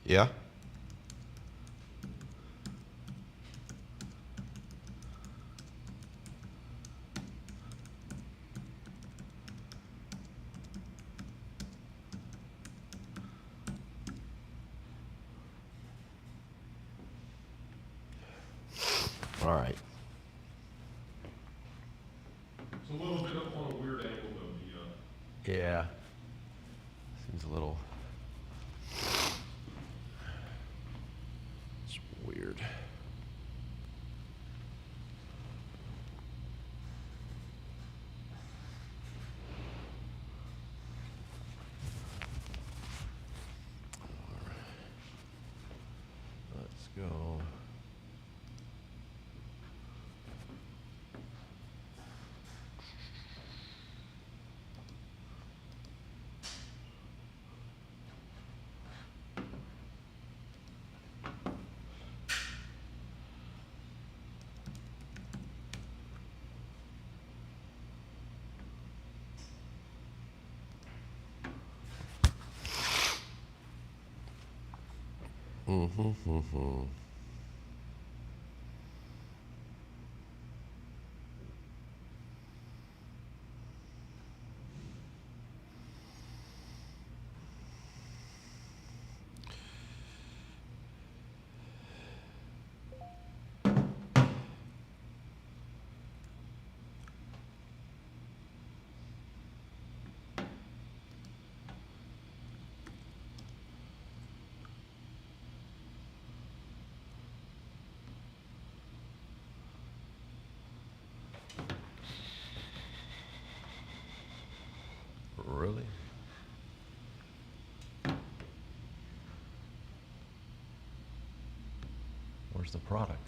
Yeah? All right. It's a little bit up on a weird angle though, Yeah. Seems a little. It's weird. Let's go. Mm-hmm. Really? Where's the product?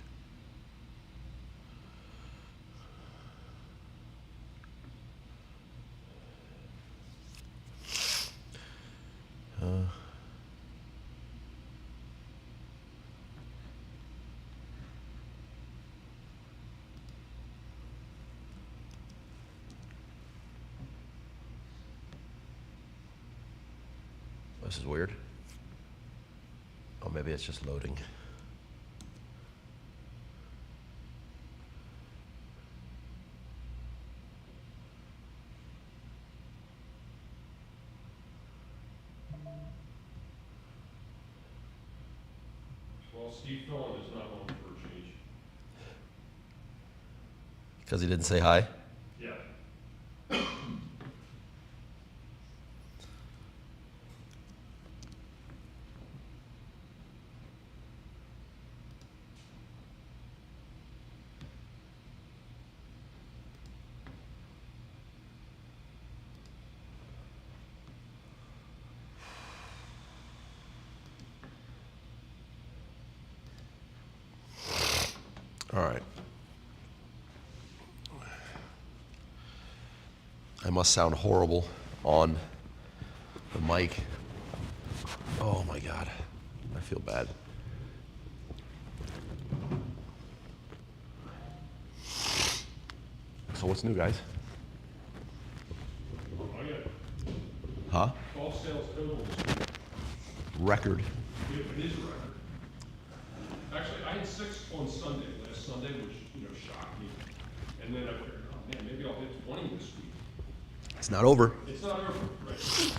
This is weird. Oh, maybe it's just loading. well, Steve Thorne is not home for a change. Because he didn't say hi? Yeah. All right. I must sound horrible on the mic. Oh my God. I feel bad. So what's new, guys? Oh yeah. Huh? Golf sales total. Record. It is a record. Actually, I had 6 on Sunday, last Sunday, which, shocked me. And then I figured, oh man, maybe I'll hit 20 this week. It's not over. It's not over, right?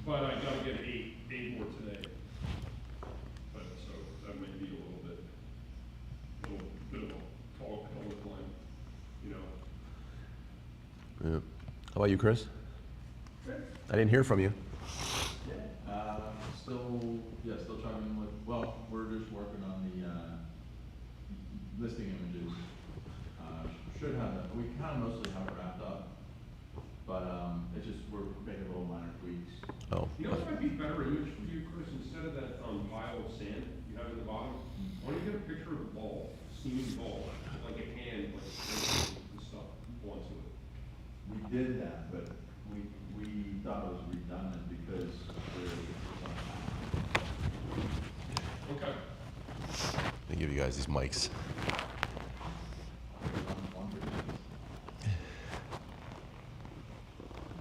But I gotta get 8 more today. But so that may be a little bit of a tall climb, Yeah. How about you, Chris? Good. I didn't hear from you. Still trying with, well, we're just working on the, listing images. Should have that, we kind of mostly have it wrapped up, but, it's just, we're making little minor tweaks. Oh. You know what might be a better image for you, Chris, instead of that pile of sand you have at the bottom? Why don't you get a picture of a ball, steaming ball, like a hand, like and stuff onto it? We did that, but we thought it was redundant because Okay. Let me give you guys these mics.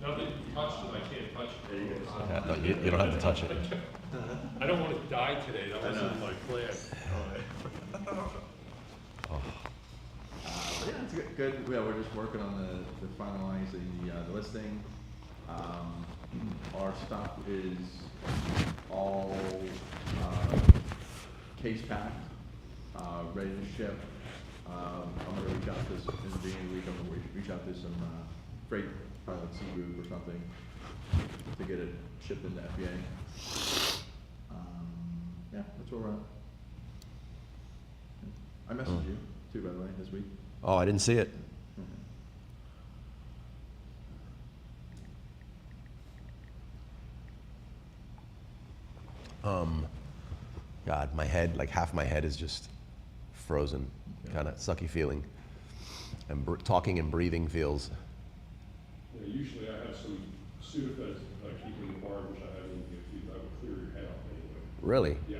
Now that you touched it, I can't touch it. There you go. Yeah, no, you don't have to touch it. I don't want to die today, that wasn't my plan. But yeah, it's good. Yeah, we're just working on the finalizing the listing. Our stuff is all case packed, ready to ship. I'm gonna reach out to in the beginning of the week. I'm gonna reach out to some freight, probably like Sea Group or something, to get it shipped into FBA. Yeah, that's where we're at. I messaged you too, by the way, this week. Oh, I didn't see it. God, my head, like half my head is just frozen, kind of sucky feeling. And talking and breathing feels. Yeah, usually I have some Sudafeds I keep in the barn, which I haven't given you, that would clear your head out anyway. Really? Yeah.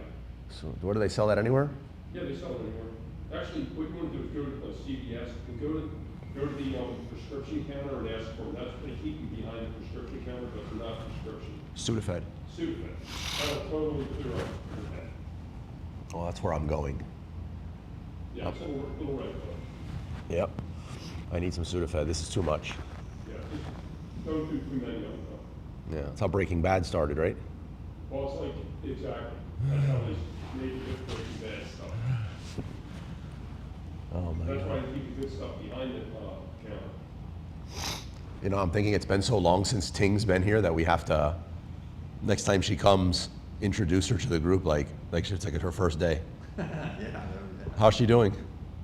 So where do they sell that anywhere? Yeah, they sell it anywhere. Actually, what you want to do is go to CVS and go to the prescription counter and ask for them. That's what they keep them behind the prescription counter, but they're not prescription. Sudafed. Sudafed. That'll totally clear up your head. Oh, that's where I'm going. Yeah, it's a little red book. Yep. I need some Sudafed. This is too much. Yeah, just don't do too many of them. Yeah, that's how Breaking Bad started, right? Well, it's like, exactly. That's how they made the good Breaking Bad stuff. Oh my That's why God. they keep the good stuff behind the counter. You know, I'm thinking it's been so long since Ting's been here that we have to, next time she comes, introduce her to the group like it's like her first day. Yeah. How's she doing?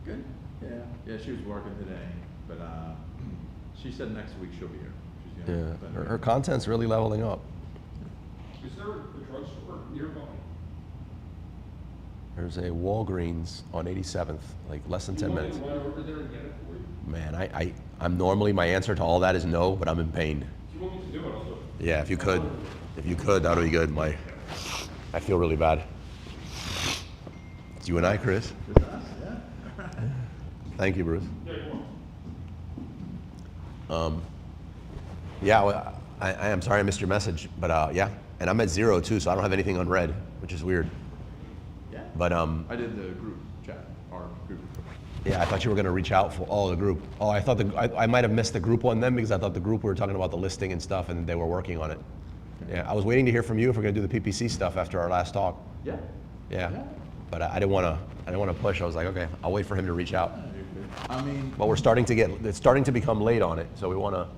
Good. Yeah. Yeah, she was working today, but she said next week she'll be here. She's Yeah, gonna, her content's really leveling up. Is there a drugstore nearby? There's a Walgreens on 87th, like less than 10 minutes. You want me to run over there and get it for you? Man, I'm normally, my answer to all that is no, but I'm in pain. If you want me to do it, I'll do it. Yeah, if you could, that would be good. I feel really bad. It's you and I, Chris. With us, yeah. Thank you, Bruce. Yeah, come on. Yeah, well, I am sorry I missed your message, but yeah, and I'm at 0 too, so I don't have anything unread, which is weird. Yeah. But I did the group chat, our group. yeah, I thought you were gonna reach out for the group. Oh, I thought I might have missed the group one then because I thought the group we were talking about the listing and stuff, and they were working on it. Yeah, I was waiting to hear from you if we're gonna do the PPC stuff after our last talk. Yeah. Yeah, but I didn't want to push. I was like, okay, I'll wait for him to reach out. I mean, But it's starting to become late on it, so we want to.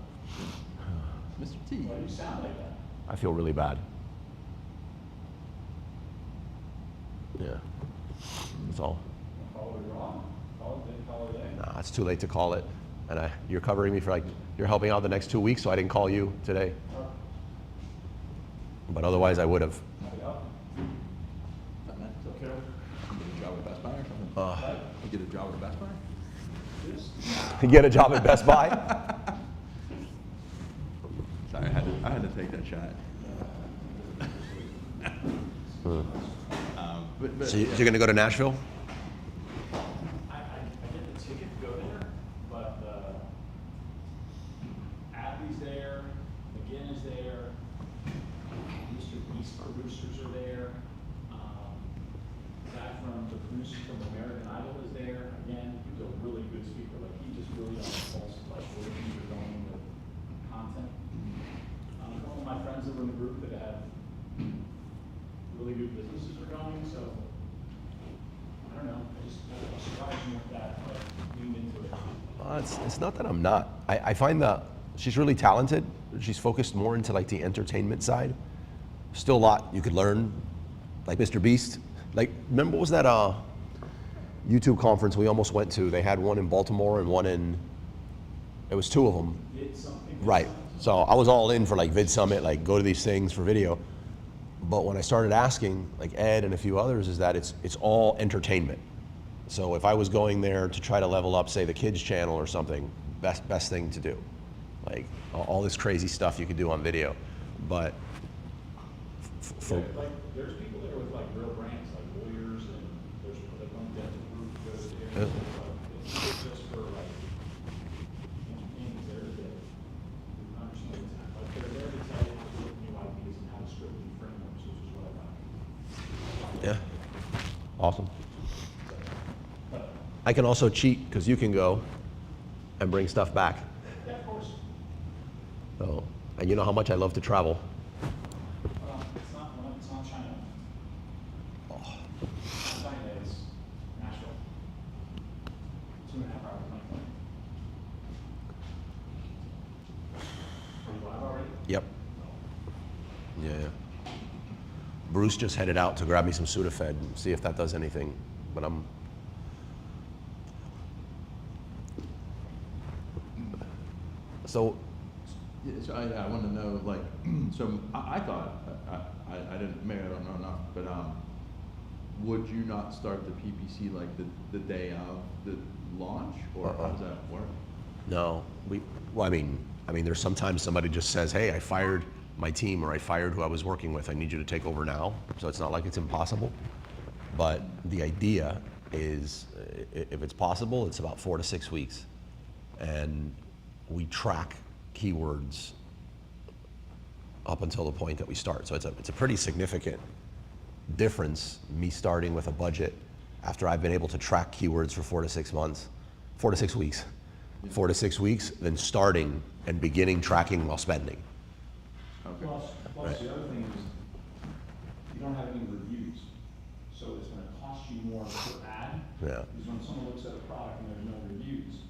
Mr. T. Why do you sound like that? I feel really bad. Yeah, that's all. Call it wrong. Call it that. Nah, it's too late to call it. And you're covering me for you're helping out the next 2 weeks, so I didn't call you today. But otherwise I would have. It's okay. Get a job at Best Buy or something? You get a job at Best Buy? Get a job at Best Buy? Sorry, I had to take that shot. But So you're going to go to Nashville? I get the ticket to go there, but Abby's there, McGinn is there, Mr. Beast producers are there, guy from the producer from American Idol is there. Again, he's a really good speaker, like he just really on the pulse of like where things are going with content. A couple of my friends that were in the group that have really good businesses are going, so I don't know, I just surprised me with that, like leaned into it. It's not that I'm not. I find that she's really talented. She's focused more into like the entertainment side. Still a lot you could learn, like Mr. Beast. Like, remember what was that YouTube conference we almost went to? They had one in Baltimore and one it was 2 of them. Did something. Right. So I was all in for like Vid Summit, like go to these things for video. But when I started asking, like Ed and a few others, is that it's all entertainment. So if I was going there to try to level up, say, the kids channel or something, best thing to do. Like all this crazy stuff you could do on video. But for Like, there's people there with like real brands, like lawyers, and there's the one dental group that goes there. Yeah. It's just for like, entertainment there that understand, like, they're there to tell you new ideas and how to Awesome. But, I can also cheat because you can go and bring stuff back. yeah, of course, So, and you know how much I love to travel. it's not China. It's not China, it's Nashville. 2.5 hours, my flight. Are you live already? Yep. Yeah. Bruce just headed out to grab me some Sudafed and see if that does anything. But I'm. So, Yeah, so I wanted to know, like, so I thought, I didn't, maybe I don't know enough, but, would you not start the PPC like the day of the launch, or how does that work? no, well, I mean, there's sometimes somebody just says, hey, I fired my team or I fired who I was working with. I need you to take over now. So it's not like it's impossible. But the idea is, if it's possible, it's about 4 to 6 weeks. And we track keywords up until the point that we start. So it's a pretty significant difference, me starting with a budget after I've been able to track keywords for 4 to 6 months, 4 to 6 weeks, 4 to 6 weeks, then starting and beginning tracking while spending. Okay. Plus, Right. the other thing is, you don't have any reviews, so it's gonna cost you more per ad. Yeah. Because when someone looks at a product and there's no reviews,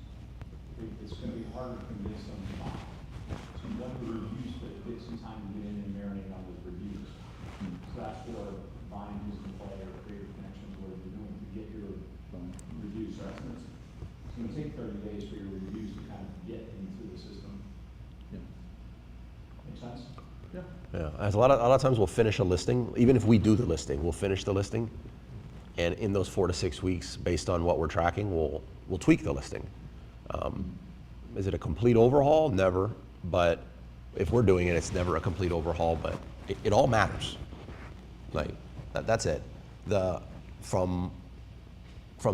it's gonna be harder to convince them to buy. So you want the reviews, but it takes some time to get in and marinate on those reviews. So that's where buying, using play, or creative connections, what you're doing to get your reviews. So that's, it's gonna take 30 days for your reviews to kind of get into the system. Yeah. Make sense? Yeah. Yeah, as a lot of times we'll finish a listing, even if we do the listing, we'll finish the listing, and in those 4 to 6 weeks, based on what we're tracking, we'll tweak the listing. Is it a complete overhaul? Never, but if we're doing it, it's never a complete overhaul, but it all matters. Like, that's it. From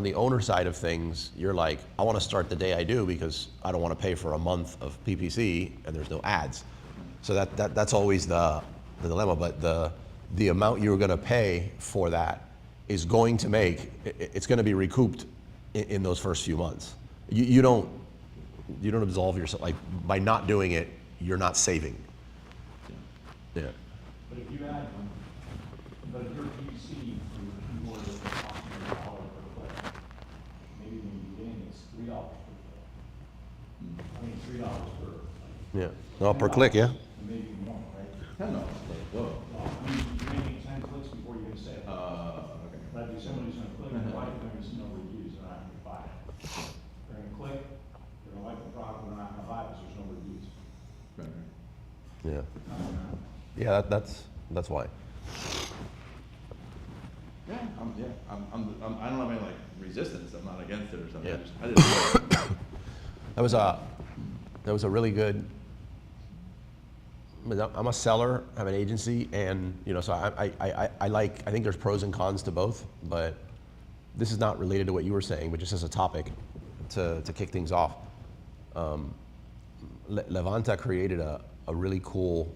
the owner side of things, you're like, I want to start the day I do because I don't want to pay for a month of PPC and there's no ads. So that's always the dilemma, but the amount you're going to pay for that is going to it's going to be recouped in those first few months. You don't absolve yourself, like, by not doing it, you're not saving. Yeah. But if you add, but if your PPC for your keyword is costing you $1 per click, maybe in the beginning it's $3 per click. I mean, $3 per, like. Yeah. No, per click, yeah. And maybe more, right? $10, like, whoa. Well, I mean, you're making 10 clicks before you're gonna say it. Okay. But if somebody's gonna click, and like, they're gonna see no reviews, they're not gonna buy it. They're gonna click, they're gonna like the product, but they're not gonna buy it because there's no reviews. Right, right. Yeah. Um, Yeah, that's why. Yeah, I don't have any like resistance. I'm not against it or something. Yeah. I just That was a really good. I'm a seller, I have an agency, and so I think there's pros and cons to both, but this is not related to what you were saying, but just as a topic to kick things off. Levanta created a really cool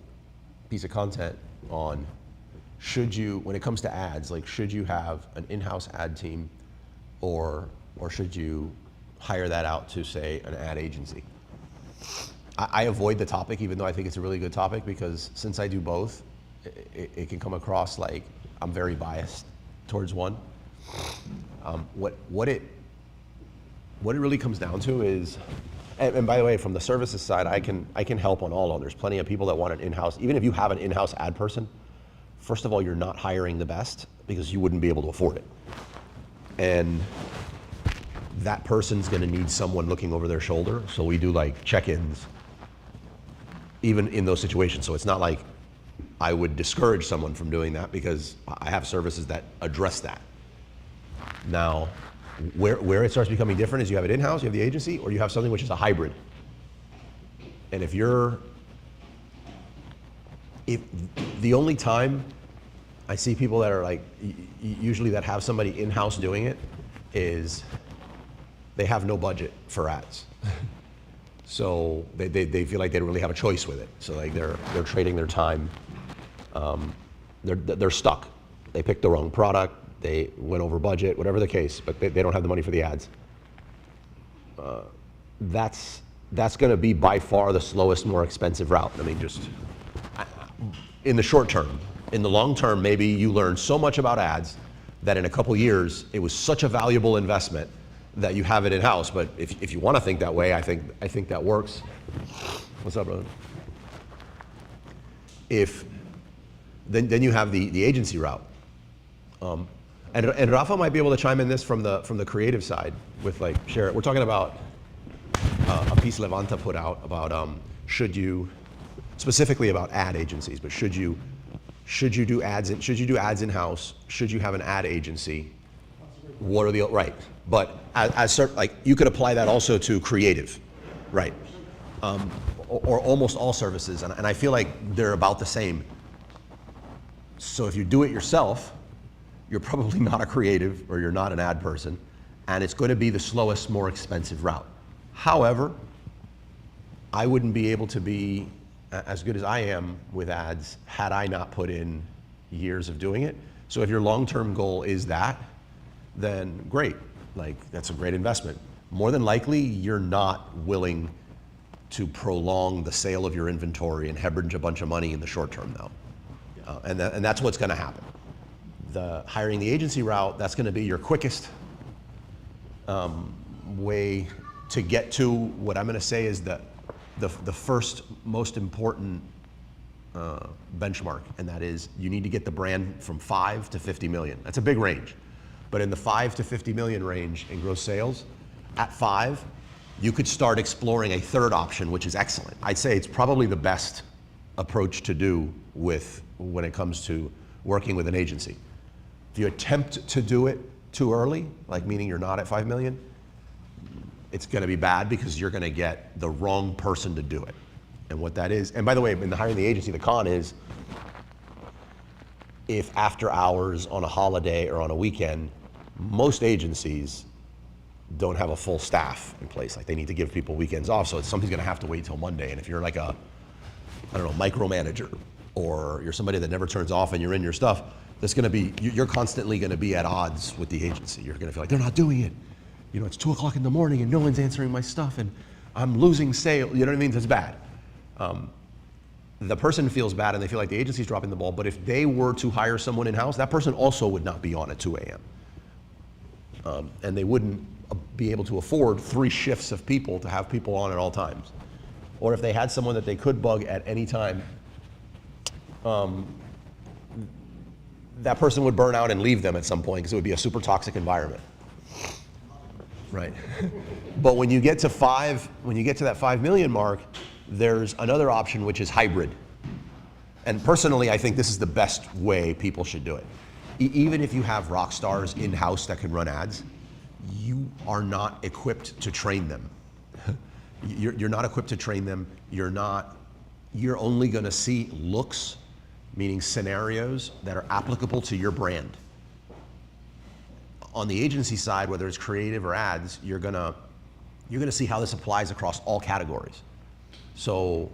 piece of content on when it comes to ads, like, should you have an in-house ad team or should you hire that out to, say, an ad agency? I avoid the topic, even though I think it's a really good topic, because since I do both, it can come across like I'm very biased towards one. What it really comes down to is, and by the way, from the services side, I can help on all of them. There's plenty of people that want an in-house. Even if you have an in-house ad person, first of all, you're not hiring the best because you wouldn't be able to afford it. And that person's going to need someone looking over their shoulder. So we do like check-ins, even in those situations. So it's not like I would discourage someone from doing that, because I have services that address that. Now, where it starts becoming different is you have it in-house, you have the agency, or you have something which is a hybrid. And if the only time I see people that are like, usually that have somebody in-house doing it, is they have no budget for ads. So they feel like they don't really have a choice with it. So like they're trading their time. They're stuck. They picked the wrong product. they went over budget, whatever the case, but they don't have the money for the ads. That's going to be by far the slowest, more expensive route. I mean, just in the short term. In the long term, maybe you learn so much about ads that in a couple years, it was such a valuable investment that you have it in-house. But if you want to think that way, I think that works. What's up, brother? Then you have the agency route. And Rafa might be able to chime in this from the creative side with like share it. We're talking about a piece Levanta put out about should you, specifically about ad agencies, but should you do ads in-house? Should you have an ad agency? What are the right? But as certain, like you could apply that also to creative, right? Or almost all services, and I feel like they're about the same. So if you do it yourself, you're probably not a creative or you're not an ad person, and it's going to be the slowest, more expensive route. However, I wouldn't be able to be as good as I am with ads had I not put in years of doing it. So if your long-term goal is that, then great, like that's a great investment. More than likely, you're not willing to prolong the sale of your inventory and hemorrhage a bunch of money in the short term though. And that's what's going to happen. The hiring the agency route, that's going to be your quickest way to get to what I'm going to say is the first most important benchmark, and that is you need to get the brand from 5 to 50 million. That's a big range. But in the 5 to 50 million range in gross sales, at 5, you could start exploring a third option, which is excellent. I'd say it's probably the best approach to do when it comes to working with an agency. If you attempt to do it too early, like meaning you're not at 5 million, it's going to be bad because you're going to get the wrong person to do it. And what that is, and by the way, in the hiring the agency, the con is if after hours on a holiday or on a weekend, most agencies don't have a full staff in place. Like they need to give people weekends off, so somebody's going to have to wait till Monday. And if you're like a, I don't know, micromanager, or you're somebody that never turns off and you're in your stuff, that's going to be, you're constantly going to be at odds with the agency. You're going to feel like they're not doing it. You know, it's 2 o'clock in the morning and no one's answering my stuff and I'm losing sale. You know what I mean? It's bad. The person feels bad and they feel like the agency's dropping the ball, but if they were to hire someone in-house, that person also would not be on at 2 a.m. And they wouldn't be able to afford 3 shifts of people to have people on at all times. Or if they had someone that they could bug at any time, that person would burn out and leave them at some point because it would be a super toxic environment. Right. But when you get to that 5 million mark, there's another option which is hybrid. And personally, I think this is the best way people should do it. Even if you have rock stars in-house that can run ads, you are not equipped to train them. You're not equipped to train them. You're only going to see looks, meaning scenarios that are applicable to your brand. On the agency side, whether it's creative or ads, you're gonna see how this applies across all categories. So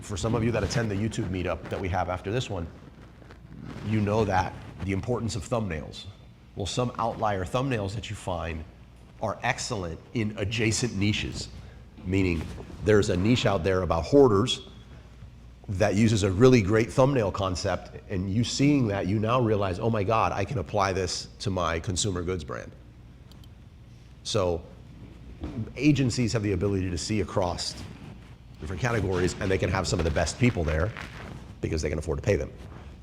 for some of you that attend the YouTube meetup that we have after this one, you know that the importance of thumbnails. Well, some outlier thumbnails that you find are excellent in adjacent niches, meaning there's a niche out there about hoarders that uses a really great thumbnail concept, and you seeing that, you now realize, oh my God, I can apply this to my consumer goods brand. So agencies have the ability to see across different categories, and they can have some of the best people there because they can afford to pay them.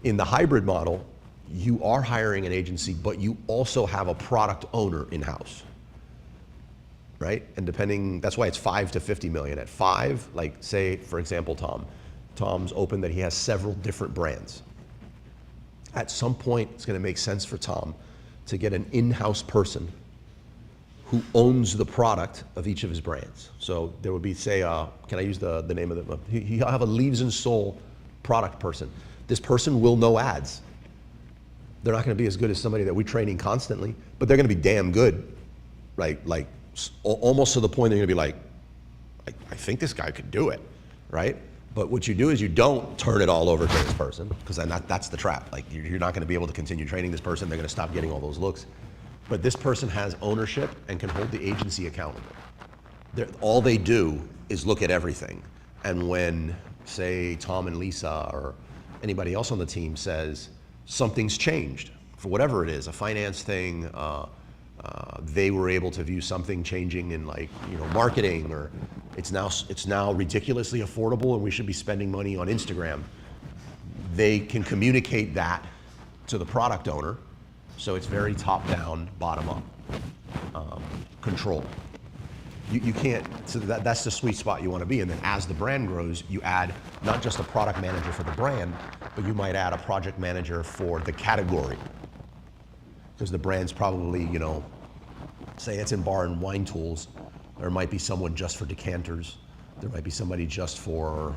In the hybrid model, you are hiring an agency, but you also have a product owner in-house, right? And depending, that's why it's 5 to 50 million. At 5, like say, for example, Tom's open that he has several different brands. At some point, it's going to make sense for Tom to get an in-house person who owns the product of each of his brands. So there would be, say, can I use the name of the, he'll have a Leaves and Soul product person. This person will know ads. They're not going to be as good as somebody that we're training constantly, but they're going to be damn good, right? Like almost to the point they're going to be like, I think this guy could do it, right? But what you do is you don't turn it all over to this person, because then that's the trap. Like, you're not going to be able to continue training this person. They're going to stop getting all those looks. But this person has ownership and can hold the agency accountable. All they do is look at everything. And when, say, Tom and Lisa or anybody else on the team says something's changed, for whatever it is, a finance thing, they were able to view something changing in, like, marketing, or it's now ridiculously affordable and we should be spending money on Instagram. They can communicate that to the product owner, so it's very top-down, bottom-up control. You can't, so that's the sweet spot you want to be in. Then as the brand grows, you add not just a product manager for the brand, but you might add a project manager for the category. Because the brand's probably, say it's in bar and wine tools, there might be someone just for decanters. There might be somebody just for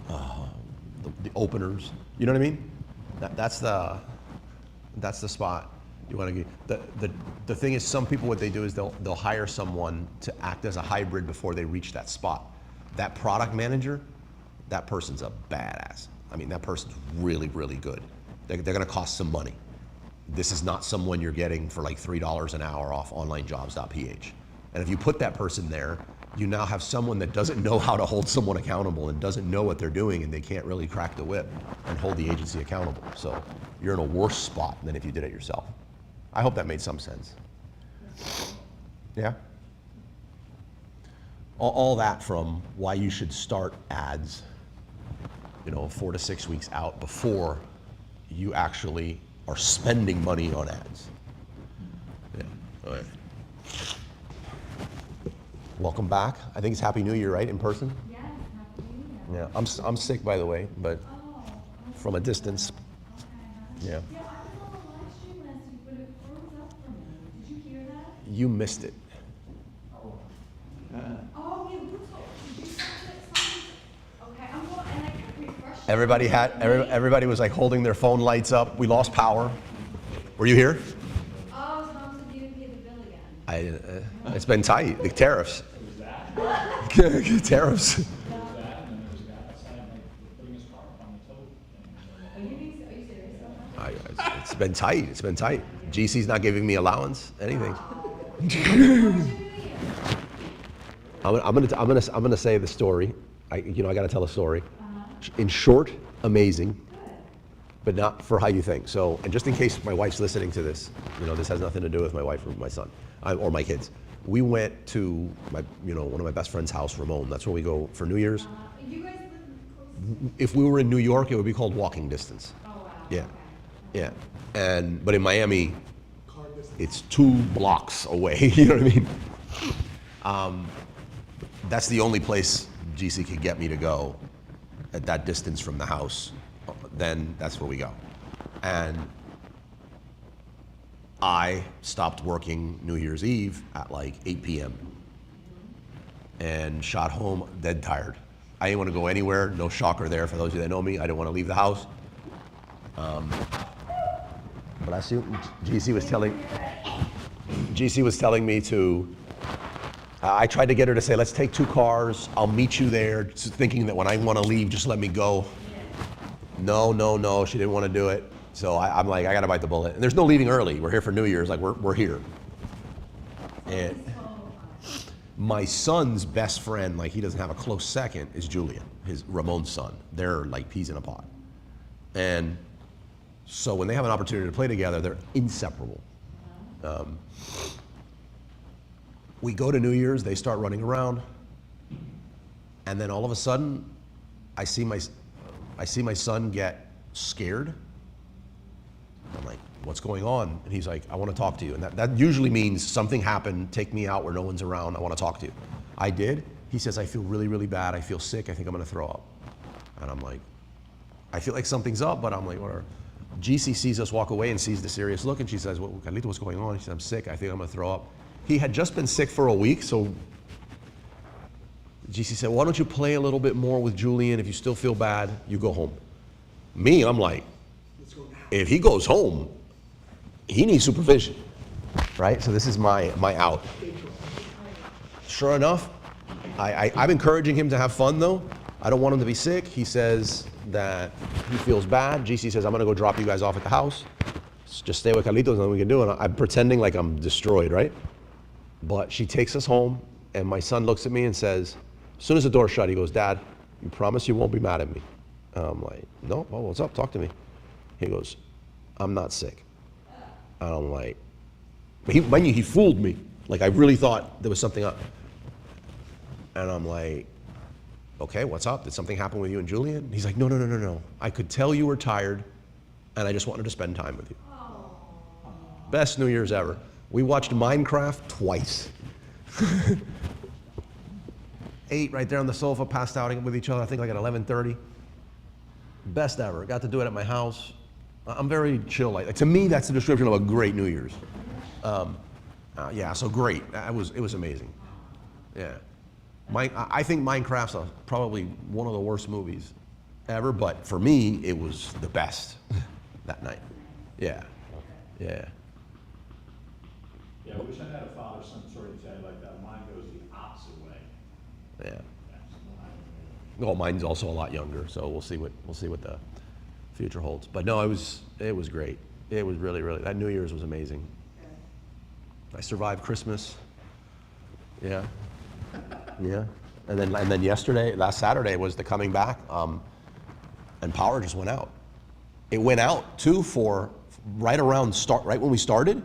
the openers. You know what I mean? That's the spot you want to get. The thing is, some people, what they do is they'll hire someone to act as a hybrid before they reach that spot. That product manager, that person's a badass. I mean, that person's really, really good. They're going to cost some money. This is not someone you're getting for like $3 an hour off onlinejobs.ph. And if you put that person there, you now have someone that doesn't know how to hold someone accountable and doesn't know what they're doing, and they can't really crack the whip and hold the agency accountable. So you're in a worse spot than if you did it yourself. I hope that made some sense. Yeah? All that from why you should start ads, 4 to 6 weeks out before you actually are spending money on ads. Yeah. All right. Welcome back. I think it's Happy New Year, right? In person? Yes, Happy New Year. Yeah. I'm sick, by the way, but from a distance. Okay. Yeah. Yeah, I was on the live stream last week, but it froze up for me. Did you hear that? You missed it. Oh, yeah, who told, did you send it? Okay, I'm going, and I kept refreshing. Everybody was like holding their phone lights up. We lost power. Were you here? Oh, Tom said you didn't pay the bill again. It's been tight. The tariffs. Tariffs. That, and then there's a guy outside, like, putting his car up on the tow thing. Are you serious? It's been tight. It's been tight. GC's not giving me allowance. Anything. I'm gonna say the story. I got to tell a story. In short, amazing, but not for how you think. So, and just in case my wife's listening to this, this has nothing to do with my wife or my son or my kids. We went to one of my best friend's house, Ramon. That's where we go for New Year's. You guys live close? If we were in New York, it would be called walking distance. Oh, wow. Yeah, yeah. But in Miami, it's 2 blocks away. You know what I mean? That's the only place GC could get me to go at that distance from the house. Then that's where we go. And I stopped working New Year's Eve at like 8 p.m. and shot home dead tired. I didn't want to go anywhere. No shocker there for those of you that know me. I didn't want to leave the house. But I see GC was telling me to. I tried to get her to say, let's take 2 cars. I'll meet you there, thinking that when I want to leave, just let me go. No. She didn't want to do it. So I'm like, I got to bite the bullet. And there's no leaving early. We're here for New Year's. Like, we're here. And my son's best friend, like, he doesn't have a close second, is Julian, Ramon's son. They're like peas in a pod. And so when they have an opportunity to play together, they're inseparable. We go to New Year's, they start running around, and then all of a sudden, I see my son get scared. I'm like, what's going on? And he's like, I want to talk to you. And that usually means something happened, take me out where no one's around, I want to talk to you. I did. He says, I feel really, really bad, I feel sick, I think I'm going to throw up. And I'm like, I feel like something's up, but I'm like, whatever. GC sees us walk away and sees the serious look, and she says, Carlito, what's going on? He says, I'm sick, I think I'm going to throw up. He had just been sick for a week, so GC said, why don't you play a little bit more with Julian? If you still feel bad, you go home. Me, I'm like, if he goes home, he needs supervision, right? So this is my out. Sure enough, I'm encouraging him to have fun though. I don't want him to be sick. He says that he feels bad. GC says, I'm gonna go drop you guys off at the house. Just stay with Carlitos, nothing we can do. And I'm pretending like I'm destroyed, right? But she takes us home, and my son looks at me and says, as soon as the door's shut, he goes, Dad, you promise you won't be mad at me? And I'm like, no, well, what's up? Talk to me. He goes, I'm not sick. And I'm like, mind you, he fooled me. Like, I really thought there was something up. And I'm like, okay, what's up? Did something happen with you and Julian? He's like, no. I could tell you were tired, and I just wanted to spend time with you. Best New Year's ever. We watched Minecraft twice. Ate right there on the sofa, passed out with each other, I think like at 11:30. Best ever. Got to do it at my house. I'm very chill. Like to me, that's the description of a great New Year's. Yeah, so great. It was amazing. Yeah. I think Minecraft's probably one of the worst movies ever, but for me, it was the best that night. Yeah. Yeah. Yeah, I wish I had a father-son story to tell you like that. Mine goes the opposite way. Yeah. Yeah, Well, mine's also a lot younger, so we'll see what the future holds. But no, it was great. It was really, really, that New Year's was amazing. I survived Christmas. Yeah. Yeah. And then yesterday, last Saturday was the coming back, and power just went out. It went out too for right when we started,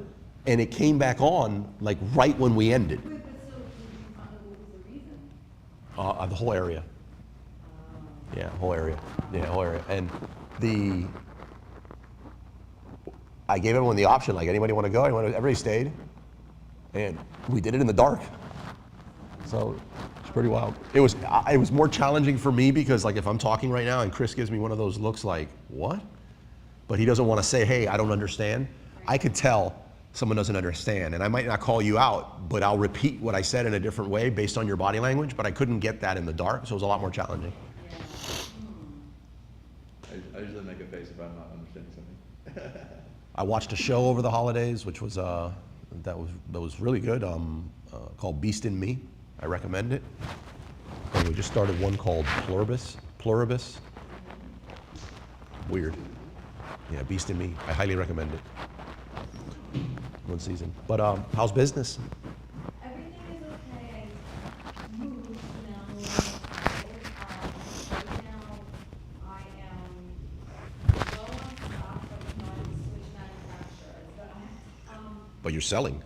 and it came back on like right when we ended. Wait, but so, did you find out what was the reason? The whole area. Yeah, whole area. Yeah, whole area. And I gave everyone the option, like, anybody want to go? Everybody stayed. And we did it in the dark. So it's pretty wild. It was more challenging for me because, like, if I'm talking right now and Chris gives me one of those looks like, what? But he doesn't want to say, hey, I don't understand. I could tell someone doesn't understand. And I might not call you out, but I'll repeat what I said in a different way based on your body language. But I couldn't get that in the dark, so it was a lot more challenging. I usually make a face if I'm not understanding something. I watched a show over the holidays, which was that was really good, called Beast in Me. I recommend it. And we just started one called Pluribus. Weird. Yeah, Beast in Me. I highly recommend it. One season. But how's business? Everything is okay. I moved now. Right now, I am low on stock, but I'm not to switch manufacturers. But But you're selling.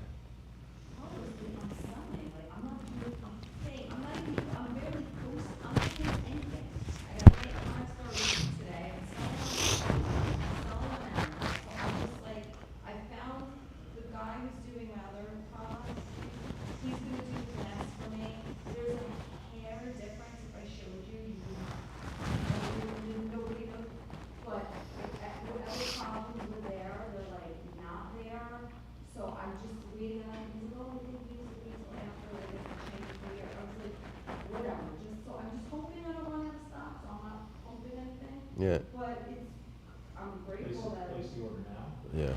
I'm selling. Like, I'm not doing, I'm barely posting, I'm not doing anything. I got to make my story today. I'm selling them. So I'm just like, I found the guy who's doing my other products. He's gonna do the next for me. There's a hair difference. If I showed you, nobody knows. But whatever problems were there, they're like not there. So I'm just waiting on, he's like, oh, we can use it until after like it's changed the year. I was like, whatever, I'm just hoping I don't run out of stock, so I'm not hoping anything. Yeah. But I'm grateful that. Place the order now. Yeah.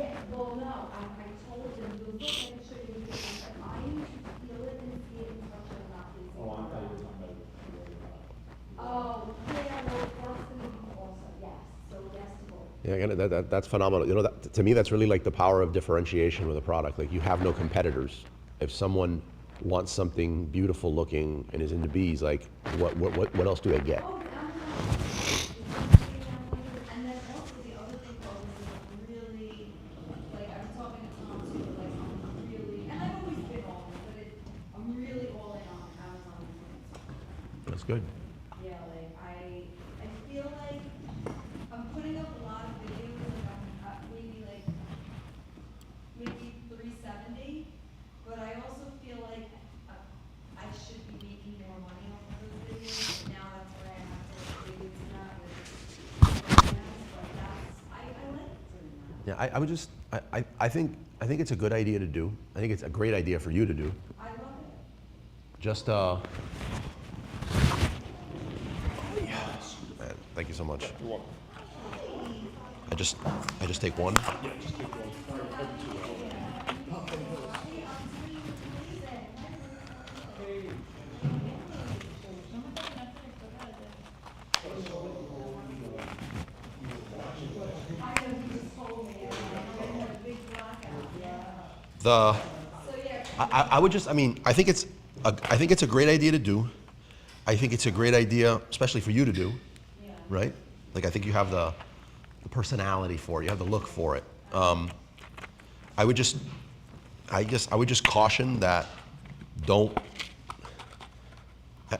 Yeah, well, no, I told him, he goes, look, I can show you the difference. I need to feel it and see it in such a not pleasing. Oh, I thought you were talking about the order. Oh, yeah, well, that's gonna be also, yes, so yes to both. Yeah, again, that's phenomenal. You know, to me, that's really like the power of differentiation with a product. Like, you have no competitors. If someone wants something beautiful looking and is into bees, like, what else do they get? Oh, and then also the other thing was really, like, I was talking to Tom too, like, I'm really, and I've always been all in, but I'm really all in on Amazon. That's good. Yeah, like, I feel like I'm putting up a lot of videos, like, I'm at maybe 370, but I also feel like I should be making more money off of those videos, and now that's where I have to dig into that with, but I like doing that. Yeah, I would just, I think it's a good idea to do. I think it's a great idea for you to do. I love it. Just, man, thank you so much. You're welcome. I just take one. The, So, yeah. I would just, I mean, I think it's a great idea to do. I think it's a great idea, especially for you to do, Yeah. right? Like, I think you have the personality for it. You have the look for it. I would just caution that don't.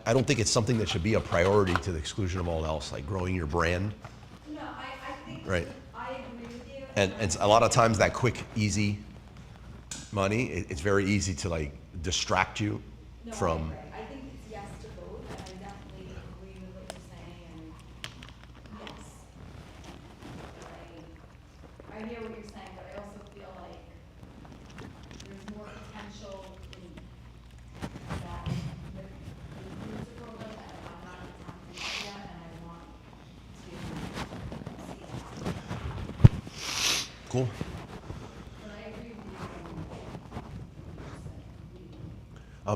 I don't think it's something that should be a priority to the exclusion of all else, like growing your brand. No, I think. Right. I agree with you. And it's a lot of times that quick, easy money, it's very easy to like distract you No, from. I agree. I think it's yes to both, and I definitely agree with what you're saying, and yes. I hear what you're saying, but I also feel like there's more potential in that with the music program that I'm not tapped into yet, and I want to see that. Cool. But I agree with you on what you said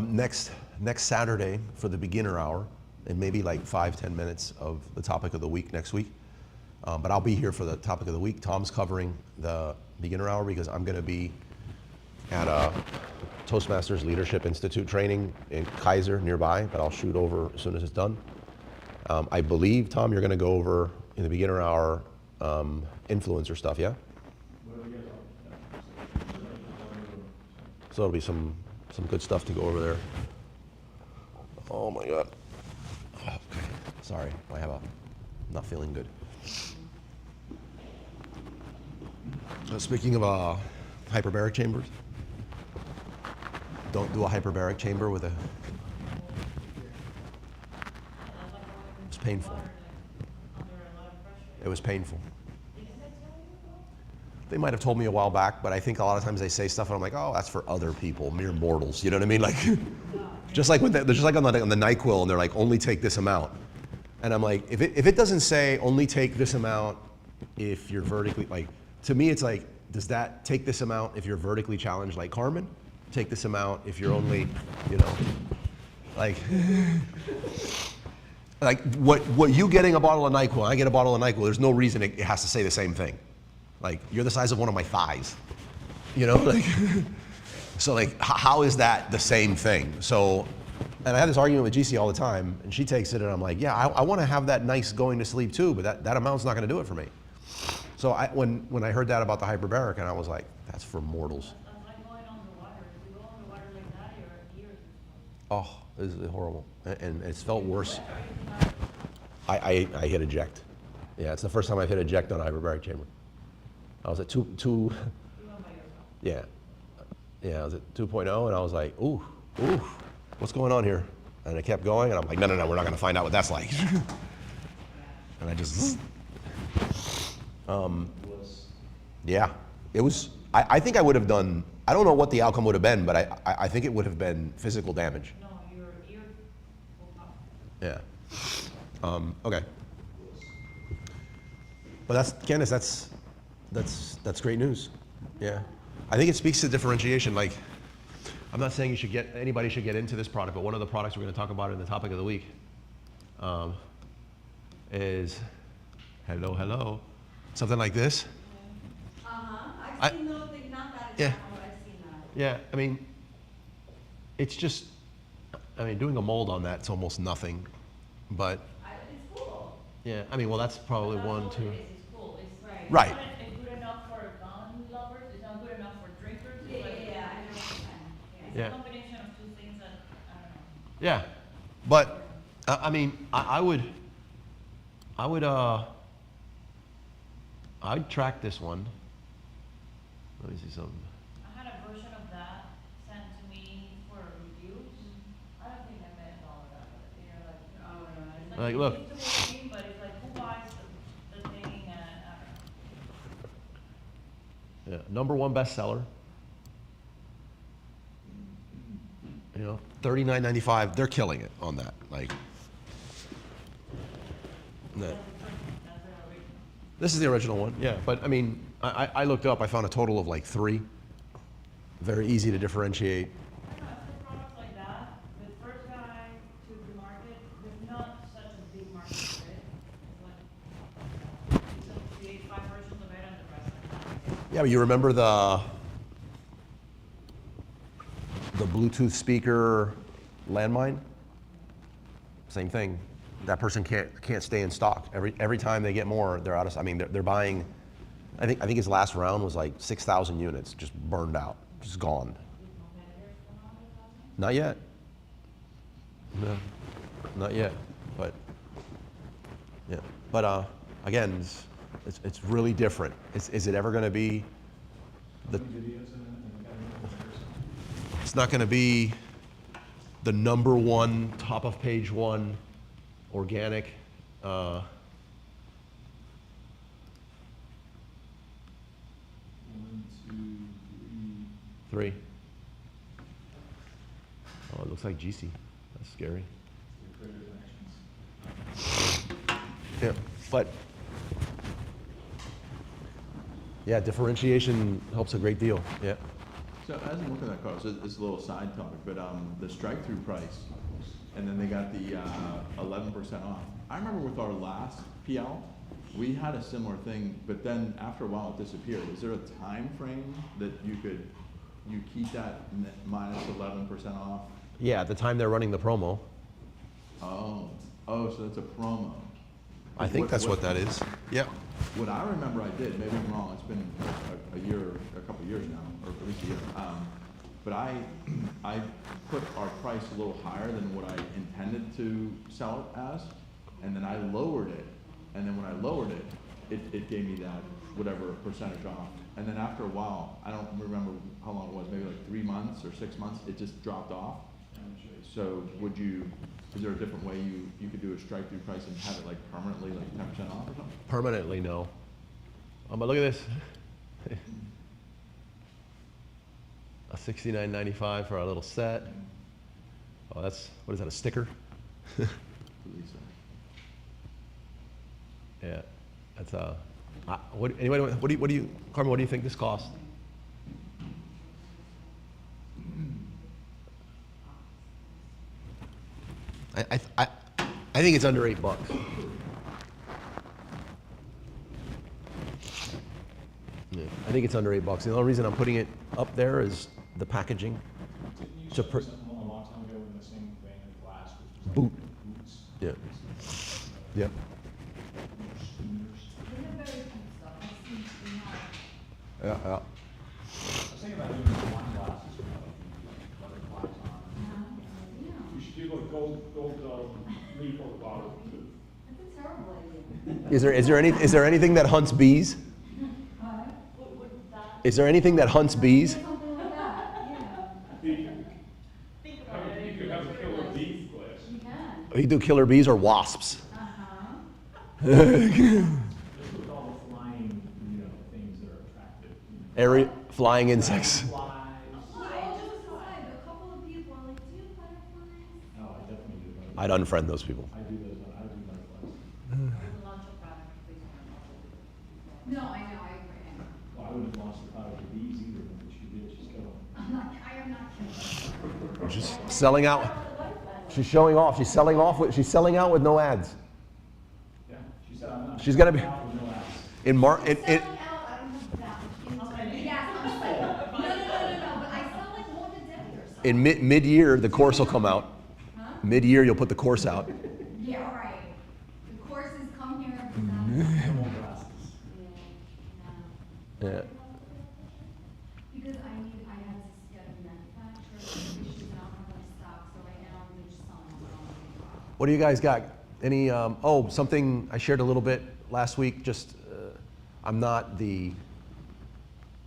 completely. Next Saturday for the beginner hour, and maybe like 5-10 minutes of the topic of the week next week. But I'll be here for the topic of the week. Tom's covering the beginner hour because I'm going to be at a Toastmasters Leadership Institute training in Kaiser nearby, but I'll shoot over as soon as it's done. I believe, Tom, you're going to go over in the beginner hour influencer stuff, yeah? So it'll be some good stuff to go over there. Oh my God. Okay. Sorry, I'm not feeling good. Speaking of hyperbaric chambers, don't do a hyperbaric chamber with a. It's painful. It was painful. They might have told me a while back, but I think a lot of times they say stuff and I'm like, oh, that's for other people, mere mortals. You know what I mean? Like, just like on the NyQuil, and they're like, only take this amount. And I'm like, if it doesn't say only take this amount if you're vertically, like, to me it's like, does that take this amount if you're vertically challenged like Carmen? Take this amount if you're only, you know, like what you getting a bottle of NyQuil, I get a bottle of NyQuil, there's no reason it has to say the same thing. Like, you're the size of one of my thighs, you know? Like, so like, how is that the same thing? So, and I have this argument with GC all the time, and she takes it and I'm like, yeah, I want to have that nice going to sleep too, but that amount's not going to do it for me. So when I heard that about the hyperbaric, and I was like, that's for mortals. That's like going on the water. If you go on the water like that, your ears Oh, this is horrible. And it's felt worse. I hit eject. Yeah, it's the first time I've hit eject on a hyperbaric chamber. I was at two. you went by yourself. Yeah, I was at 2.0, and I was like, ooh, what's going on here? And I kept going, and I'm like, no, we're not going to find out what that's like. And I just, yeah, it was. I think I would have done. I don't know what the outcome would have been, but I think it would have been physical damage. No, your ear will pop. Yeah. Okay. But that's, Candace, that's great news. Yeah. I think it speaks to differentiation. Like, I'm not saying anybody should get into this product, but one of the products we're going to talk about in the topic of the week is, hello, something like this. I've seen those things, not that Yeah. example, but I've seen that. Yeah, I mean, it's just, doing a mold on that's almost nothing, but It's cool. yeah, well, that's probably That's one, all two. it is, it's cool. It's Right. It's good enough for gun lovers. It's not good enough for drinkers. Yeah, It's like- I know what you're saying. It's Yeah. a combination of two things that, I don't know. Yeah, but I'd track this one. Let me see something. I had a version of that sent to me for reviews. I don't think I meant all of that, but you know, it's Like, a look. usable thing, but it's like, who buys the thing, and I don't know. Yeah, #1 bestseller. $39.95. They're killing it on that. Like, no. That's the original. This is the original one. Yeah, but I looked up. I found a total of like 3. Very easy to differentiate. I don't know, for products like that, the first guy to the market, there's not such a big market for it. It's like, you can create 5 versions of it and the rest are not. Yeah, but you remember Bluetooth speaker landmine, same thing. That person can't stay in stock. Every time they get more, they're out of. I mean, they're buying. I think his last round was like 6,000 units, just burned out, just gone. Not yet. No, not yet. But yeah. But again, it's really different. Is it ever going to be the? It's not going to be the #1 top of page 1 organic. 1, 2, 3. 3. Oh, it looks like GC. That's scary. Yeah, but yeah, differentiation helps a great deal. Yeah. So as I'm looking at that car, so it's a little side topic, but the strike-through price, and then they got the 11% off. I remember with our last PL, we had a similar thing, but then after a while it disappeared. Is there a time frame that you keep that minus 11% off? Yeah, at the time they're running the promo. Oh, so that's a promo. I think that's what that is. Yeah. What I remember I did, maybe I'm wrong, it's been a couple of years now, or at least a year. But I put our price a little higher than what I intended to sell it as, and then I lowered it. And then when I lowered it, it gave me that whatever percentage off. And then after a while, I don't remember how long it was, maybe like 3 months or 6 months, it just dropped off. So is there a different way you could do a strike-through price and have it like permanently like 10% off or something? Permanently, no. But look at this. A $69.95 for our little set. Oh, that's, what is that, a sticker? Lisa. Yeah, that's anybody, what do you, Carmen, what do you think this costs? I think it's under $8. Yeah, I think it's under $8. The only reason I'm putting it up there is the packaging. Didn't you So show something a long time ago in the same vein of glass, which was Boot. like boots? Yeah. Yep. They have very cute stuff. I've seen, you know, Yeah. I was thinking about doing wine glasses, like butterflies on. yeah. You should do like gold leaf on the bottom too. That's a terrible idea. Is there anything that hunts bees? Would that, Is there anything that hunts bees? Something like that, yeah. think about it. You could have a killer bee glass. You can. We do killer bees or wasps. Uh-huh. Just with all the flying, things that are attractive. Flying insects. Flies. All jokes aside, a couple of people are like, do you have butterflies? Oh, I definitely do. I'd unfriend those people. I do those, I do butterflies. Launch a product, please don't. No, I know, I agree. Well, I wouldn't launch the product with these either, but she did, she's going. I am not kidding. She's selling out. She's showing off. She's selling out with no ads. Yeah, she said, I'm not. She's gonna be- out with no ads. In Selling out, I don't have that. Okay. Yes, I'm like, no, but I sell like more than Debbie or something. in mid-year, the course will come out. Huh? Mid-year, you'll put the course out. Yeah, all right. The courses come here. No more glasses. No. Yeah. Because I had to get a manufacturer issues and I don't have enough stock, so right now I'm just selling them. What do you guys got? Any, something I shared a little bit last week, just, I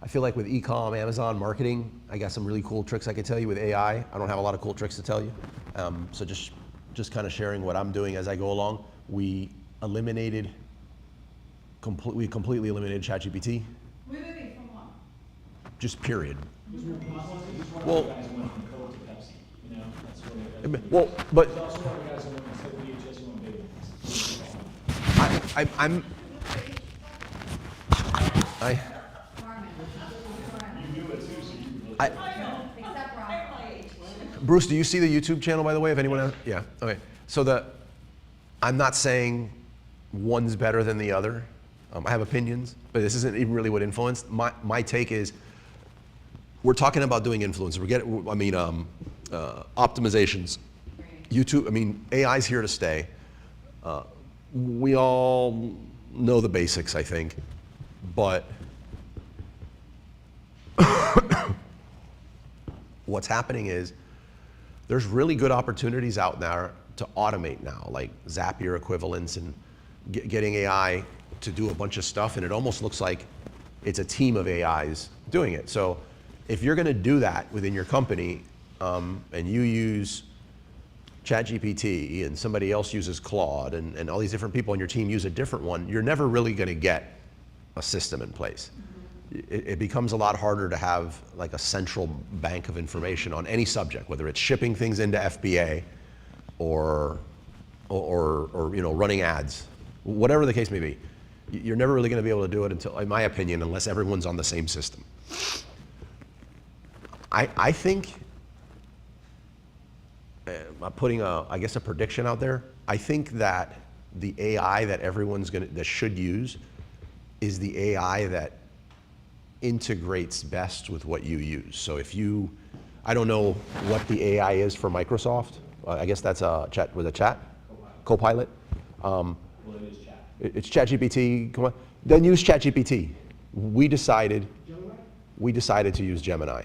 feel like with e-com, Amazon marketing, I got some really cool tricks I could tell you with AI. I don't have a lot of cool tricks to tell you. So just kind of sharing what I'm doing as I go along. We completely eliminated ChatGPT, Wait, from what? just period. Just one Well- of the guys who went from Coke to Pepsi, that's what it. Well, but There's also one of the guys who went instead of VHS, who went big. Except Rob. Bruce, do you see the YouTube channel, by the way, if anyone else? Yeah, okay. So I'm not saying one's better than the other. I have opinions, but this isn't even really what influenced. My take is we're talking about doing influencers. Optimizations. YouTube, AI's here to stay. We all know the basics, I think, but what's happening is there's really good opportunities out there to automate now, like Zapier equivalents and getting AI to do a bunch of stuff, and it almost looks like it's a team of AIs doing it. So if you're gonna do that within your company, and you use ChatGPT and somebody else uses Claude and all these different people on your team use a different one, you're never really gonna get a system in place. It becomes a lot harder to have like a central bank of information on any subject, whether it's shipping things into FBA or running ads, whatever the case may be. You're never really gonna be able to do it until, in my opinion, unless everyone's on the same system. I think, I'm putting I guess a prediction out there. I think that the AI that that should use is the AI that integrates best with what you use. So if you, I don't know what the AI is for Microsoft. I guess that's a chat, with a chat? Copilot. Well, it is chat. It's ChatGPT. Come on, then use ChatGPT. We decided to use Gemini.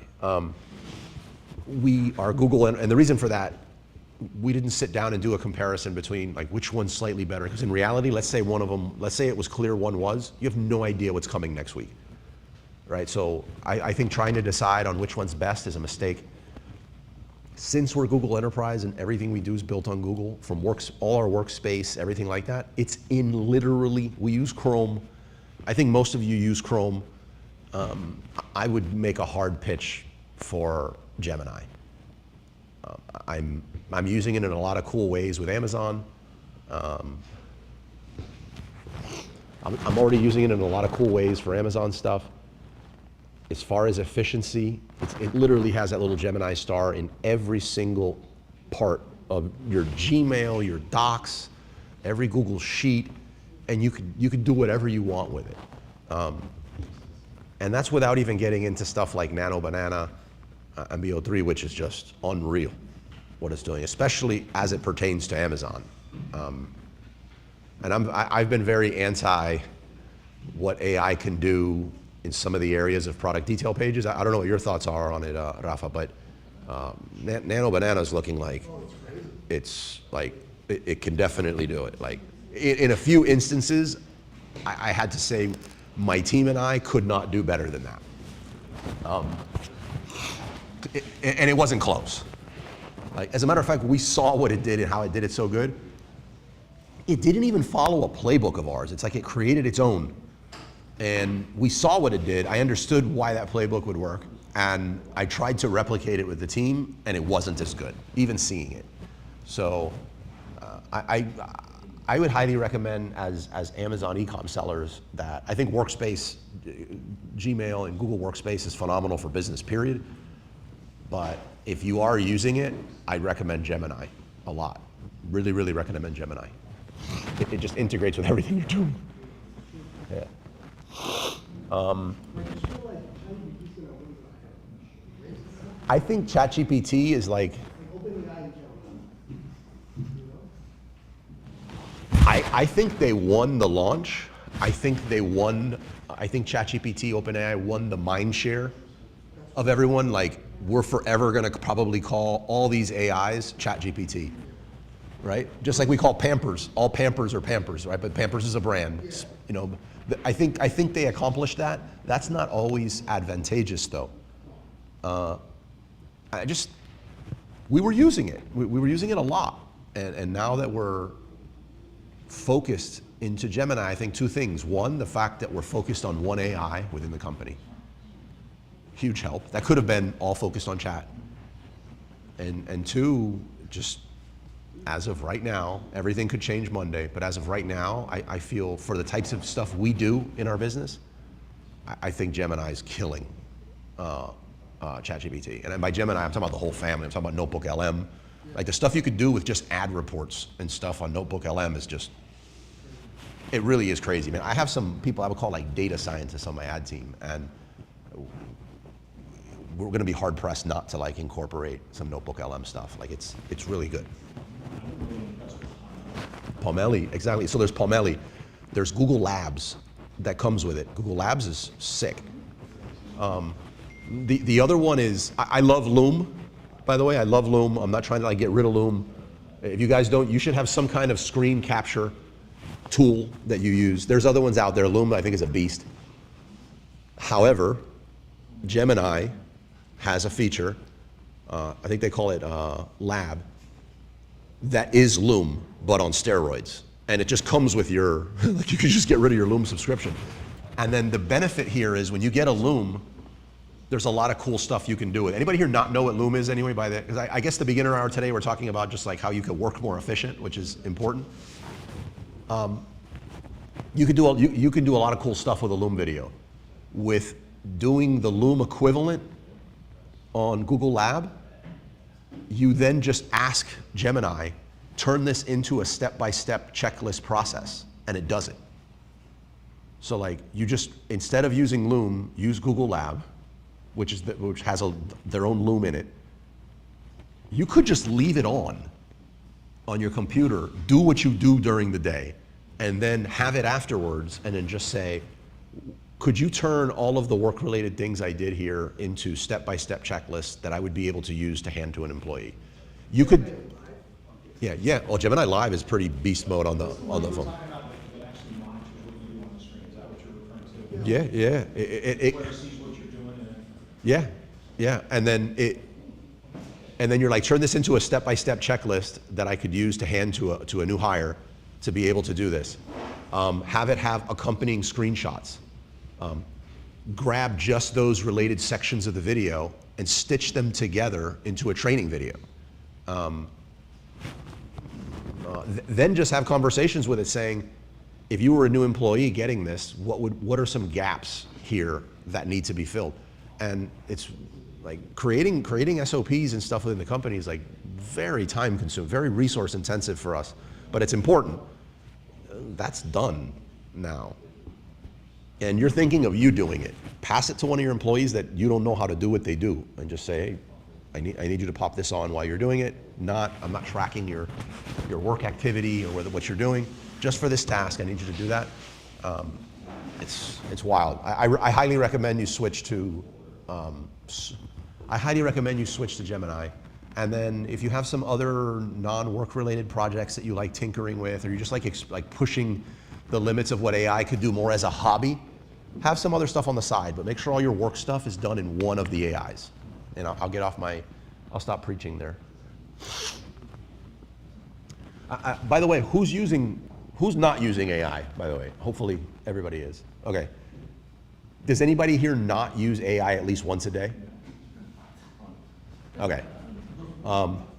We are Google, and the reason for that, we didn't sit down and do a comparison between like which one's slightly better. Because in reality, let's say one of them, let's say it was clear one was, you have no idea what's coming next week, right? So I think trying to decide on which one's best is a mistake. Since we're Google Enterprise and everything we do is built on Google, from all our workspace, everything like that, it's in literally, we use Chrome. I think most of you use Chrome. I would make a hard pitch for Gemini. I'm using it in a lot of cool ways with Amazon. I'm already using it in a lot of cool ways for Amazon stuff. As far as efficiency, it literally has that little Gemini star in every single part of your Gmail, your docs, every Google Sheet, and you could do whatever you want with it. And that's without even getting into stuff like Nano Banana and BO3, which is just unreal what it's doing, especially as it pertains to Amazon. And I've been very anti what AI can do in some of the areas of product detail pages. I don't know what your thoughts are on it, Rafa, but Nano Banana is looking like it's like, it can definitely do it. Like in a few instances, I had to say my team and I could not do better than that. And it wasn't close. Like, as a matter of fact, we saw what it did and how it did it so good. It didn't even follow a playbook of ours. It's like it created its own. And we saw what it did. I understood why that playbook would work. And I tried to replicate it with the team, and it wasn't as good, even seeing it. So I would highly recommend as Amazon e-com sellers that I think Workspace, Gmail and Google Workspace is phenomenal for business, period. But if you are using it, I'd recommend Gemini a lot. Really, really recommend Gemini. It just integrates with everything you're doing. Yeah. I think ChatGPT is like, I think they won the launch. I think ChatGPT, OpenAI won the mind share of everyone. Like, we're forever gonna probably call all these AIs ChatGPT, right? Just like we call Pampers, all Pampers are Pampers, right? But Pampers is a brand. Yeah. You know, I think they accomplished that. That's not always advantageous though. We were using it. We were using it a lot. And now that we're focused into Gemini, I think two things. One, the fact that we're focused on one AI within the company. Huge help. That could have been all focused on chat. And two, just as of right now, everything could change Monday, but as of right now, I feel for the types of stuff we do in our business, I think Gemini is killing ChatGPT. And by Gemini, I'm talking about the whole family. I'm talking about Notebook LM. Like the stuff you could do with just ad reports and stuff on Notebook LM is just, it really is crazy, man. I have some people I would call like data scientists on my ad team, and we're going to be hard pressed not to like incorporate some Notebook LM stuff. Like it's really good. Palmelli, exactly. So there's Palmelli. There's Google Labs that comes with it. Google Labs is sick. The other one is, I love Loom, by the way. I love Loom. I'm not trying to like get rid of Loom. If you guys don't, you should have some kind of screen capture tool that you use. There's other ones out there. Loom, I think, is a beast. However, Gemini has a feature, I think they call it Lab, that is Loom, but on steroids. And it just comes with your, like you can just get rid of your Loom subscription. And then the benefit here is when you get a Loom, there's a lot of cool stuff you can do with it. Anybody here not know what Loom is anyway? By the, because I guess the beginner hour today we're talking about just like how you can work more efficient, which is important. You can do a lot of cool stuff with a Loom video. With doing the Loom equivalent on Google Lab, you then just ask Gemini, turn this into a step-by-step checklist process, and it does it. So like you just, instead of using Loom, use Google Lab, which has their own Loom in it. You could just leave it on your computer, do what you do during the day, and then have it afterwards, and then just say, could you turn all of the work-related things I did here into step-by-step checklists that I would be able to use to hand to an employee? You could, yeah. Well, Gemini Live is pretty beast mode on the phone. Talking about like it actually monitors what you do on the screen. Is that what you're referring to? Yeah. Where it sees what you're doing and Yeah, and then you're like, turn this into a step-by-step checklist that I could use to hand to a new hire to be able to do this. Have it have accompanying screenshots. Grab just those related sections of the video and stitch them together into a training video. Then just have conversations with it saying, if you were a new employee getting this, what are some gaps here that need to be filled? And it's like creating SOPs and stuff within the company is like very time consuming, very resource intensive for us, but it's important. That's done now. And you're thinking of you doing it. Pass it to one of your employees that you don't know how to do what they do, and just say, hey, I need you to pop this on while you're doing it. I'm not tracking your work activity or what you're doing. Just for this task, I need you to do that. It's wild. I highly recommend you switch to Gemini. And then if you have some other non-work related projects that you like tinkering with, or you just like pushing the limits of what AI could do more as a hobby, have some other stuff on the side, but make sure all your work stuff is done in one of the AIs. And I'll stop preaching there. By the way, who's not using AI, by the way? Hopefully everybody is. Okay. Does anybody here not use AI at least once a day? Okay.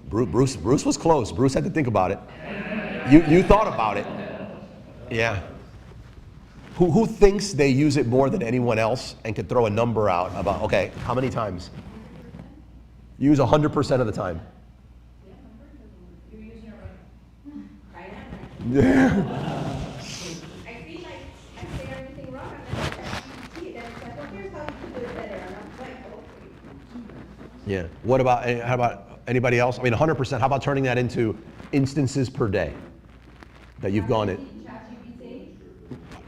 Bruce was close. Bruce had to think about it. You thought about it. Yeah. Who thinks they use it more than anyone else and could throw a number out about, okay, how many times? Use 100% of the time. You're using it right. Yeah. I feel like I say everything wrong, and then I GPT, then it's like, well, here's how you can do it better, and I'm like, okay. Yeah. How about anybody else? I mean, 100%. How about turning that into instances per day that you've gone in? ChatGPT?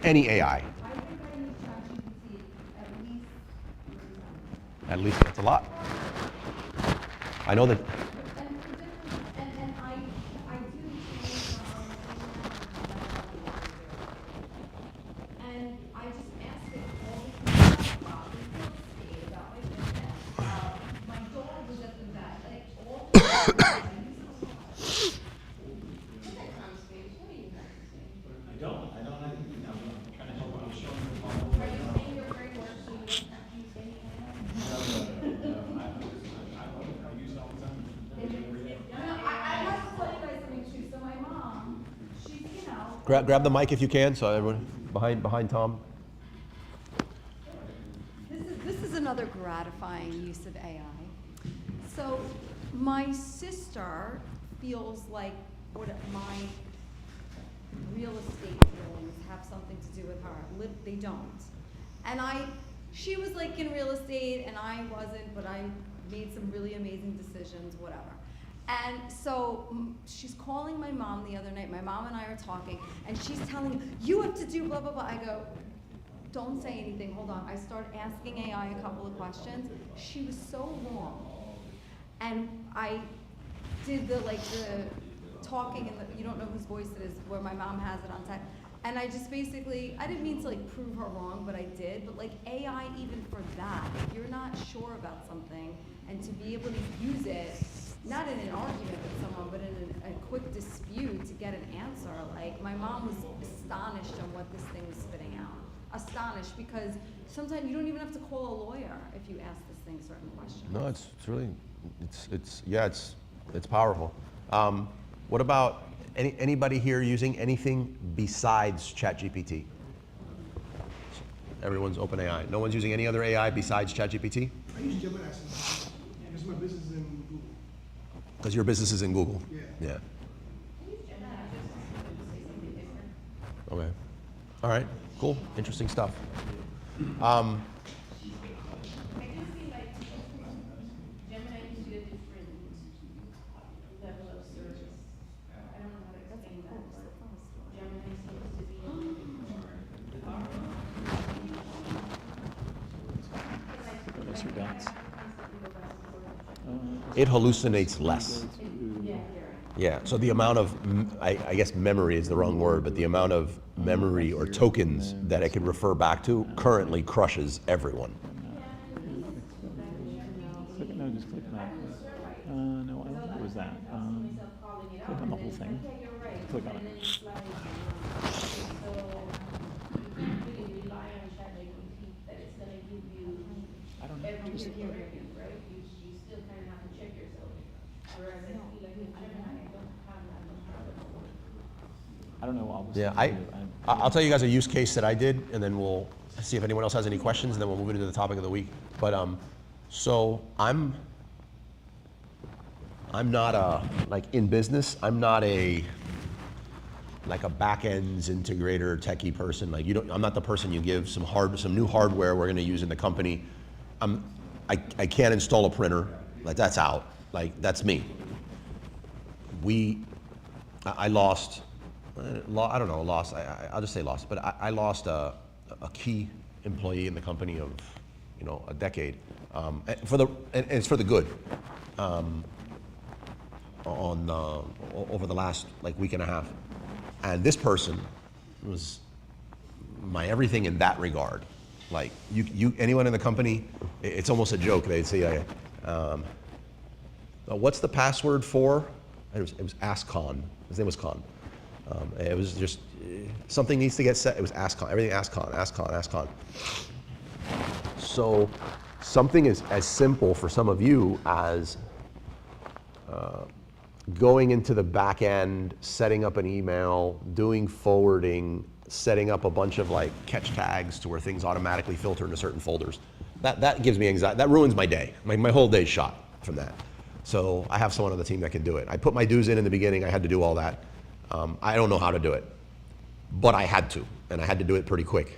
Any AI. I think I use ChatGPT at least 3 times. At least that's a lot. I know that. And I do change and I just ask it all the time about the real estate, about my business. My dog was at the vet, like all the time. What's that conversation? What are you guys saying? I don't have anything. I'm trying to help out. Showing the model. Are you saying your framework so you don't have to use any I use it all the time. I have to tell you guys something too. So my mom, she's, you know. Grab the mic if you can, so everyone behind Tom. This is another gratifying use of AI. So my sister feels like what my real estate dealings have something to do with her. They don't. And she was like in real estate and I wasn't, but I made some really amazing decisions, whatever. And so she's calling my mom the other night. My mom and I are talking, and she's telling, you have to do blah, blah, blah. I go, don't say anything, hold on. I start asking AI a couple of questions. She was so wrong. And I did the talking, and you don't know whose voice it is, where my mom has it on tech. And I just basically, I didn't mean to like prove her wrong, but I did. But like AI, even for that, if you're not sure about something, and to be able to use it, not in an argument with someone, but in a quick dispute to get an answer. Like, my mom was astonished on what this thing was spitting out. Astonished, because sometimes you don't even have to call a lawyer if you ask this thing certain questions. No, it's really, it's powerful. What about anybody here using anything besides ChatGPT? Everyone's OpenAI. No one's using any other AI besides ChatGPT? I use Gemini sometimes, because my business is in Google. Because your business is in Google? Yeah. Okay. All right. Cool. Interesting stuff. I do feel like Gemini gives you a different level of service. I don't know how to explain that, but Gemini seems to be a little bit more Mr. Dots. It hallucinates less. Yeah, so the amount of, I guess memory is the wrong word, but the amount of memory or tokens that it can refer back to currently crushes everyone. Click, no, just click that. No, I don't think it was that. Click on the whole thing. Click on it. I don't know. Just, I don't know. Yeah, I'll tell you guys a use case that I did, and then we'll see if anyone else has any questions, and then we'll move into the topic of the week. But so I'm not like in business. I'm not like a back-ends integrator, techie person. Like I'm not the person you give some new hardware we're going to use in the company. I can't install a printer. Like that's out. Like that's me. I lost. I don't know, lost. I'll just say lost. But I lost a key employee in the company of, a decade. And it's for the good. Over the last week and a half, and this person was my everything in that regard. Like anyone in the company, it's almost a joke. They'd say, "What's the password for?" It was Ask Khan. His name was Khan. It was just something needs to get set. It was Ask Khan. Everything Ask Khan, Ask Khan, Ask Khan. So something is as simple for some of you as going into the back end, setting up an email, doing forwarding, setting up a bunch of catch tags to where things automatically filter into certain folders. That gives me anxiety. That ruins my day. My whole day's shot from that. So I have someone on the team that can do it. I put my dues in the beginning. I had to do all that. I don't know how to do it, but I had to, and I had to do it pretty quick.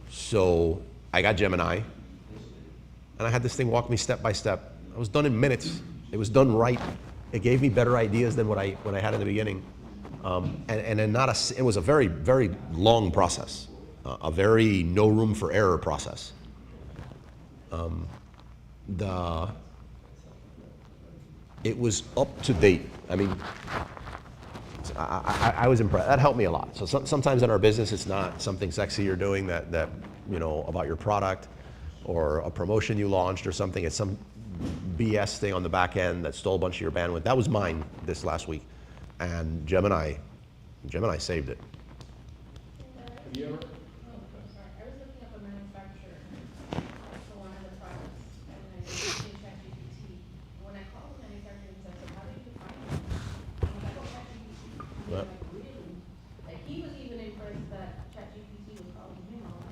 So I got Gemini, and I had this thing walk me step by step. I was done in minutes. It was done right. It gave me better ideas than what I had in the beginning, and then it was a very, very long process, a very no room for error process. It was up to date. I mean, I was impressed. That helped me a lot. So sometimes in our business, it's not something sexy you're doing that about your product or a promotion you launched or something. It's some BS thing on the back end that stole a bunch of your bandwidth. That was mine this last week, and Gemini saved it. Have you ever? I was looking up a manufacturer for one of the products, and I used ChatGPT. When I called the manufacturer, he said, "How do you define it?" And I go ChatGPT. What? Really? Like he was even impressed that ChatGPT was calling him out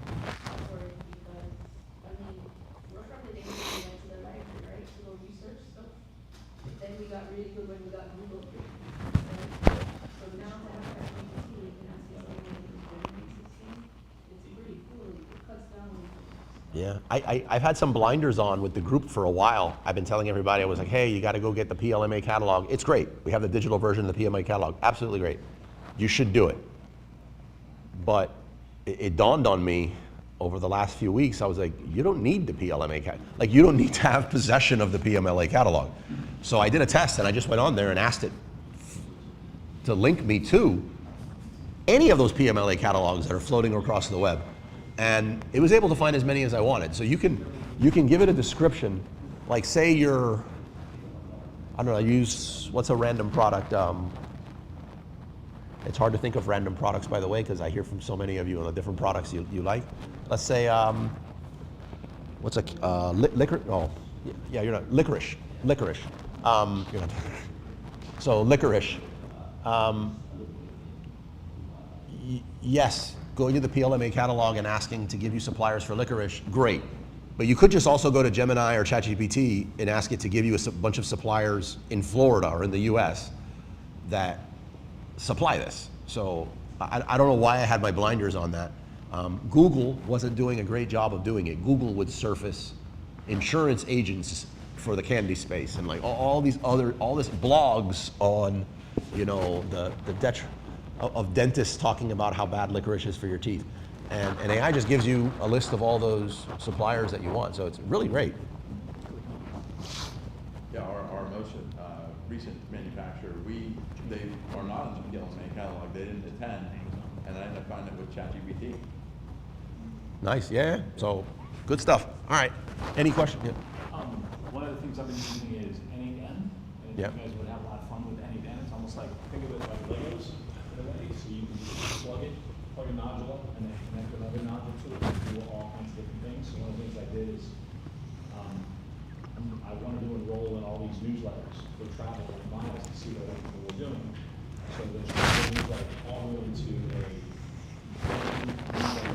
for it because we're from the days when we went to the library, right, to go research stuff. Then we got really good when we got Google. Right? So now to have ChatGPT, we can ask it something like this. Yeah, I've had some blinders on with the group for a while. I've been telling everybody, I was like, hey, you got to go get the PLMA catalog. It's great. We have the digital version of the PLMA catalog. Absolutely great. You should do it. But it dawned on me over the last few weeks, I was like, you don't need the PLMA catalog. Like, you don't need to have possession of the PMLA catalog. So I did a test, and I just went on there and asked it to link me to any of those PMLA catalogs that are floating across the web. And it was able to find as many as I wanted. So you can give it a description, like say you're, I don't know, use, what's a random product? It's hard to think of random products, by the way, because I hear from so many of you on the different products you like. Let's say, what's a, liquor, oh, yeah, you're not, licorice. You're not, so licorice. Yes, going to the PLMA catalog and asking to give you suppliers for licorice, great. But you could just also go to Gemini or ChatGPT and ask it to give you a bunch of suppliers in Florida or in the US that supply this. So I don't know why I had my blinders on that. Google wasn't doing a great job of doing it. Google would surface insurance agents for the candy space and like all this blogs on, you know, the of dentists talking about how bad licorice is for your teeth. And AI just gives you a list of all those suppliers that you want. So it's really great. Yeah, our most recent manufacturer, they are not in the PLMA catalog. They didn't attend, and I ended up finding it with ChatGPT. Nice, yeah. So good stuff. All right. Any question? Yeah. One of the things I've been using is N8N, and Yeah. you guys would have a lot of fun with N8N. It's almost like, think of it like Legos in a way, so you can just plug a nodule, and then connect another nodule to it, and do all kinds of different things. So one of the things I did is, I wanted to enroll in all these newsletters for travel and miles to see what other people were doing. So there's newsletters all go into a newsletter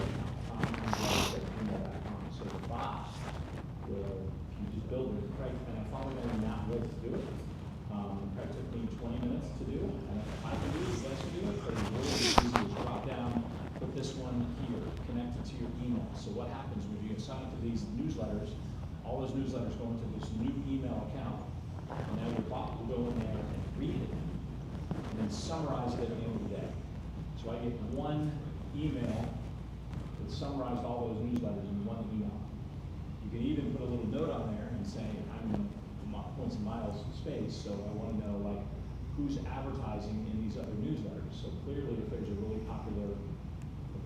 account, so the bot will, you just build it, right? And I found out that way to do it. It took me 20 minutes to do, and if I can do it, you guys can do it, but it's really easy to drop down, put this one here, connect it to your email. So what happens when you sign up to these newsletters, all those newsletters go into this new email account, and now your bot will go in there and read it, and then summarize it at the end of the day. So I get one email that summarized all those newsletters in one email. You can even put a little note on there and say, I'm in points and miles space, so I want to know like who's advertising in these other newsletters. So clearly, if there's a really popular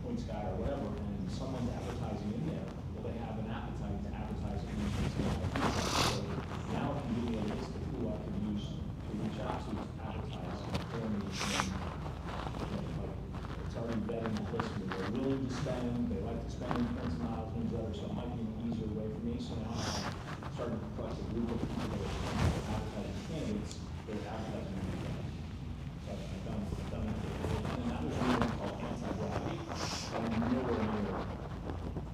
points guy or whatever, and someone's advertising in there, well, they have an appetite to advertise in these newsletters. So now it can give me a list of who I can use to reach out to advertise for me. It's already vetting the listener. They're willing to spend, they like to spend in points and miles newsletters, so it might be an easier way for me. So now I'm starting to collect a group of people that are advertising candidates, they're advertising newsletters. So I've done that. And that was really called anti-gravity. I'm nowhere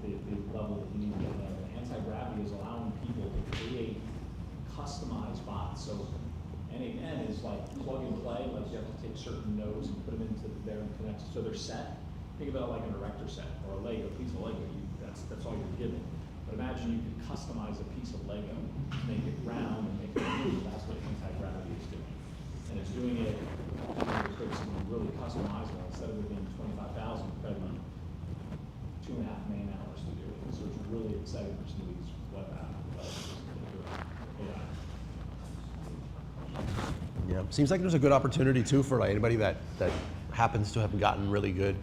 near the level that you need to get there. Anti-gravity is allowing people to create customized bots. So N8N is like plug and play, like you have to take certain nodes and put them into there and connect. So they're set. Think about it like an erector set or a Lego, piece of Lego. That's all you're given. But imagine you could customize a piece of Lego, make it round and make it move. That's what anti-gravity is doing. And it's doing it to create something really customizable. Instead of it being 25,000, probably 2.5 man hours to do it. So it's really exciting for some of these web apps. Yeah, seems like there's a good opportunity too for like anybody that happens to have gotten really good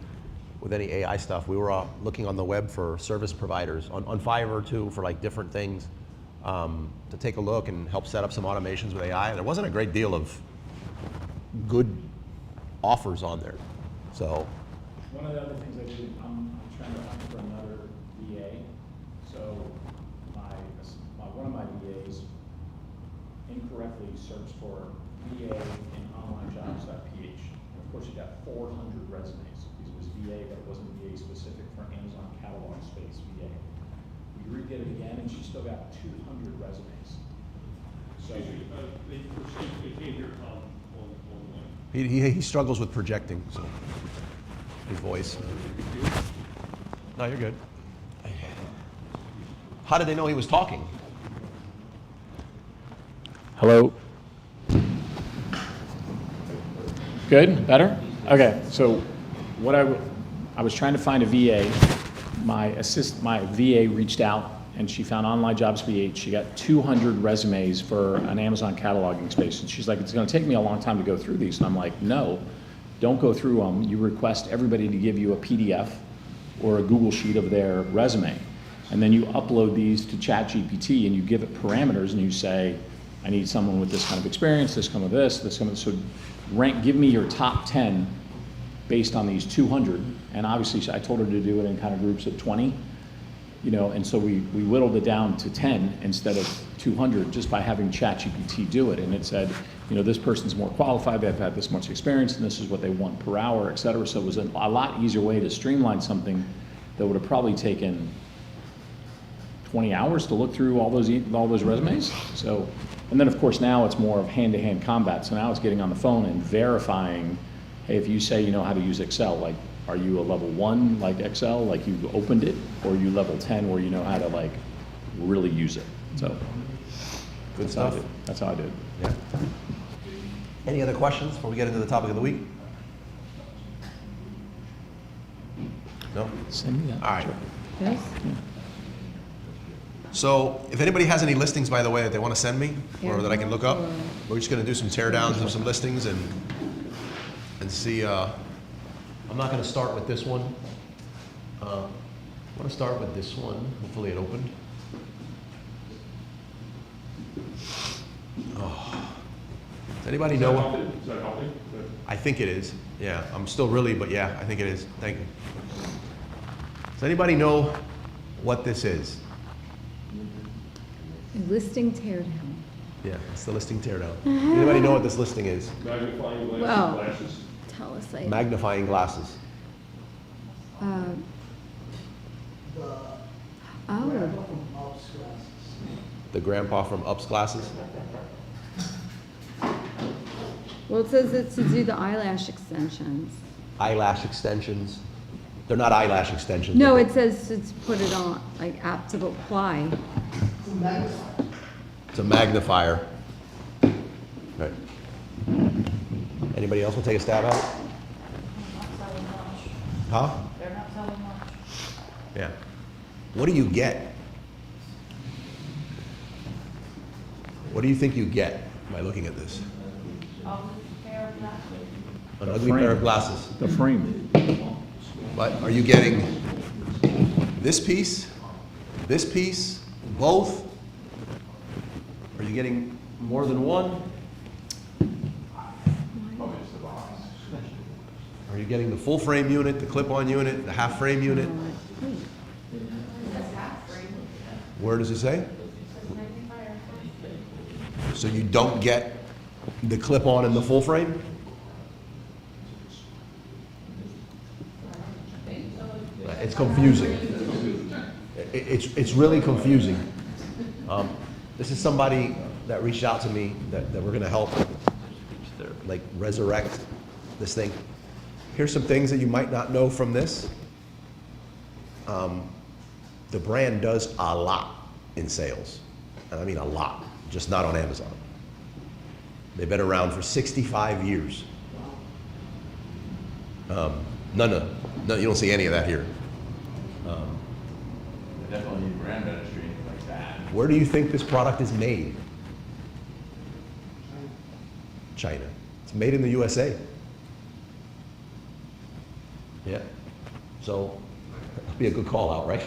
with any AI stuff. We were looking on the web for service providers on Fiverr too for like different things to take a look and help set up some automations with AI. There wasn't a great deal of good offers on there. So one of the other things I do, I'm trying to hunt for another VA. So one of my VAs incorrectly searched for VA in onlinejobs.ph. And of course, you got 400 resumes because it was VA, but it wasn't VA specific for Amazon catalog space VA. We redid it again, and she still got 200 resumes. So They came here on he struggles with projecting, so his voice. No, you're good. How did they know he was talking? Hello? Good? Better? Okay, so what I was trying to find a VA. My VA reached out and she found Online Jobs VH. She got 200 resumes for an Amazon cataloging space. And she's like, it's gonna take me a long time to go through these. And I'm like, no, don't go through them. You request everybody to give you a PDF or a Google Sheet of their resume. And then you upload these to ChatGPT and you give it parameters and you say, I need someone with this kind of experience, this kind of this kind of, so give me your top 10 based on these 200. And obviously I told her to do it in kind of groups of 20, you know, and so we whittled it down to 10 instead of 200 just by having ChatGPT do it. And it said, you know, this person's more qualified, they've had this much experience, and this is what they want per hour, et cetera. So it was a lot easier way to streamline something that would have probably taken 20 hours to look through all those resumes. So, and then of course now it's more of hand-to-hand combat. So now it's getting on the phone and verifying, hey, if you say you know how to use Excel, like, are you a level 1 like Excel, like you opened it, or are you level 10 where you know how to like really use it? So Good stuff. That's how I did. Yeah. Any other questions before we get into the topic of the week? No? Send me that. All right. Yes? So if anybody has any listings, by the way, that they want to send me or that I can look up, Or- we're just going to do some teardowns of some listings and see. I'm not going to start with this one. I want to start with this one. Hopefully it opened. Oh. Does anybody know what? Is that helping? I think it is. Yeah, I'm still really, but yeah, I think it is. Thank you. Does anybody know what this is? Listing teardown. Yeah, it's the listing teardown. Anybody know what this listing is? Magnifying Well- glasses. Tell us. Magnifying glasses. Oh, The grandpa from Up's glasses. well, it says it's to do the eyelash extensions. Eyelash extensions. They're not eyelash extensions. No, but it says to put it on, like apt to apply. it's a magnifier. Right. Anybody else want to take a stab at it? They're not selling much. Huh? They're not selling much. Yeah. What do you get? What do you think you get by looking at this? Pair of glasses. An ugly pair of glasses. The frame. But are you getting this piece, both? Are you getting more than one? Are you getting the full frame unit, the clip-on unit, the half frame unit? Where does it say? So you don't get the clip-on and the full frame? It's confusing. It's really confusing. This is somebody that reached out to me that we're going to help, like, resurrect this thing. Here's some things that you might not know from this. The brand does a lot in sales. And I mean a lot, just not on Amazon. They've been around for 65 years. No, you don't see any of that here. They definitely need brand registry like that. Where do you think this product is made? China. It's made in the USA. Yeah. So that'd be a good call out, right?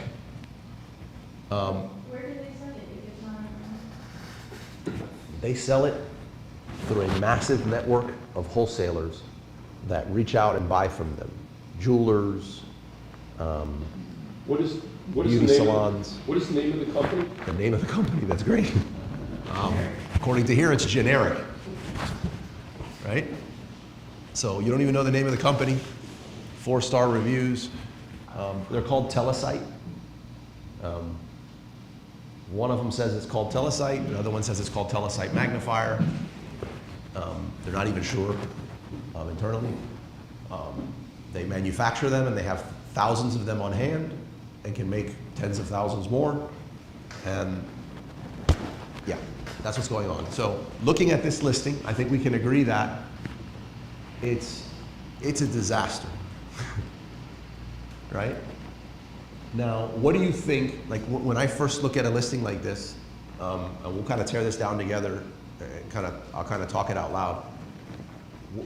Where do they sell it if it's not on? They sell it through a massive network of wholesalers that reach out and buy from them. Jewelers, What is the beauty name? salons. What is the name of the company? The name of the company, that's great. According to here, it's generic, right? So you don't even know the name of the company. 4-star reviews. They're called Telesite. One of them says it's called Telesite, the other one says it's called Telesite Magnifier. They're not even sure internally. They manufacture them and they have thousands of them on hand and can make tens of thousands more. And yeah, that's what's going on. So looking at this listing, I think we can agree that it's a disaster, right? Now, what do you think, like when I first look at a listing like this, and we'll kind of tear this down together, and I'll kind of talk it out loud.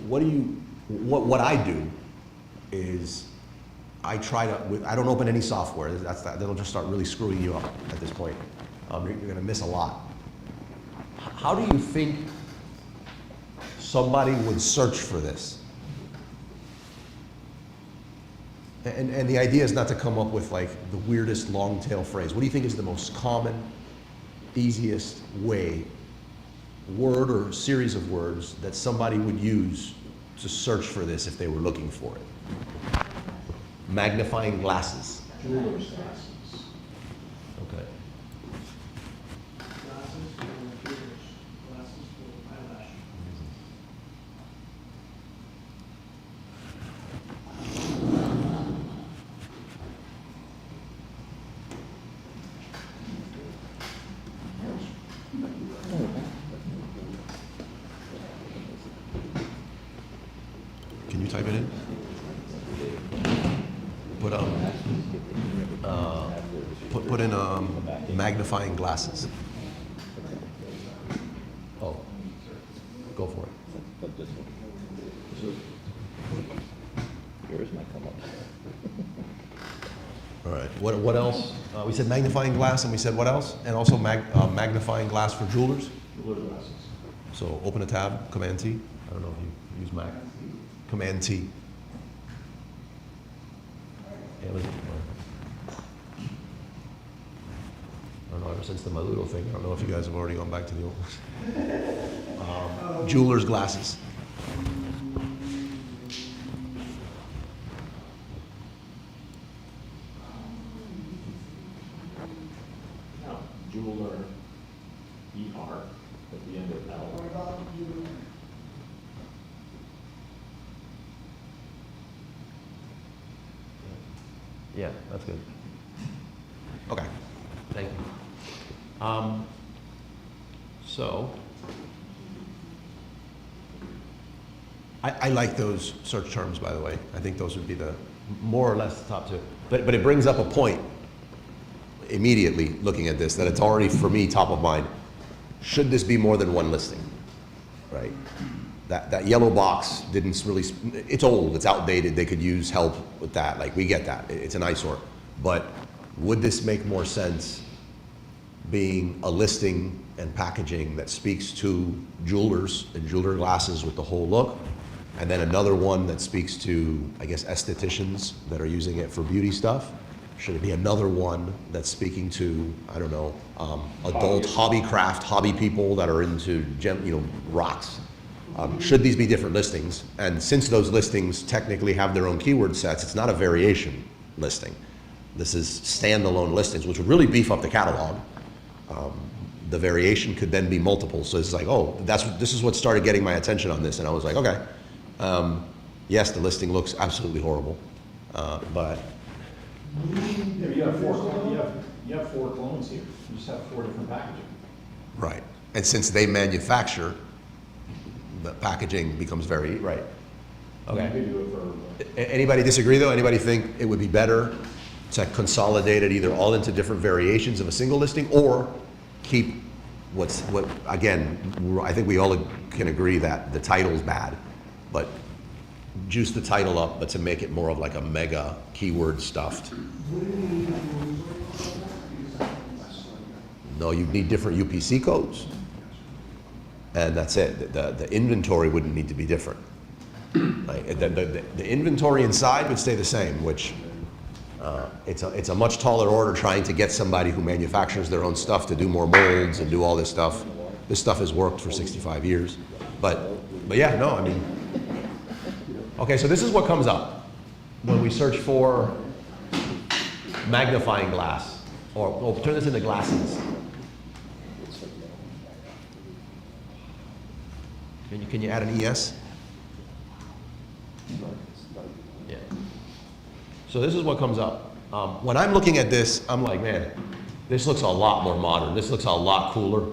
What I do is I don't open any software. That'll just start really screwing you up at this point. You're going to miss a lot. How do you think somebody would search for this? And the idea is not to come up with like the weirdest long tail phrase. What do you think is the most common, easiest way, word or series of words that somebody would use to search for this if they were looking for it? Magnifying glasses. Jeweler's glasses. Okay. Glasses for ears, glasses for eyelashes. Can you type it in? Put in magnifying glasses. Oh, go for it. Yours might come up. All right. What else? We said magnifying glass, and we said what else? And also magnifying glass for jewelers. Jeweler's glasses. So open a tab, Command T. I don't know if you use Mac. Command T. Yeah, I don't know, ever since the Maludo thing, I don't know if you guys have already gone back to the old ones. Jeweler's glasses. Now, jeweler, ER, at the end of L. What about you? Yeah, that's good. Okay, thank you. So, I like those search terms, by the way. I think those would be the more or less the top two. But it brings up a point immediately looking at this that it's already, for me, top of mind. Should this be more than one listing, right? That yellow box didn't really, it's old, it's outdated, they could use help with that, like we get that, it's an eyesore. But would this make more sense being a listing and packaging that speaks to jewelers and jeweler glasses with the whole look, and then another one that speaks to, I guess, estheticians that are using it for beauty stuff? Should it be another one that's speaking to, I don't know, adult hobby craft, hobby people that are into rocks? Should these be different listings? And since those listings technically have their own keyword sets, it's not a variation listing. This is standalone listings, which would really beef up the catalog. The variation could then be multiple. So it's like, oh, this is what started getting my attention on this. And I was like, okay, yes, the listing looks absolutely horrible, but Yeah, you have four clones here. You just have four different packaging. right. And since they manufacture, the packaging becomes very, right. You Okay. could do it for, Anybody disagree though? Anybody think it would be better to consolidate it either all into different variations of a single listing, or keep what again, I think we all can agree that the title's bad, but juice the title up, but to make it more of like a mega keyword stuffed. No, you'd need different UPC codes. And that's it. The inventory wouldn't need to be different. Like, the inventory inside would stay the same, which it's a much taller order trying to get somebody who manufactures their own stuff to do more molds and do all this stuff. This stuff has worked for 65 years. But yeah, no, I mean, okay, so this is what comes up when we search for magnifying glass, or turn this into glasses. Can you add an ES? Yeah. So this is what comes up. When I'm looking at this, I'm like, man, This looks a lot more modern. This looks a lot cooler.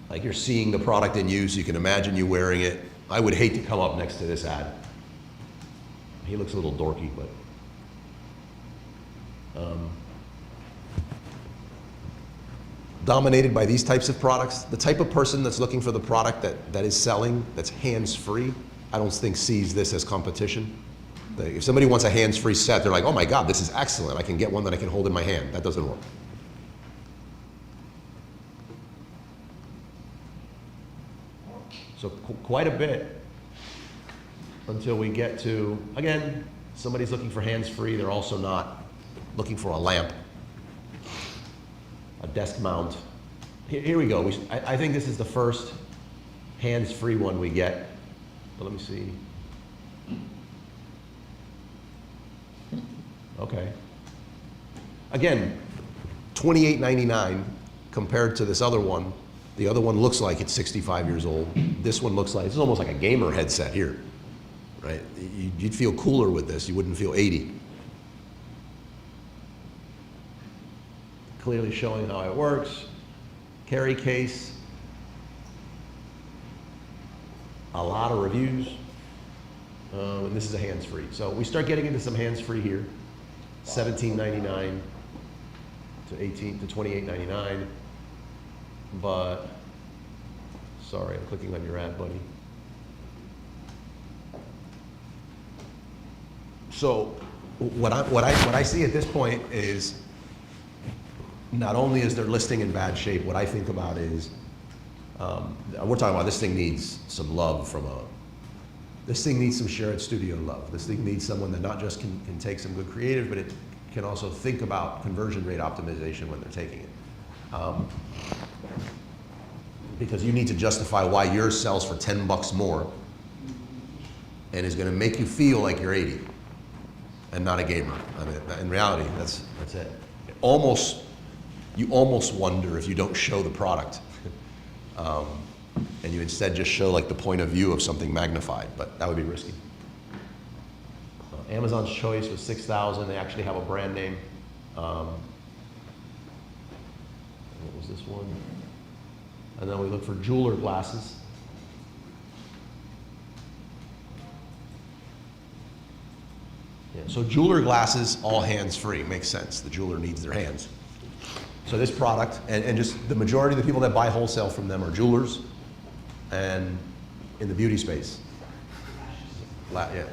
Like you're seeing the product in use. You can imagine you wearing it. I would hate to come up next to this ad. He looks a little dorky, but. Dominated by these types of products. The type of person that's looking for the product that is selling, that's hands-free, I don't think sees this as competition. If somebody wants a hands-free set, they're like, oh my God, this is excellent. I can get one that I can hold in my hand. That doesn't work. So quite a bit until we get to, again, somebody's looking for hands-free. They're also not looking for a lamp, a desk mount. Here we go. I think this is the first hands-free one we get. But let me see. Okay. Again, $28.99 compared to this other one. The other one looks like it's 65 years old. This one looks like, it's almost like a gamer headset here, right? You'd feel cooler with this. You wouldn't feel 80. Clearly showing how it works. Carry case. A lot of reviews. And this is a hands-free. So we start getting into some hands-free here. $17.99 to $28.99. But, sorry, I'm clicking on your ad, buddy. So what I see at this point is not only is their listing in bad shape, what I think about is, we're talking about this thing needs some love this thing needs some shared studio love. This thing needs someone that not just can take some good creative, but it can also think about conversion rate optimization when they're taking it. Because you need to justify why yours sells for 10 bucks more and is gonna make you feel like you're 80 and not a gamer. I mean, in reality, that's it. You almost wonder if you don't show the product. And you instead just show like the point of view of something magnified, but that would be risky. Amazon's choice was 6,000. They actually have a brand name. What was this one? And then we look for jeweler glasses. Yeah, so jeweler glasses, all hands-free, makes sense. The jeweler needs their hands. So this product, and just the majority of the people that buy wholesale from them are jewelers and in the beauty space. Yeah.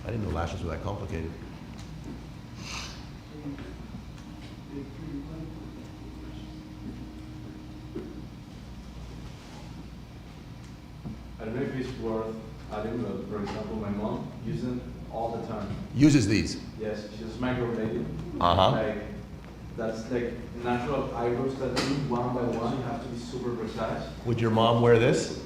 I didn't know lashes were that complicated. I don't know if it's worth adding, but for example, my mom uses it all the time. Uses these. Yes, she's microblading. Uh-huh. Like, that's like natural eyebrows that do one by one. You have to be super precise. Would your mom wear this?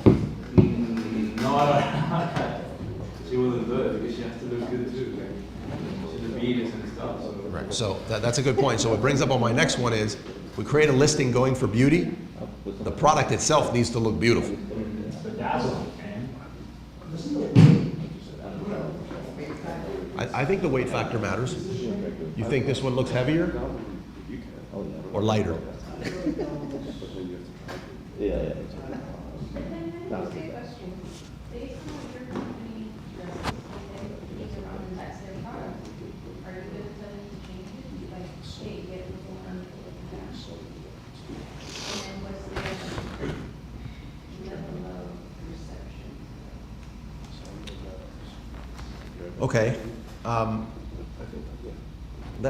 No, I don't. She wouldn't do it because she has to look good too. Like, she's a beavis and stuff. So. Right. So that's a good point. So what brings up on my next one is, we create a listing going for beauty. The product itself needs to look beautiful. I think the weight factor matters. You think this one looks heavier or lighter? Yeah. Okay. I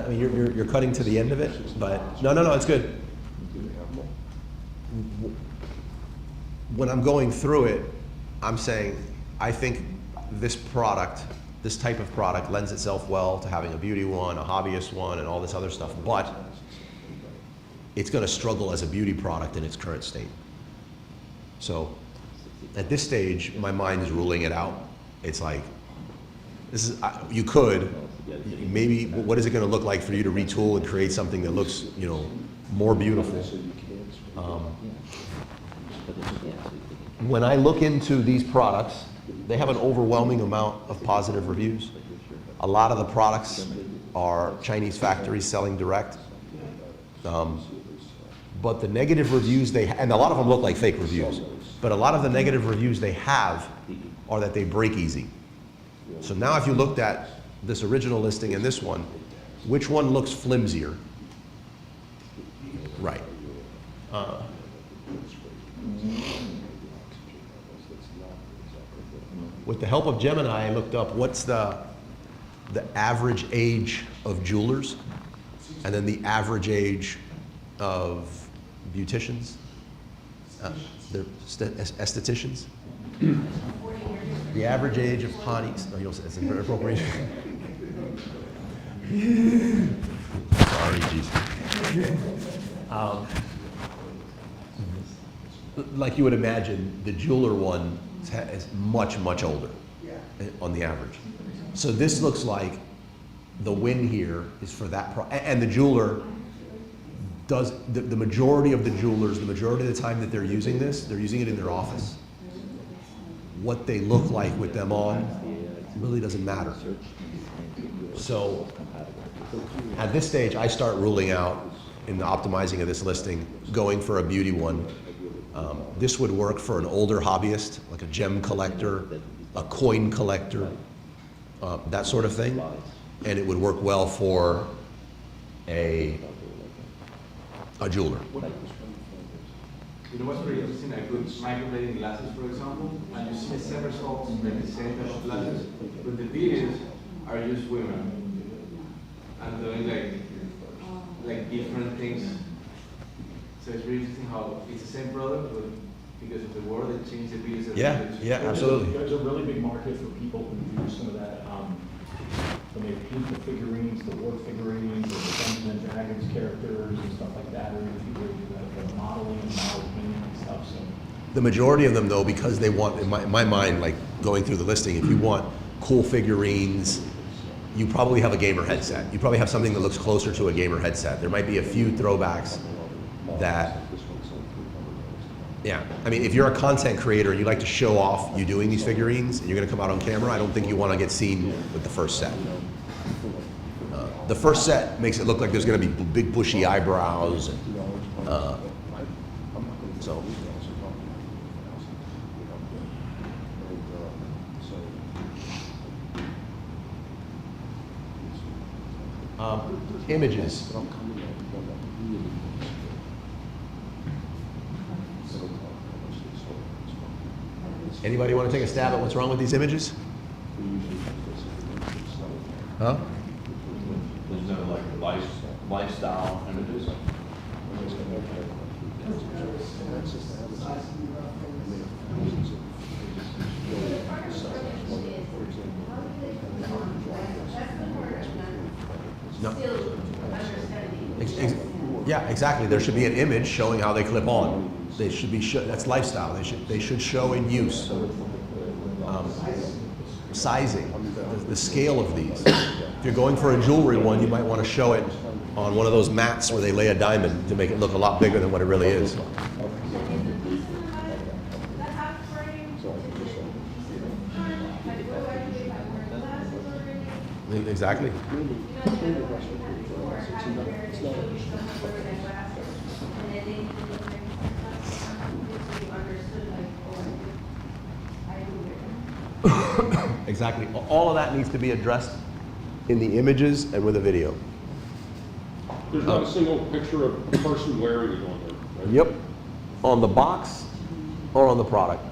mean, you're cutting to the end of it, but no, it's good. When I'm going through it, I'm saying I think this product, this type of product, lends itself well to having a beauty one, a hobbyist one, and all this other stuff. But it's going to struggle as a beauty product in its current state. So at this stage, my mind is ruling it out. It's like, this is, you could, maybe, what is it going to look like for you to retool and create something that looks, more beautiful? When I look into these products, they have an overwhelming amount of positive reviews. A lot of the products are Chinese factories selling direct. But the negative reviews and a lot of them look like fake reviews, but a lot of the negative reviews they have are that they break easy. So now if you looked at this original listing and this one, which one looks flimsier? Right. With the help of Gemini, I looked up what's the average age of jewelers and then the average age of beauticians, they're estheticians. The average age of hotties, no, you don't say it's inappropriate. Sorry, geez. Like you would imagine, the jeweler one is much, much older on the average. So this looks like the win here is for that, and the jeweler does, the majority of the jewelers, the majority of the time that they're using this, they're using it in their office. What they look like with them on really doesn't matter. So at this stage, I start ruling out in the optimizing of this listing, going for a beauty one. This would work for an older hobbyist, like a gem collector, a coin collector, that sort of thing. And it would work well for a jeweler. You know what's very interesting? I put microblading glasses, for example, and you see the same results, like the same type of glasses, but the videos are just women and doing like different things. So it's really interesting how it's the same product, but because of the world, it changed the videos. Yeah, absolutely. There's a really big market for people who do some of that. When they paint the figurines, the war figurines, or the Dungeons and Dragons characters and stuff like that, or if you do the modeling and model painting and stuff. So The majority of them, though, because they want, in my mind, like going through the listing, if you want cool figurines, you probably have a gamer headset. You probably have something that looks closer to a gamer headset. There might be a few throwbacks that, yeah. I mean, if you're a content creator and you like to show off you doing these figurines and you're going to come out on camera, I don't think you want to get seen with the first set. The first set makes it look like there's going to be big bushy eyebrows. And, so. Images. Anybody want to take a stab at what's wrong with these images? Huh? There's no like lifestyle images. No. Yeah, exactly. There should be an image showing how they clip on. They should be that's lifestyle. They should show in use. Sizing, the scale of these. If you're going for a jewelry one, you might want to show it on one of those mats where they lay a diamond to make it look a lot bigger than what it really is. Exactly. Exactly. All of that needs to be addressed in the images and with a video. There's not a single picture of a person wearing it on there, right? Yep. On the box or on the product.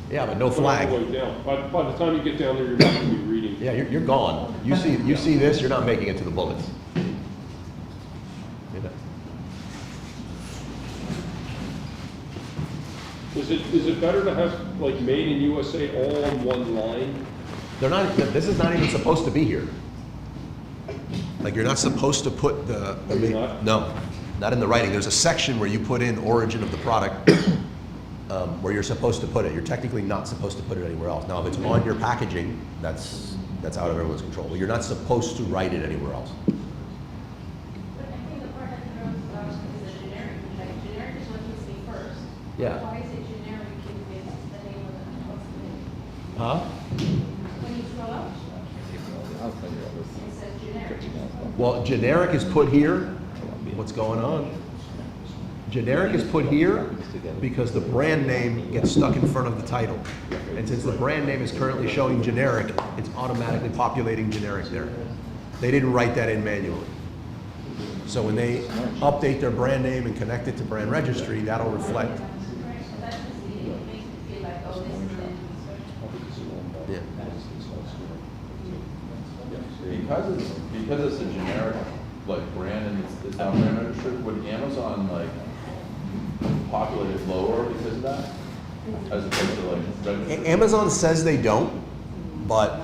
Yeah, but no flag. All the way down. By the time you get down there, you're not going to be reading. Yeah, you're gone. You see this, you're not making it to the bullets. Is it better to have like made in USA all on one line? They're not. This is not even supposed to be here. Like you're not supposed to put the. You're not? No, not in the writing. There's a section where you put in origin of the product, where you're supposed to put it. You're technically not supposed to put it anywhere else. Now, if it's on your packaging, that's out of everyone's control. But you're not supposed to write it anywhere else. But I think the part that throws us off is the generic, like generic is what you see first. Yeah. Why is it generic if it's Huh? When you scroll up, I'll tell you all it says generic. this. Well, generic is put here. What's going on? Generic is put here because the brand name gets stuck in front of the title. And since the brand name is currently showing generic, it's automatically populating generic there. They didn't write that in manually. So when they update their brand name and connect it to brand registry, that'll reflect. That's just, it makes me feel like, oh, this is it. Yeah. Because it's a generic like brand and it's not brand registered, would Amazon like populate it lower because of that? As opposed to like registered? Amazon says they don't, but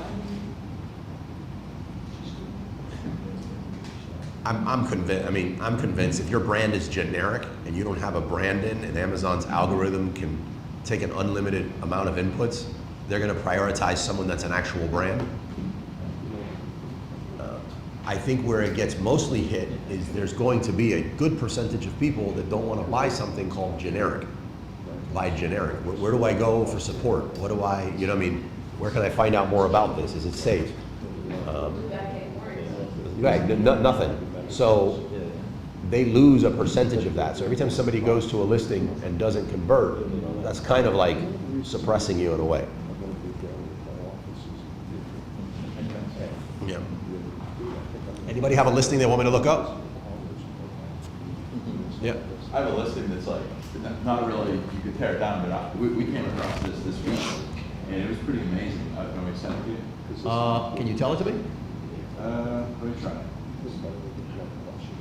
I'm convinced. I mean, I'm convinced if your brand is generic and you don't have a brand in, and Amazon's algorithm can take an unlimited amount of inputs, they're going to prioritize someone that's an actual brand. I think where it gets mostly hit is there's going to be a good percentage of people that don't want to buy something called generic. Buy generic. Where do I go for support? What do I, you know what I mean? Where can I find out more about this? Is it safe? Right, nothing. So they lose a percentage of that. So every time somebody goes to a listing and doesn't convert, that's kind of like suppressing you in a way. Yeah. Anybody have a listing they want me to look up? Yeah. I have a listing that's like, not really, you could tear it down, but we came across this week, and it was pretty amazing. I don't know if I sent it to you. Can you tell it to me? Let me try.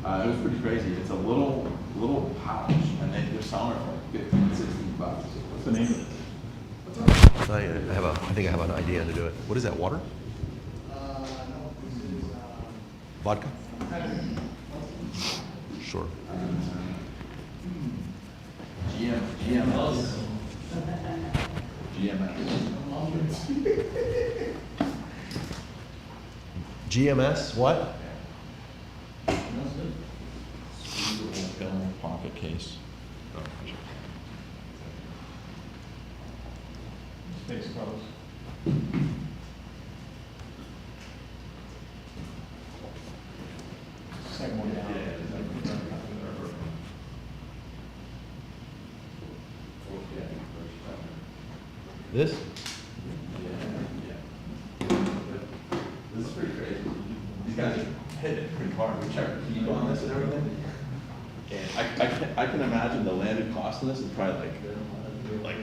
It was pretty crazy. It's a little pouch, and they're selling it for like 15, 16 bucks. What's the name of it? I think I have an idea to do it. What is that, water? No, this is, Vodka? Sure. GMS. GMS, what? Pocket case. Space Pros. Second one down. This? This is pretty crazy. These guys hit it pretty hard. We checked the heat on this and everything. And I can imagine the landed cost on this is probably like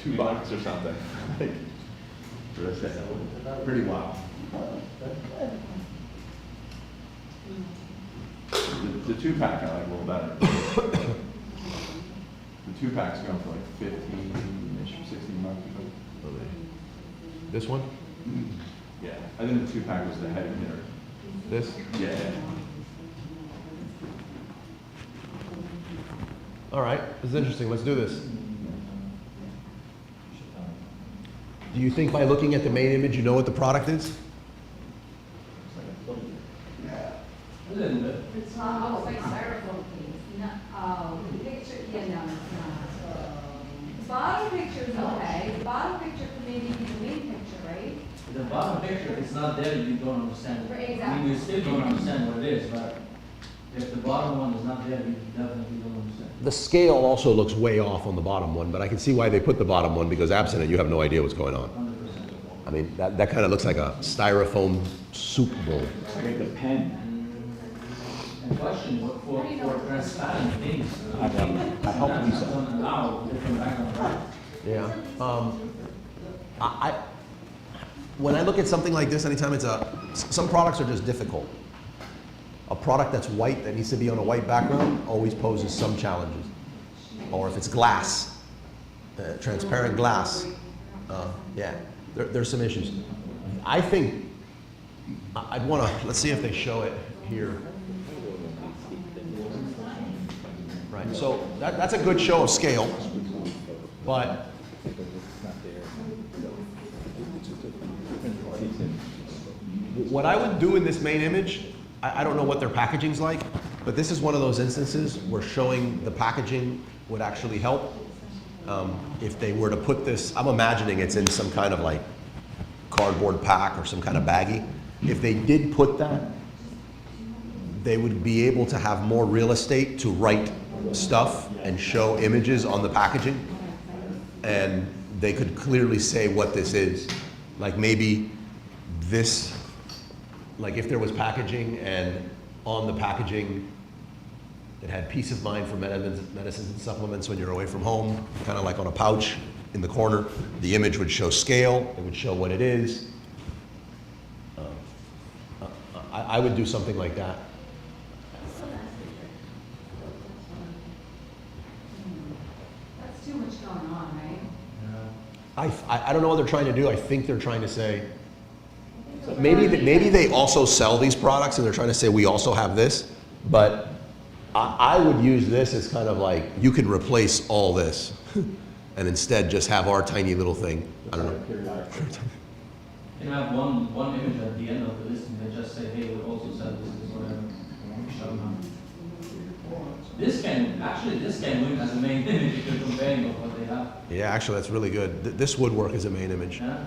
$2 or something. Like, for this thing. Pretty wild. The 2-pack I like a little better. The 2-pack's going for like 15-ish, 16 bucks. This one? Yeah, I think the 2-pack was the heavy hitter. This? Yeah. All right, this is interesting. Let's do this. Do you think by looking at the main image you know what the product is? It's not, looks like styrofoam case. No, the picture, yeah, no, it's not. The bottom picture is okay. The bottom picture could maybe be the main picture, right? The bottom picture, it's not there, you don't understand. Right, I exactly. mean, you still don't understand what it is, but if the bottom one is not there, you definitely don't understand. The scale also looks way off on the bottom one, but I can see why they put the bottom one because absent it, you have no idea what's going on. 100%. I mean, that kind of looks like a styrofoam soup bowl. Like the pen. And question, what for transparent things? I help Lisa. Don't allow different background. Yeah. When I look at something like this, anytime some products are just difficult. A product that's white that needs to be on a white background always poses some challenges. Or if it's glass, transparent glass, yeah, there's some issues. I think I'd want to, let's see if they show it here. Right, so that's a good show of scale, but what I would do in this main image, I don't know what their packaging's like, but this is one of those instances where showing the packaging would actually help. If they were to put this, I'm imagining it's in some kind of like cardboard pack or some kind of baggie. If they did put that, they would be able to have more real estate to write stuff and show images on the packaging. And they could clearly say what this is. Like maybe this, like if there was packaging and on the packaging it had peace of mind for medicines and supplements when you're away from home, kind of like on a pouch in the corner. The image would show scale, it would show what it is. I would do something like that. That's too much going on, right? I don't know what they're trying to do. I think they're trying to say, maybe they also sell these products and they're trying to say we also have this, but I would use this as kind of like, you can replace all this and instead just have our tiny little thing. I don't know. You can have one image at the end of the listing that just say, hey, we also sell this or whatever. Show them. This can win as a main image if you're comparing with what they have. Yeah, actually, that's really good. This would work as a main image. Yeah.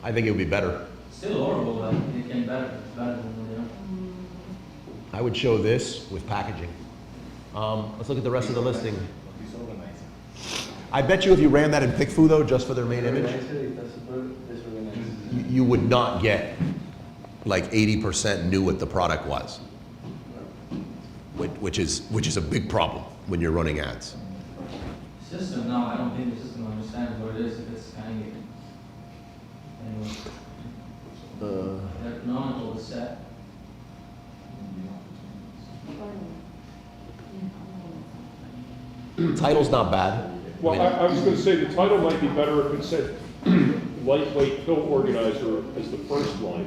I think it would be better. Still horrible, but it can better. It's better than what they have. I would show this with packaging. Let's look at the rest of the listing. I bet you if you ran that in PickFu though, just for their main image, you would not get like 80% knew what the product was, which is a big problem when you're running ads. System now, I don't think the system understands what it is if it's scanning it. Anyway. Their canonical is set. Title's not bad. Well, I was gonna say, the title might be better if it said lightweight pill organizer as the first line.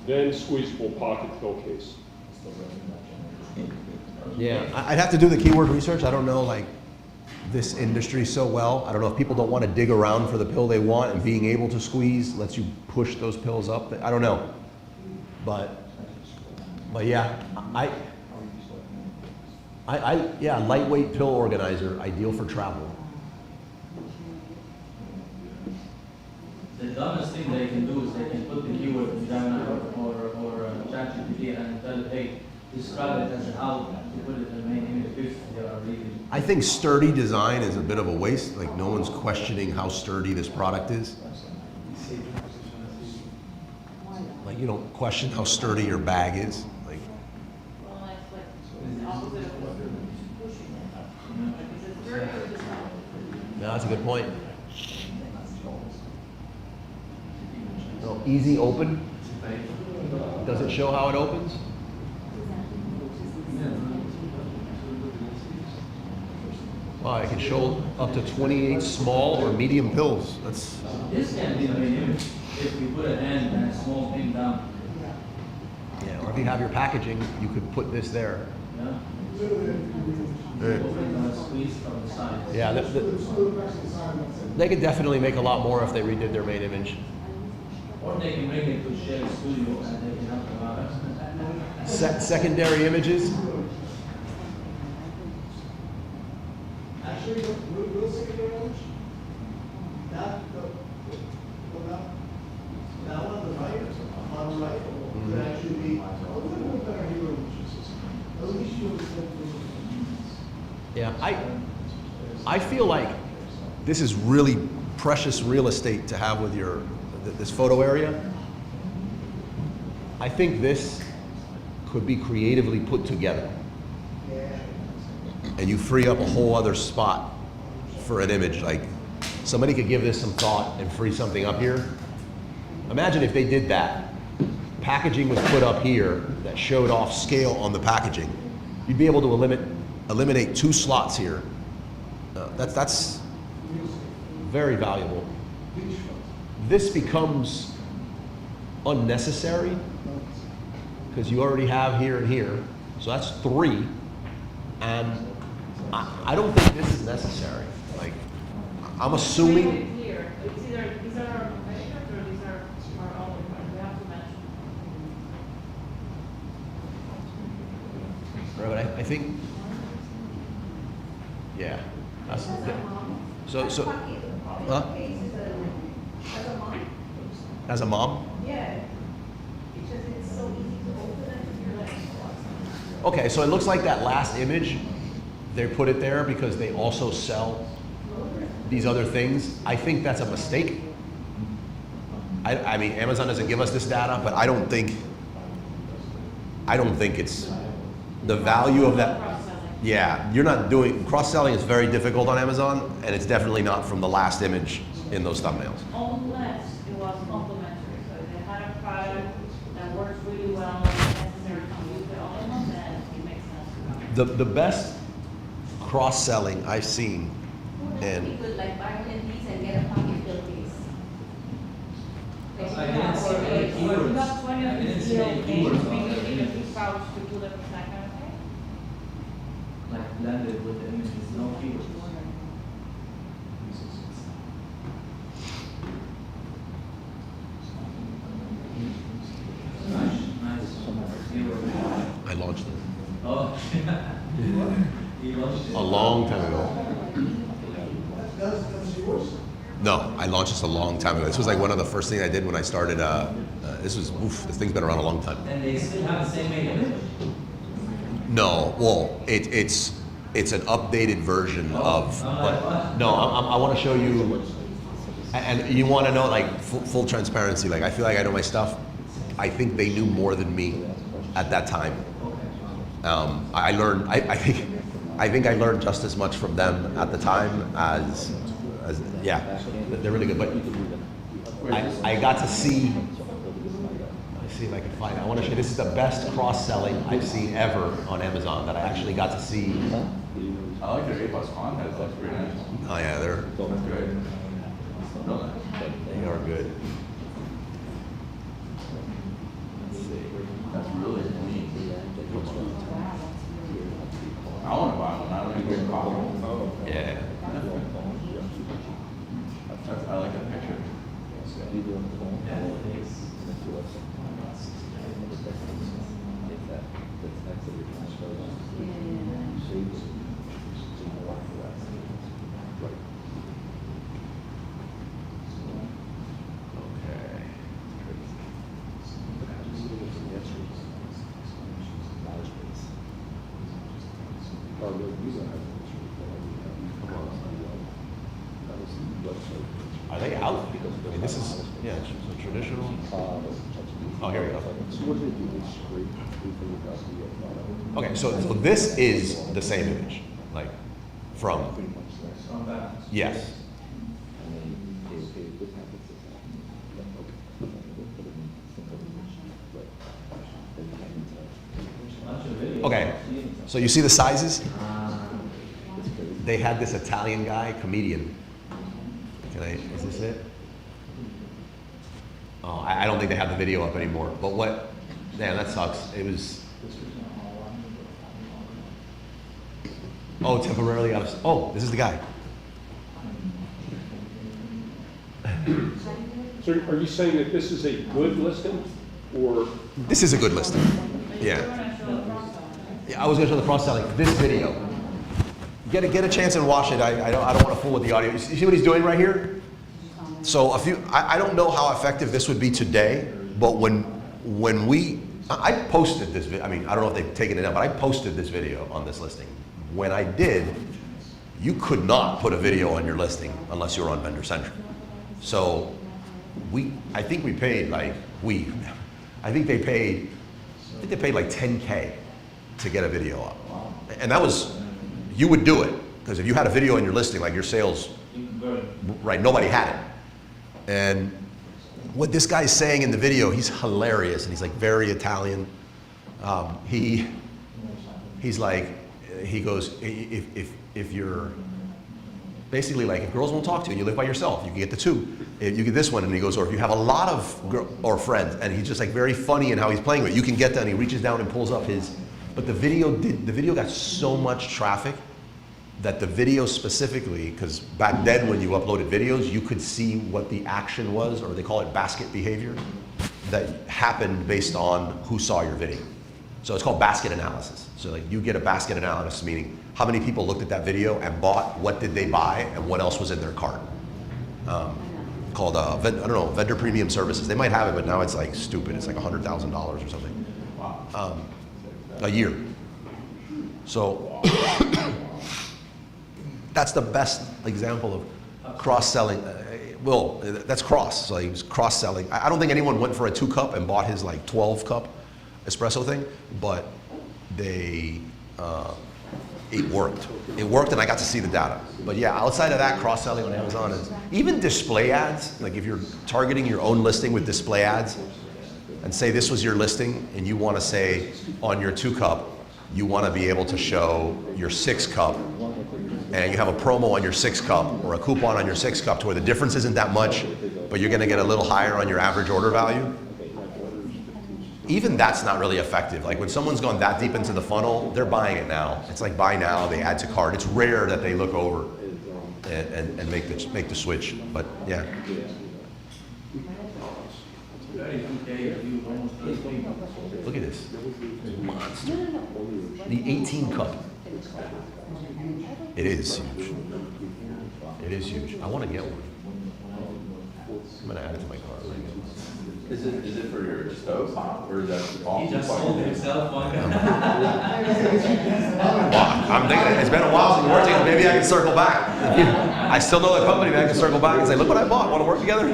Then squeezable pocket pill case. Yeah, I'd have to do the keyword research. I don't know like this industry so well. I don't know if people don't want to dig around for the pill they want, and being able to squeeze lets you push those pills up. I don't know, but yeah, yeah, lightweight pill organizer, ideal for travel. The dumbest thing they can do is they can put the keyword in Gemini or ChatGPT and tell it, hey, describe it as how to put it in the main image if they are reading. I think sturdy design is a bit of a waste. Like no one's questioning how sturdy this product is. Like you don't question how sturdy your bag is. Like Well, that's like the opposite of pushing it. Like, is it very or just not? no, that's a good point. So easy open. Does it show how it opens? Wow, it can show up to 28 small or medium pills. That's This can be the main image if we put a hand and a small thing down. yeah. Or if you have your packaging, you could put this there. Yeah. Right. Open the squeeze from the side. Yeah, they could definitely make a lot more if they redid their main image. Or they can bring it to Shell Studio and they can help them out. Secondary images. Actually, real secondary image, that one on the right, could actually be a little bit better hero images. At least you understand. Yeah, I feel like this is really precious real estate to have with your this photo area. I think this could be creatively put together. And you free up a whole other spot for an image. Like somebody could give this some thought and free something up here. Imagine if they did that. Packaging was put up here that showed off scale on the packaging. You'd be able to eliminate 2 slots here. That's very valuable. This becomes unnecessary because you already have here and here. So that's 3. And I don't think this is necessary. Like, I'm assuming. Make it clear. It's either these are our competitors or these are our own. We have to mention. Right, but I think. Yeah. So Huh? case as a mom, As a mom? yeah, because it's so easy to open it, you're like, what's Okay, so it looks like that last image, they put it there because they also sell these other things. I think that's a mistake. I mean, Amazon doesn't give us this data, but I don't think it's the value of that. Yeah, you're not doing, cross-selling is very difficult on Amazon, and it's definitely not from the last image in those thumbnails. Unless it was complementary, so if they had a product that works really well, necessary to use their own one, then it makes sense. The best cross-selling I've seen, and You could like buy 10 these and get a pocket fill case. I didn't see any keywords. I didn't see any keywords on there. Maybe a big pouch to put it in that kind of thing. Like blended with the images, no keywords. Nice. I launched it Oh. He launched it. a long time ago. That's yours? No, I launched this a long time ago. This was like one of the first things I did when I started. This thing's been around a long time. And they still have the same main image? No, well, it's an updated version of. I'm like, But what? no, I want to show you, and you want to know like full transparency. Like I feel like I know my stuff. I think they knew more than me at that time. I learned. I think I learned just as much from them at the time as yeah, they're really good. But I got to see. Let's see if I can find it. I want to show you. This is the best cross-selling I've seen ever on Amazon that I actually got to see. I like their A-plus content, that's pretty nice. Oh yeah, That's good. Real nice. they are good. That's really clean. I want to buy one, I don't even get coffee. Yeah. I like that picture. Are they out? I mean, this is, yeah, it's a traditional. Oh, here we go. Okay, so this is the same image, like, from, yes. Okay, so you see the sizes? They had this Italian guy, comedian. Is this it? Oh, I don't think they have the video up anymore. But what, damn, that sucks. It was, oh, temporarily out of, oh, this is the guy. So are you saying that this is a good listing, or? This is a good listing. Yeah. Yeah, I was gonna show the cross-selling. This video. Get a chance and watch it. I don't want to fool with the audio. You see what he's doing right here? So I don't know how effective this would be today, but when I posted this video, I mean, I don't know if they've taken it down, but I posted this video on this listing. When I did, you could not put a video on your listing unless you were on Vendor Central. So I think they paid like $10K to get a video up. And that was, you would do it, because if you had a video in your listing, like your sales, right, nobody had it. And what this guy's saying in the video, he's hilarious, and he's like very Italian. He's like, he goes, if you're, basically like, if girls won't talk to you, you live by yourself, you can get the two. You get this one, and he goes, or if you have a lot of friends, and he's just like very funny in how he's playing with it, you can get that, and he reaches down and pulls up his, but the video got so much traffic that the video specifically, because back then when you uploaded videos, you could see what the action was, or they call it basket behavior, that happened based on who saw your video. So it's called basket analysis. So like you get a basket analysis, meaning how many people looked at that video and bought, what did they buy, and what else was in their cart. called, I don't know, Vendor Premium Services. They might have it, but now it's like stupid. It's like $100,000 or something a year. So that's the best example of cross-selling. Well, that's cross. So he was cross-selling. I don't think anyone went for a 2-cup and bought his like 12-cup espresso thing, but they, it worked. It worked, and I got to see the data. But yeah, outside of that, cross-selling on Amazon is even display ads. Like if you're targeting your own listing with display ads, and say this was your listing, and you want to say on your 2-cup, you want to be able to show your 6-cup, and you have a promo on your 6-cup or a coupon on your 6-cup to where the difference isn't that much, but you're going to get a little higher on your average order value. Even that's not really effective. Like when someone's gone that deep into the funnel, they're buying it now. It's like buy now, they add to cart. It's rare that they look over and make the switch. But yeah. 32K views, almost 8 people. Look at this. Monster. The 18-cup. It is huge. It is huge. I want to get one. I'm going to add it to my cart. Is it for your stove pot, or is that all? He just sold himself one. Well, I'm thinking it's been a while since we worked together. Maybe I can circle back. I still know the company. Maybe I can circle back and say, look what I bought. Want to work together?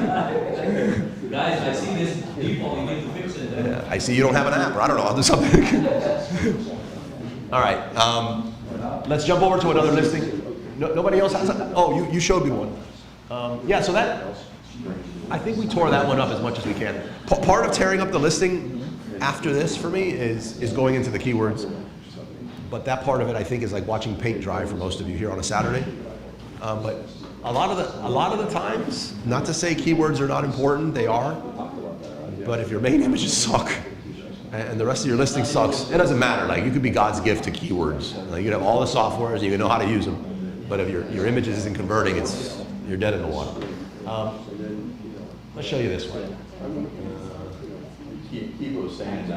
Guys, I see this default. You need to fix it. Yeah, I see you don't have an app, or I don't know. I'll do something. All right. Let's jump over to another listing. Nobody else has a, oh, you showed me one. Yeah, so that, I think we tore that one up as much as we can. Part of tearing up the listing after this for me is going into the keywords. But that part of it I think is like watching paint dry for most of you here on a Saturday. But a lot of the times, not to say keywords are not important, they are. But if your main images suck and the rest of your listing sucks, it doesn't matter. Like you could be God's gift to keywords. Like you could have all the softwares and you can know how to use them. But if your images isn't converting, you're dead in the water. Let's show you this one. He was saying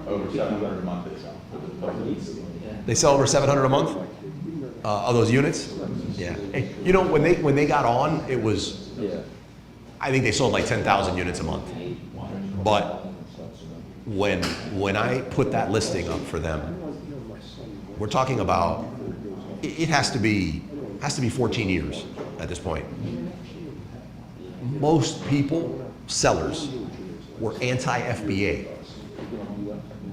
over 700 a month They sell over 700 a month of those units. Yeah. Hey, you know when they got on, it was. I think they sold like 10,000 units a month. But when I put that listing up for them, we're talking about it has to be 14 years at this point. Most people, sellers, were anti-FBA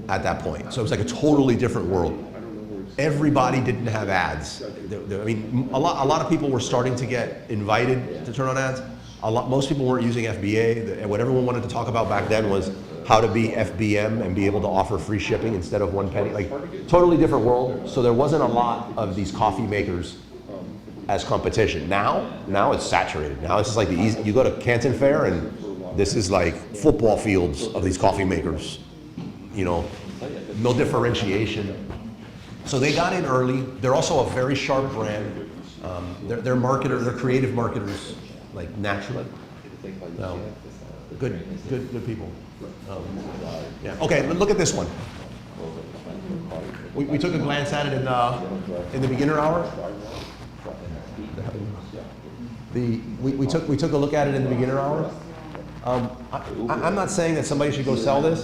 at that point. So it was like a totally different world. Everybody didn't have ads. I mean, a lot of people were starting to get invited to turn on ads. Most people weren't using FBA. And what everyone wanted to talk about back then was how to be FBM and be able to offer free shipping instead of 1 penny. Like, totally different world. So there wasn't a lot of these coffee makers as competition. Now it's saturated. Now it's just like the easy. You go to Canton Fair and this is like football fields of these coffee makers. You know, no differentiation. So they got in early. They're also a very sharp brand. They're marketers. They're creative marketers, like naturally. Good people. Yeah. Okay. Look at this one. We took a glance at it in the beginner hour. We took a look at it in the beginner hour. I'm not saying that somebody should go sell this,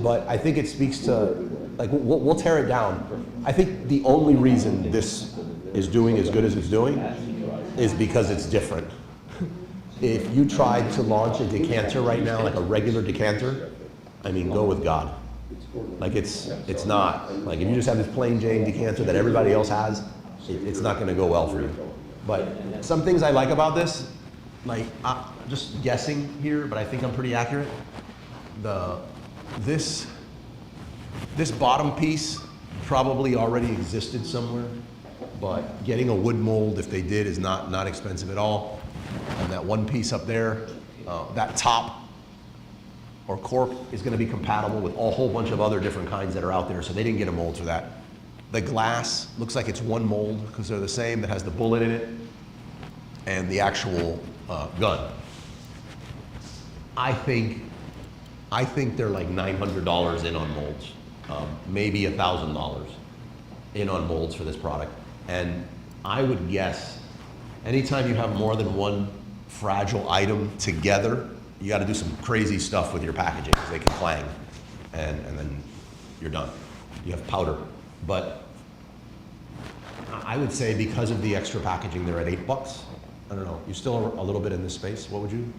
but I think it speaks to, like, we'll tear it down. I think the only reason this is doing as good as it's doing is because it's different. If you tried to launch a decanter right now, like a regular decanter, I mean, go with God. Like it's not, like if you just have this plain Jane decanter that everybody else has, it's not gonna go well for you. But some things I like about this, like just guessing here, but I think I'm pretty accurate. This bottom piece probably already existed somewhere, but getting a wood mold, if they did, is not expensive at all. And that one piece up there, that top or cork is going to be compatible with a whole bunch of other different kinds that are out there, so they didn't get a mold for that. The glass looks like it's one mold because they're the same, that has the bullet in it and the actual gun. I think they're like $900 in on molds, maybe $1,000 in on molds for this product. And I would guess anytime you have more than one fragile item together, you got to do some crazy stuff with your packaging because they can clang, and then you're done. You have powder. But I would say because of the extra packaging, they're at $8. I don't know. You're still a little bit in this space. What would you,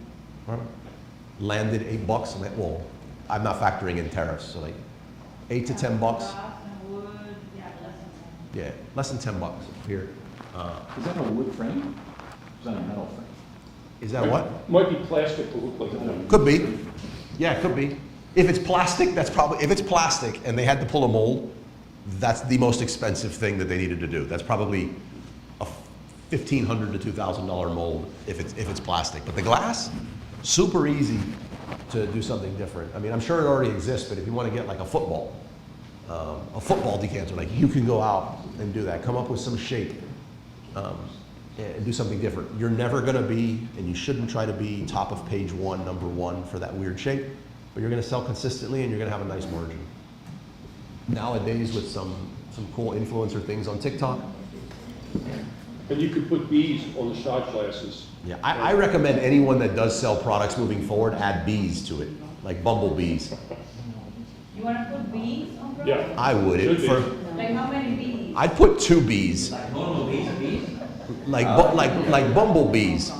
Robert? Landed $8? Well, I'm not factoring in tariffs, so like $8 to $10. Glass and wood, yeah, less than 10. Yeah, less than $10 here. Is that a wood frame? Is that a metal frame? Is that what? Might be plastic, but look like wood. Could be. Yeah, it could be. If it's plastic, that's probably, if it's plastic and they had to pull a mold, that's the most expensive thing that they needed to do. That's probably a $1,500 to $2,000 mold if it's plastic. But the glass, super easy to do something different. I mean, I'm sure it already exists, but if you want to get like a football decanter, like you can go out and do that. Come up with some shape and do something different. You're never going to be, and you shouldn't try to be top of page one, number one for that weird shape, but you're going to sell consistently and you're going to have a nice margin. Nowadays with some cool influencer things on TikTok. And you could put bees on the shot glasses. Yeah, I recommend anyone that does sell products moving forward, add bees to it, like bumblebees. You wanna put bees on product? Yeah. I would. Should be. Like how many bees? I'd put 2 bees, Like normal bees, like bumblebees.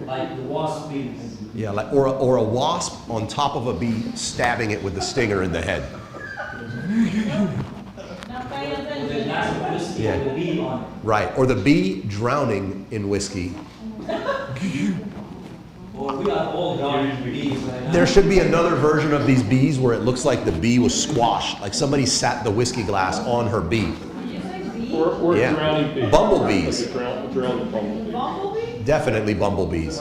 like the wasp bees. Yeah, like or a wasp on top of a bee, stabbing it with the stinger in the head. Now pay With a attention. glass of whiskey Yeah. with a bee on it. Right, or the bee drowning in whiskey. Well, we are all drowning in bees right now. There should be another version of these bees where it looks like the bee was squashed, like somebody sat the whiskey glass on her bee. Did you say bee? Or Yeah. drowning bees. Bumblebees. Like a drowning bumblebee. Bumblebee? Definitely bumblebees.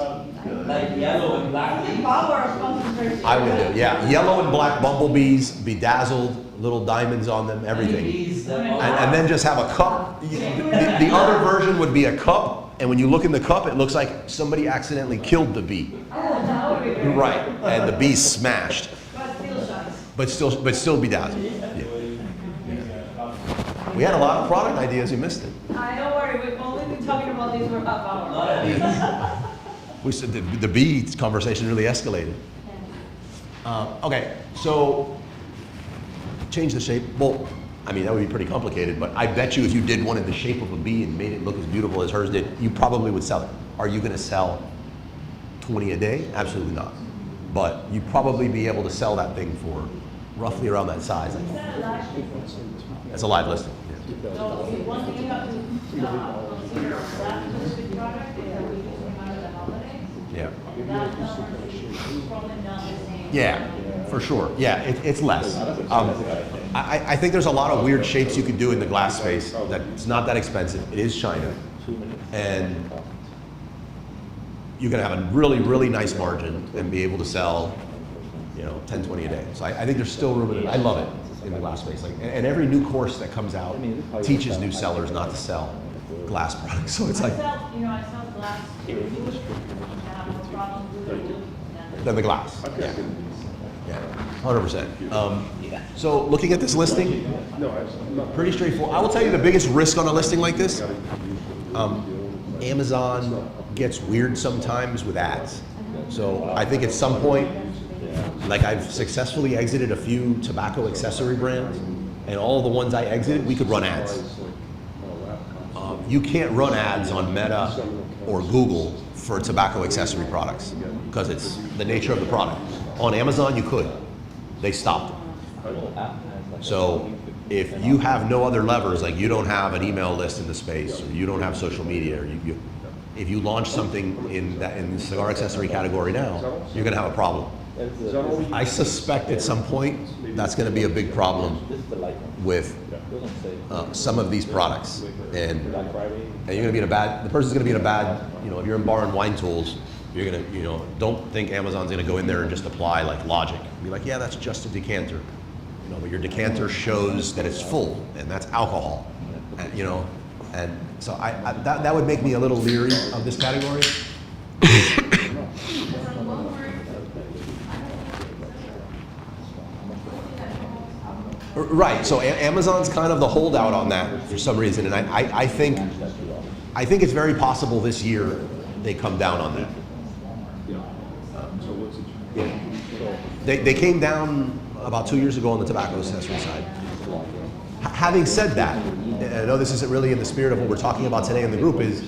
Like yellow and black bees. Power of concentration. I would do, yeah. Yellow and black bumblebees, bedazzled, little diamonds on them, everything. Bees that And then just have a cup. The other version would be a cup, and when you look in the cup, it looks like somebody accidentally killed the bee. Oh, that would be great. Right, and the bee's smashed, But still shines. but still bedazzled. Yeah. We had a lot of product ideas, you missed it. Don't worry, we've only been talking about this for a half hour. lot of bees. We said the bee conversation really escalated. Okay, so change the shape. Well, I mean, that would be pretty complicated, but I bet you if you did one in the shape of a bee and made it look as beautiful as hers did, you probably would sell it. Are you going to sell 20 a day? Absolutely not. But you'd probably be able to sell that thing for roughly around that size. That's a live listing. Yeah. So one thing you have to consider on that specific product is that we just came out of the holidays. Yeah. That number is probably not the same. Yeah, for sure. Yeah, it's less. I think there's a lot of weird shapes you could do in the glass space that's not that expensive. It is China. And you're going to have a really, really nice margin and be able to sell, 10, 20 a day. So I think there's still room in it. I love it in the glass space. And every new course that comes out teaches new sellers not to sell glass products. So it's like, I sell glass too. I have no problem with it. than the glass. Yeah, 100%. So looking at this listing, pretty straightforward. I will tell you the biggest risk on a listing like this, Amazon gets weird sometimes with ads. So I think at some point, like I've successfully exited a few tobacco accessory brands, and all the ones I exited, we could run ads. You can't run ads on Meta or Google for tobacco accessory products because it's the nature of the product. On Amazon, you could. They stopped it. So if you have no other levers, like you don't have an email list in the space, or you don't have social media, or if you launch something in the cigar accessory category now, you're going to have a problem. I suspect at some point that's going to be a big problem with some of these products, and you're going to be in a bad. The person's going to be in a bad. If you're in bar and wine tools, you're going to. Don't think Amazon's going to go in there and just apply like logic. Be like, yeah, that's just a decanter. But your decanter shows that it's full, and that's alcohol. And, and so that would make me a little leery of this category. Right. So Amazon's kind of the holdout on that for some reason, and I think it's very possible this year they come down on that. They came down about 2 years ago on the tobacco accessory side. Having said that, and I know this isn't really in the spirit of what we're talking about today in the group, is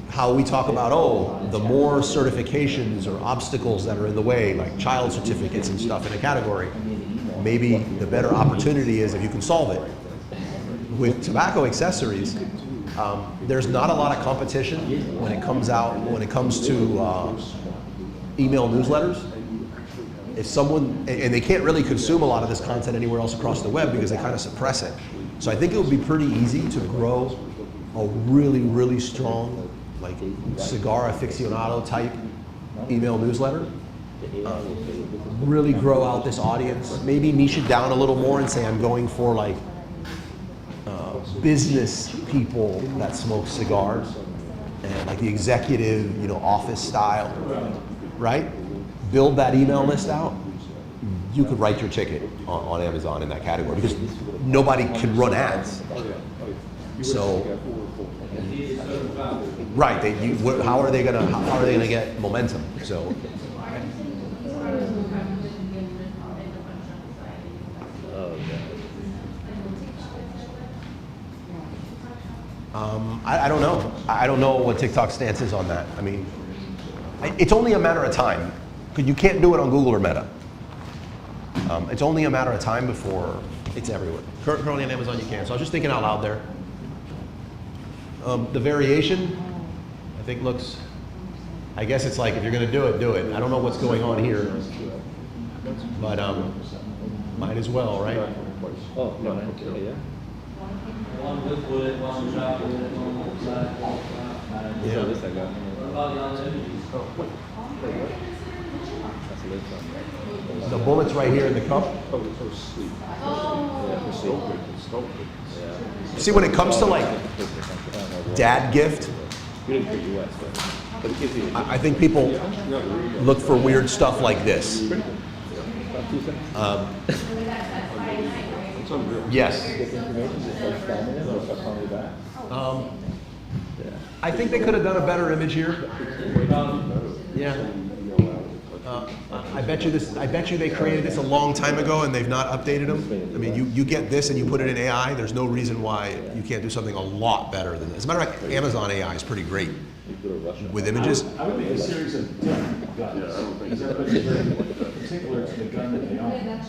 how we talk about, oh, the more certifications or obstacles that are in the way, like child certificates and stuff in a category, maybe the better opportunity is if you can solve it. With tobacco accessories, there's not a lot of competition when it comes to email newsletters. If someone, and they can't really consume a lot of this content anywhere else across the web because they kind of suppress it. So I think it would be pretty easy to grow a really, really strong, like cigar aficionado type email newsletter. Really grow out this audience. Maybe niche it down a little more and say I'm going for like business people that smoke cigars and like the executive, office style, right? Build that email list out. You could write your ticket on Amazon in that category because nobody can run ads. So, right? How are they gonna get momentum? So. I don't know. I don't know what TikTok's stance is on that. I mean, it's only a matter of time. Because you can't do it on Google or Meta. It's only a matter of time before it's everywhere. Currently on Amazon you can. So I was just thinking out loud there. The variation, I think looks, I guess it's like if you're going to do it, do it. I don't know what's going on here. But might as well, right? Oh, no, okay, yeah. One with bullet, one without bullet, one outside, one outside. Yeah. This I got. What about the other images? That's a little something. The bullet's right here in the cup. See, when it comes to like dad gift, You didn't put US, but it gives you. I think people look for weird stuff like this. About 2 cents. Yes. I think they could have done a better image here. Yeah. I bet you they created this a long time ago and they've not updated them. I mean, you get this and you put it in AI, there's no reason why you can't do something a lot better than this. As a matter of fact, Amazon AI is pretty great with images. I would make a series of different guns. Because everybody's very particular to the gun that they own.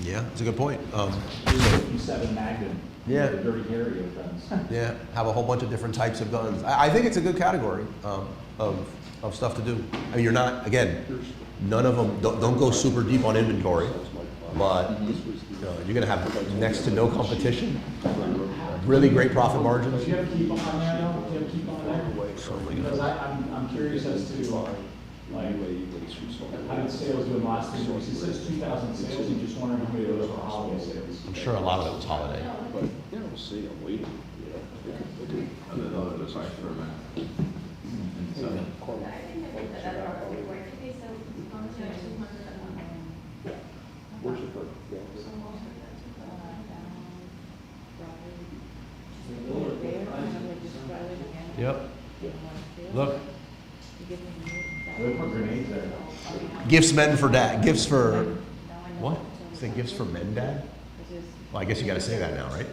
Yeah, that's a good point. E7 Magnum. Yeah. The Dirty Harry of guns. Yeah, have a whole bunch of different types of guns. I think it's a good category of stuff to do. I mean, you're not, again, none of them, don't go super deep on inventory, but you're going to have next to no competition, really great profit margins. Do you have to keep on there though? Do you have to keep on there? Because I'm curious as to like, how did sales do in the last 3 weeks? It says 2,000 sales, and just wondering how many of those were holiday sales. I'm sure a lot of it was holiday. Yep. Look. They put grenades there. Gifts men for dad. Gifts for what? Say gifts for men, dad? Well, I guess you got to say that now, right?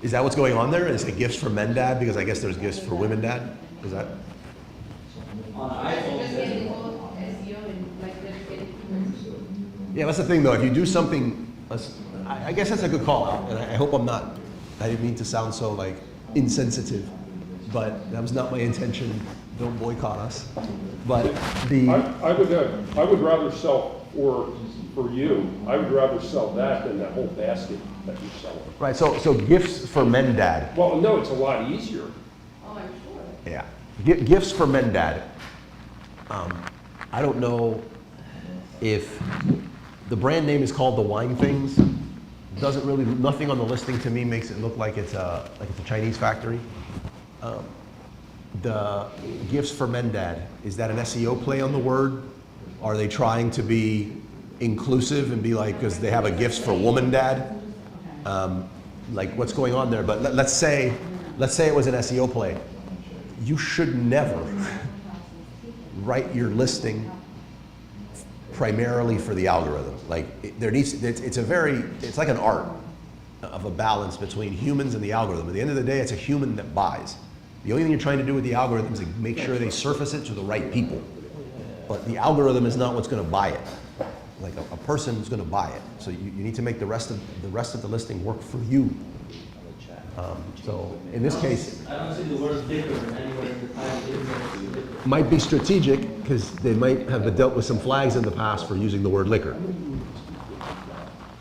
Is that what's going on there? Is it gifts for men, dad? Because I guess there's gifts for women, dad. Is that? On iPhone, it says Yeah, that's the thing, though. If you do something, I guess that's a good call out, and I hope I'm not. I didn't mean to sound so like insensitive, but that was not my intention. Don't boycott us. But I would rather sell for you. I would rather sell that than that whole basket that you're selling. right. So gifts for men, dad. Well, no, it's a lot easier. Oh, I'm sure. Yeah, gifts for men, dad. I don't know if the brand name is called the Wine Things. Doesn't really, nothing on the listing to me makes it look like it's a Chinese factory. The gifts for men, dad, is that an SEO play on the word? Are they trying to be inclusive and be like, because they have a gifts for woman, dad? Like what's going on there? But let's say let's say it was an SEO play. You should never write your listing primarily for the algorithm. Like it's like an art of a balance between humans and the algorithm. At the end of the day, it's a human that buys. The only thing you're trying to do with the algorithm is to make sure they surface it to the right people. But the algorithm is not what's going to buy it. Like a person is going to buy it. So you need to make the rest of the listing work for you. So in this case, I don't see the word liquor anywhere in the title. might be strategic because they might have dealt with some flags in the past for using the word liquor.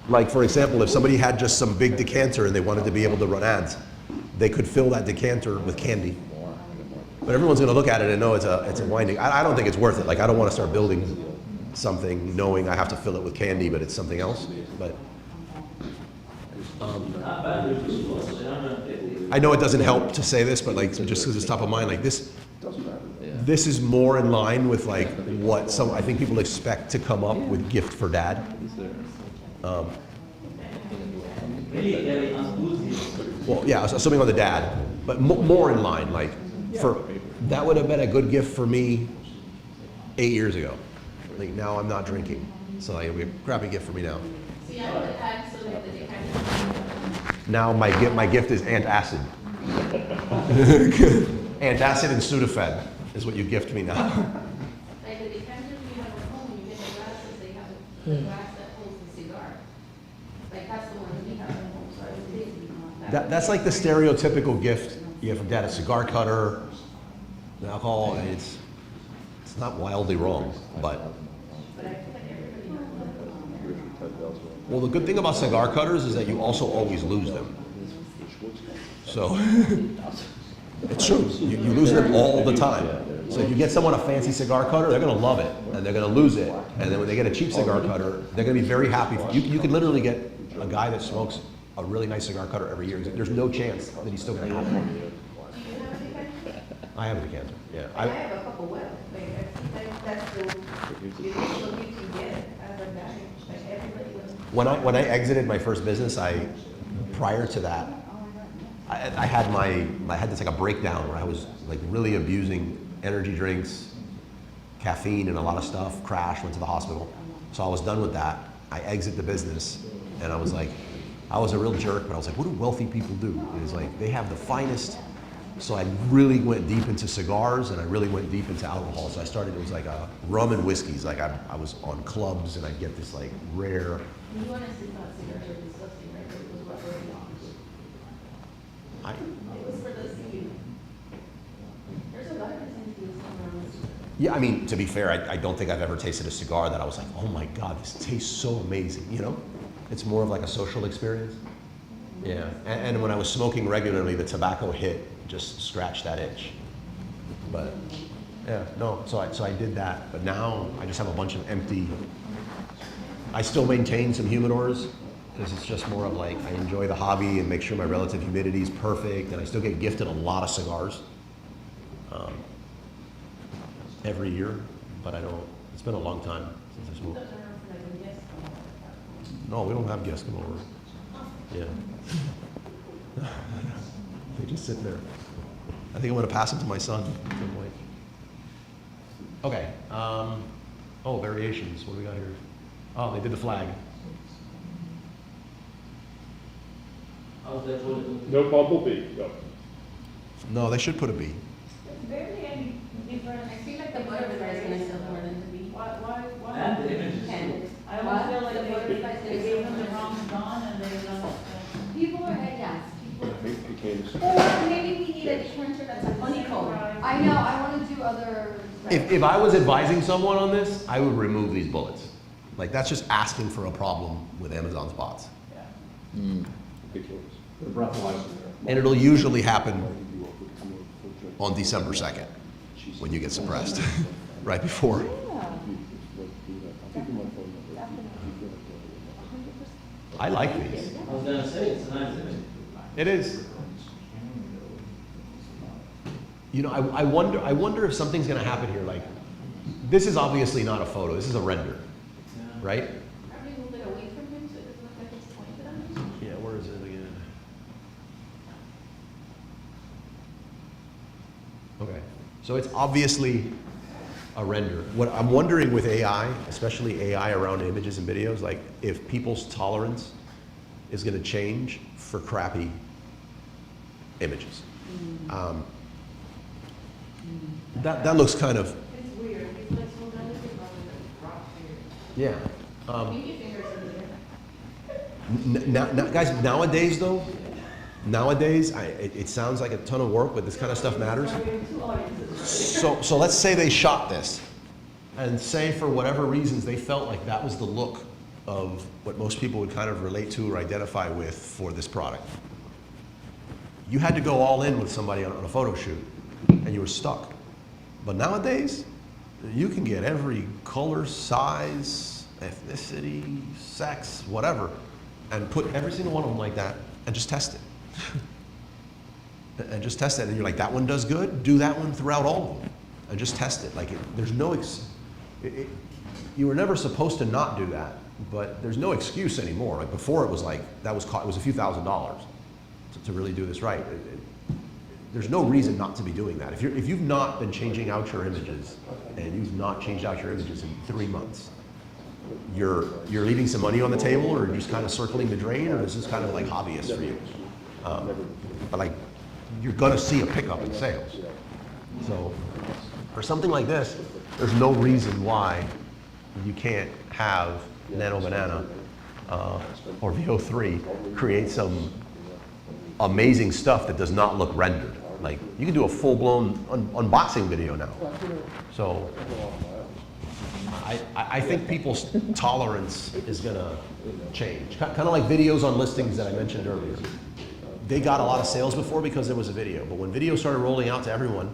Like for example, if somebody had just some big decanter and they wanted to be able to run ads, they could fill that decanter with candy. But everyone's going to look at it and know it's a winding. I don't think it's worth it. Like I don't want to start building something knowing I have to fill it with candy, but it's something else. But Not bad, they're too slow, so they're 150. I know it doesn't help to say this, but like so just because it's top of mind, like this is more in line with like what I think people expect to come up with gift for dad. Really very enthusiastic. Well, yeah, assuming on the dad, but more in line. Like that would have been a good gift for me 8 years ago. Like now I'm not drinking, so like, it would be a crappy gift for me now. See, I would add so that they kind of. Now my gift is antacid. Antacid and Sudafed is what you gift me now. Like the decanters you have at home, you get the glasses, they have the glass that holds the cigar. Like that's the one we have at home, so I was thinking. That's like the stereotypical gift you have from dad: a cigar cutter, an alcohol. It's not wildly wrong, but. Well, the good thing about cigar cutters is that you also always lose them. So it's true. You lose them all the time. So if you get someone a fancy cigar cutter, they're going to love it, and they're going to lose it. And then when they get a cheap cigar cutter, they're going to be very happy. You can literally get a guy that smokes a really nice cigar cutter every year. There's no chance that he's still going to have one. Do you have a decanter? I have a decanter. Yeah. I have a couple well, that's the gift you get as a guy, like everybody will. When I exited my first business, prior to that, I had this like a breakdown where I was like really abusing energy drinks, caffeine, and a lot of stuff. Crashed, went to the hospital. So I was done with that. I exit the business, and I was like, I was a real jerk, but I was like, what do wealthy people do? And it's like they have the finest. So I really went deep into cigars, and I really went deep into alcohol. So I started. It was like rum and whiskeys. Like I was on clubs, and I'd get this like rare. You honestly thought cigars were disgusting, right? But it was what really long. It was for the seed. There's a lot of things around this. Yeah, I mean, to be fair, I don't think I've ever tasted a cigar that I was like, oh my God, this tastes so amazing, you know? It's more of like a social experience. Yeah, and when I was smoking regularly, the tobacco hit just scratched that itch. But yeah, no, so I did that, but now I just have a bunch of empty. I still maintain some humidors because it's just more of like I enjoy the hobby and make sure my relative humidity is perfect, and I still get gifted a lot of cigars every year, but I don't. It's been a long time since I smoked. No, we don't have guests come over. Yeah, they just sit there. I think I'm going to pass them to my son at some point. Okay. Oh, variations. What do we got here? Oh, they did the flag. How's that for the? No bumblebee, no. No, they should put a B. Barely any different. I feel like the butterfly is gonna sell more than the bee. Why? And the images. And I almost feel like the they butterflies they gonna gave sell them the more wrong than dawn and they don't. people are, yes, people. Became. Or maybe we need a decanter that's a honeycomb. I know, I wanna do other. If I was advising someone on this, I would remove these bullets. Like that's just asking for a problem with Amazon's bots. Ridiculous. The breathalyzer. And it'll usually happen on December 2nd when you get suppressed, right before. I like these. I was gonna say, it's a nice image. It is. You know, I wonder if something's gonna happen here. Like, this is obviously not a photo. This is a render, right? Probably move it away from him so it doesn't look like it's pointed at him. Yeah, where is it again? So it's obviously a render. What I'm wondering with AI, especially AI around images and videos, like if people's tolerance is going to change for crappy images. That looks kind of, It's weird, it's like so delicate rather than rock here. yeah. Maybe your fingers in the air. Guys, nowadays though, it sounds like a ton of work, but this kind of stuff matters. So let's say they shot this, and say for whatever reasons they felt like that was the look of what most people would kind of relate to or identify with for this product. You had to go all in with somebody on a photo shoot, and you were stuck. But nowadays, you can get every color, size, ethnicity, sex, whatever, and put every single one of them like that, and just test it. And just test it, and you're like, that one does good, do that one throughout all of them, and just test it. Like, there's no, you were never supposed to not do that, but there's no excuse anymore. Like before it was like, it was a few $1,000s to really do this right. There's no reason not to be doing that. If you've not been changing out your images, and you've not changed out your images in 3 months, you're leaving some money on the table, or you're just kind of circling the drain, or this is kind of like hobbyist for you. But like, you're gonna see a pickup in sales. So for something like this, there's no reason why you can't have Nano Banana or VO3 create some amazing stuff that does not look rendered. Like, you can do a full-blown unboxing video now. So I think people's tolerance is gonna change. Kind of like videos on listings that I mentioned earlier. They got a lot of sales before because there was a video, but when video started rolling out to everyone,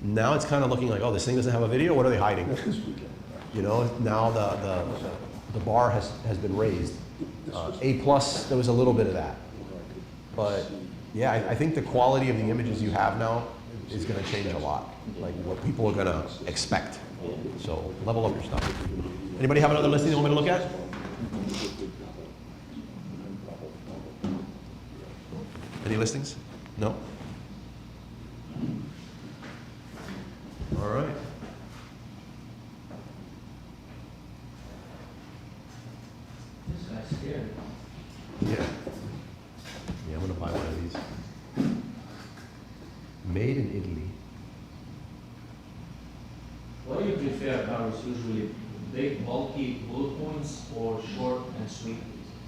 now it's kind of looking like, oh, this thing doesn't have a video, what are they hiding? You know, now the bar has been raised. A+, there was a little bit of that. But yeah, I think the quality of the images you have now is gonna change a lot, like what people are gonna expect. So level up your stuff. Anybody have another listing they want me to look at? Any listings? No? All right. This guy's scared. Yeah. Yeah, I'm gonna buy one of these. Made in Italy. What do you prefer, Carlos, usually? Big, bulky bullet points or short and sweet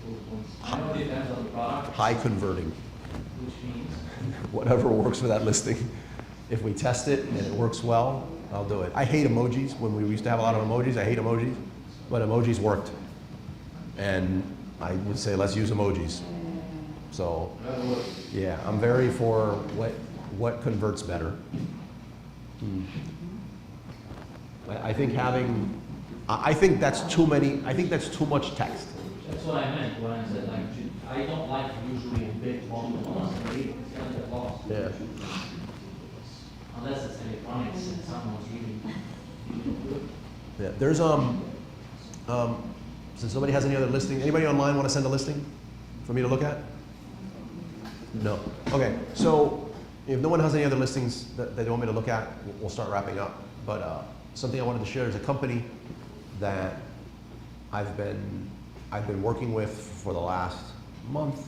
bullet points? I know it depends on the product. High converting. Which means? Whatever works for that listing. If we test it and it works well, I'll do it. I hate emojis. When we used to have a lot of emojis, I hate emojis. But emojis worked. And I would say let's use emojis. So, yeah, I'm very for what converts better. I think I think that's too many, I think that's too much text. That's what I meant when I said, like, I don't like usually big long ones, it's gonna get lost. Yeah. Unless it's electronics and someone's really good. Yeah. There's since nobody has any other listing, anybody online want to send a listing for me to look at? No. Okay. So if no one has any other listings that they want me to look at, we'll start wrapping up. But something I wanted to share is a company that I've been working with for the last month.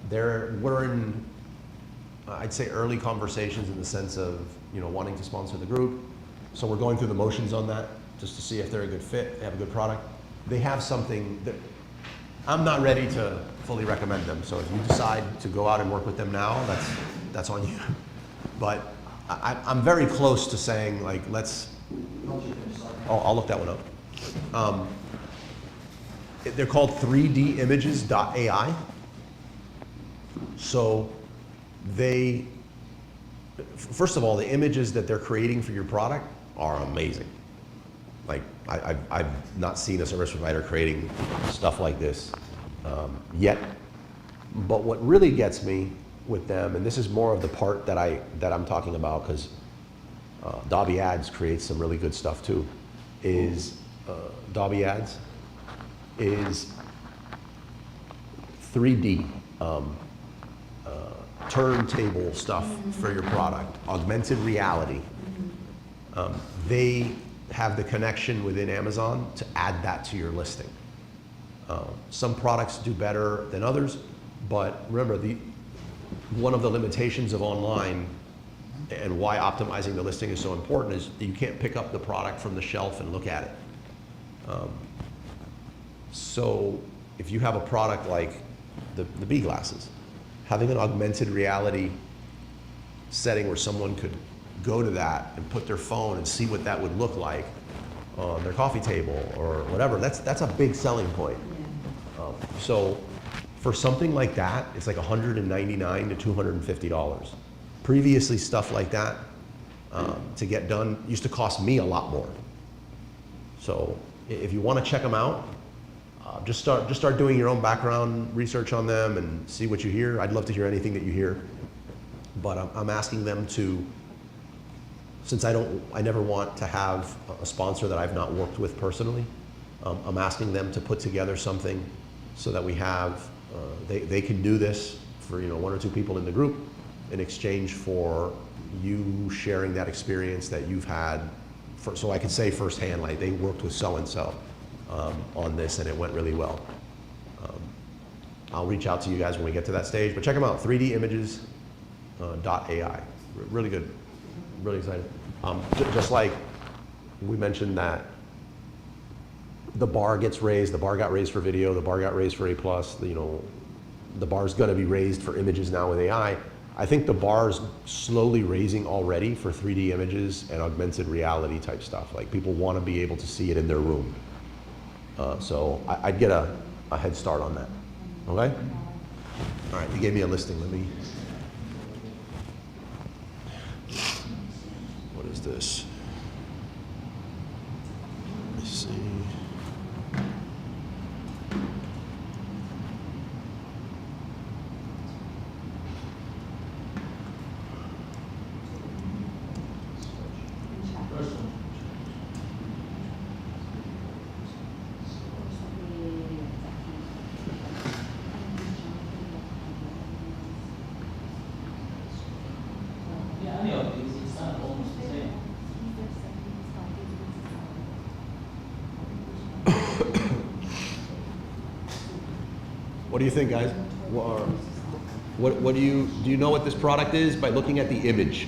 We're in, I'd say, early conversations in the sense of, you know, wanting to sponsor the group. So we're going through the motions on that just to see if they're a good fit, they have a good product. They have something that I'm not ready to fully recommend them. So if you decide to go out and work with them now, that's on you. But I'm very close to saying, like, let's, I'll look that one up. They're called 3dimages.ai. So they, first of all, the images that they're creating for your product are amazing. Like, I've not seen a service provider creating stuff like this yet. But what really gets me with them, and this is more of the part that I'm talking about, because Dobby Ads creates some really good stuff too, is Dobby Ads is 3D turntable stuff for your product, augmented reality. They have the connection within Amazon to add that to your listing. Some products do better than others, but remember, one of the limitations of online and why optimizing the listing is so important is you can't pick up the product from the shelf and look at it. So if you have a product like the bee glasses, having an augmented reality setting where someone could go to that and put their phone and see what that would look like on their coffee table or whatever, that's a big selling point. So for something like that, it's like $199 to $250. Previously, stuff like that to get done used to cost me a lot more. So if you want to check them out, just start doing your own background research on them and see what you hear. I'd love to hear anything that you hear, but I'm asking them to, since I never want to have a sponsor that I've not worked with personally, I'm asking them to put together something so that we have, they can do this for 1 or 2 people in the group in exchange for you sharing that experience that you've had, so I can say firsthand, like they worked with so-and-so on this and it went really well. I'll reach out to you guys when we get to that stage, but check them out, 3dimages.ai. Really good, really excited. Just like we mentioned that the bar gets raised, the bar got raised for video, the bar got raised for A+, the bar's gonna be raised for images now with AI. I think the bar's slowly raising already for 3D images and augmented reality type stuff. Like people wanna be able to see it in their room. So I'd get a head start on that, okay? All right, you gave me a listing, let me. What is this? Let me see. Yeah, any of these, it's not almost the same. What do you think, guys? What do you know what this product is by looking at the image?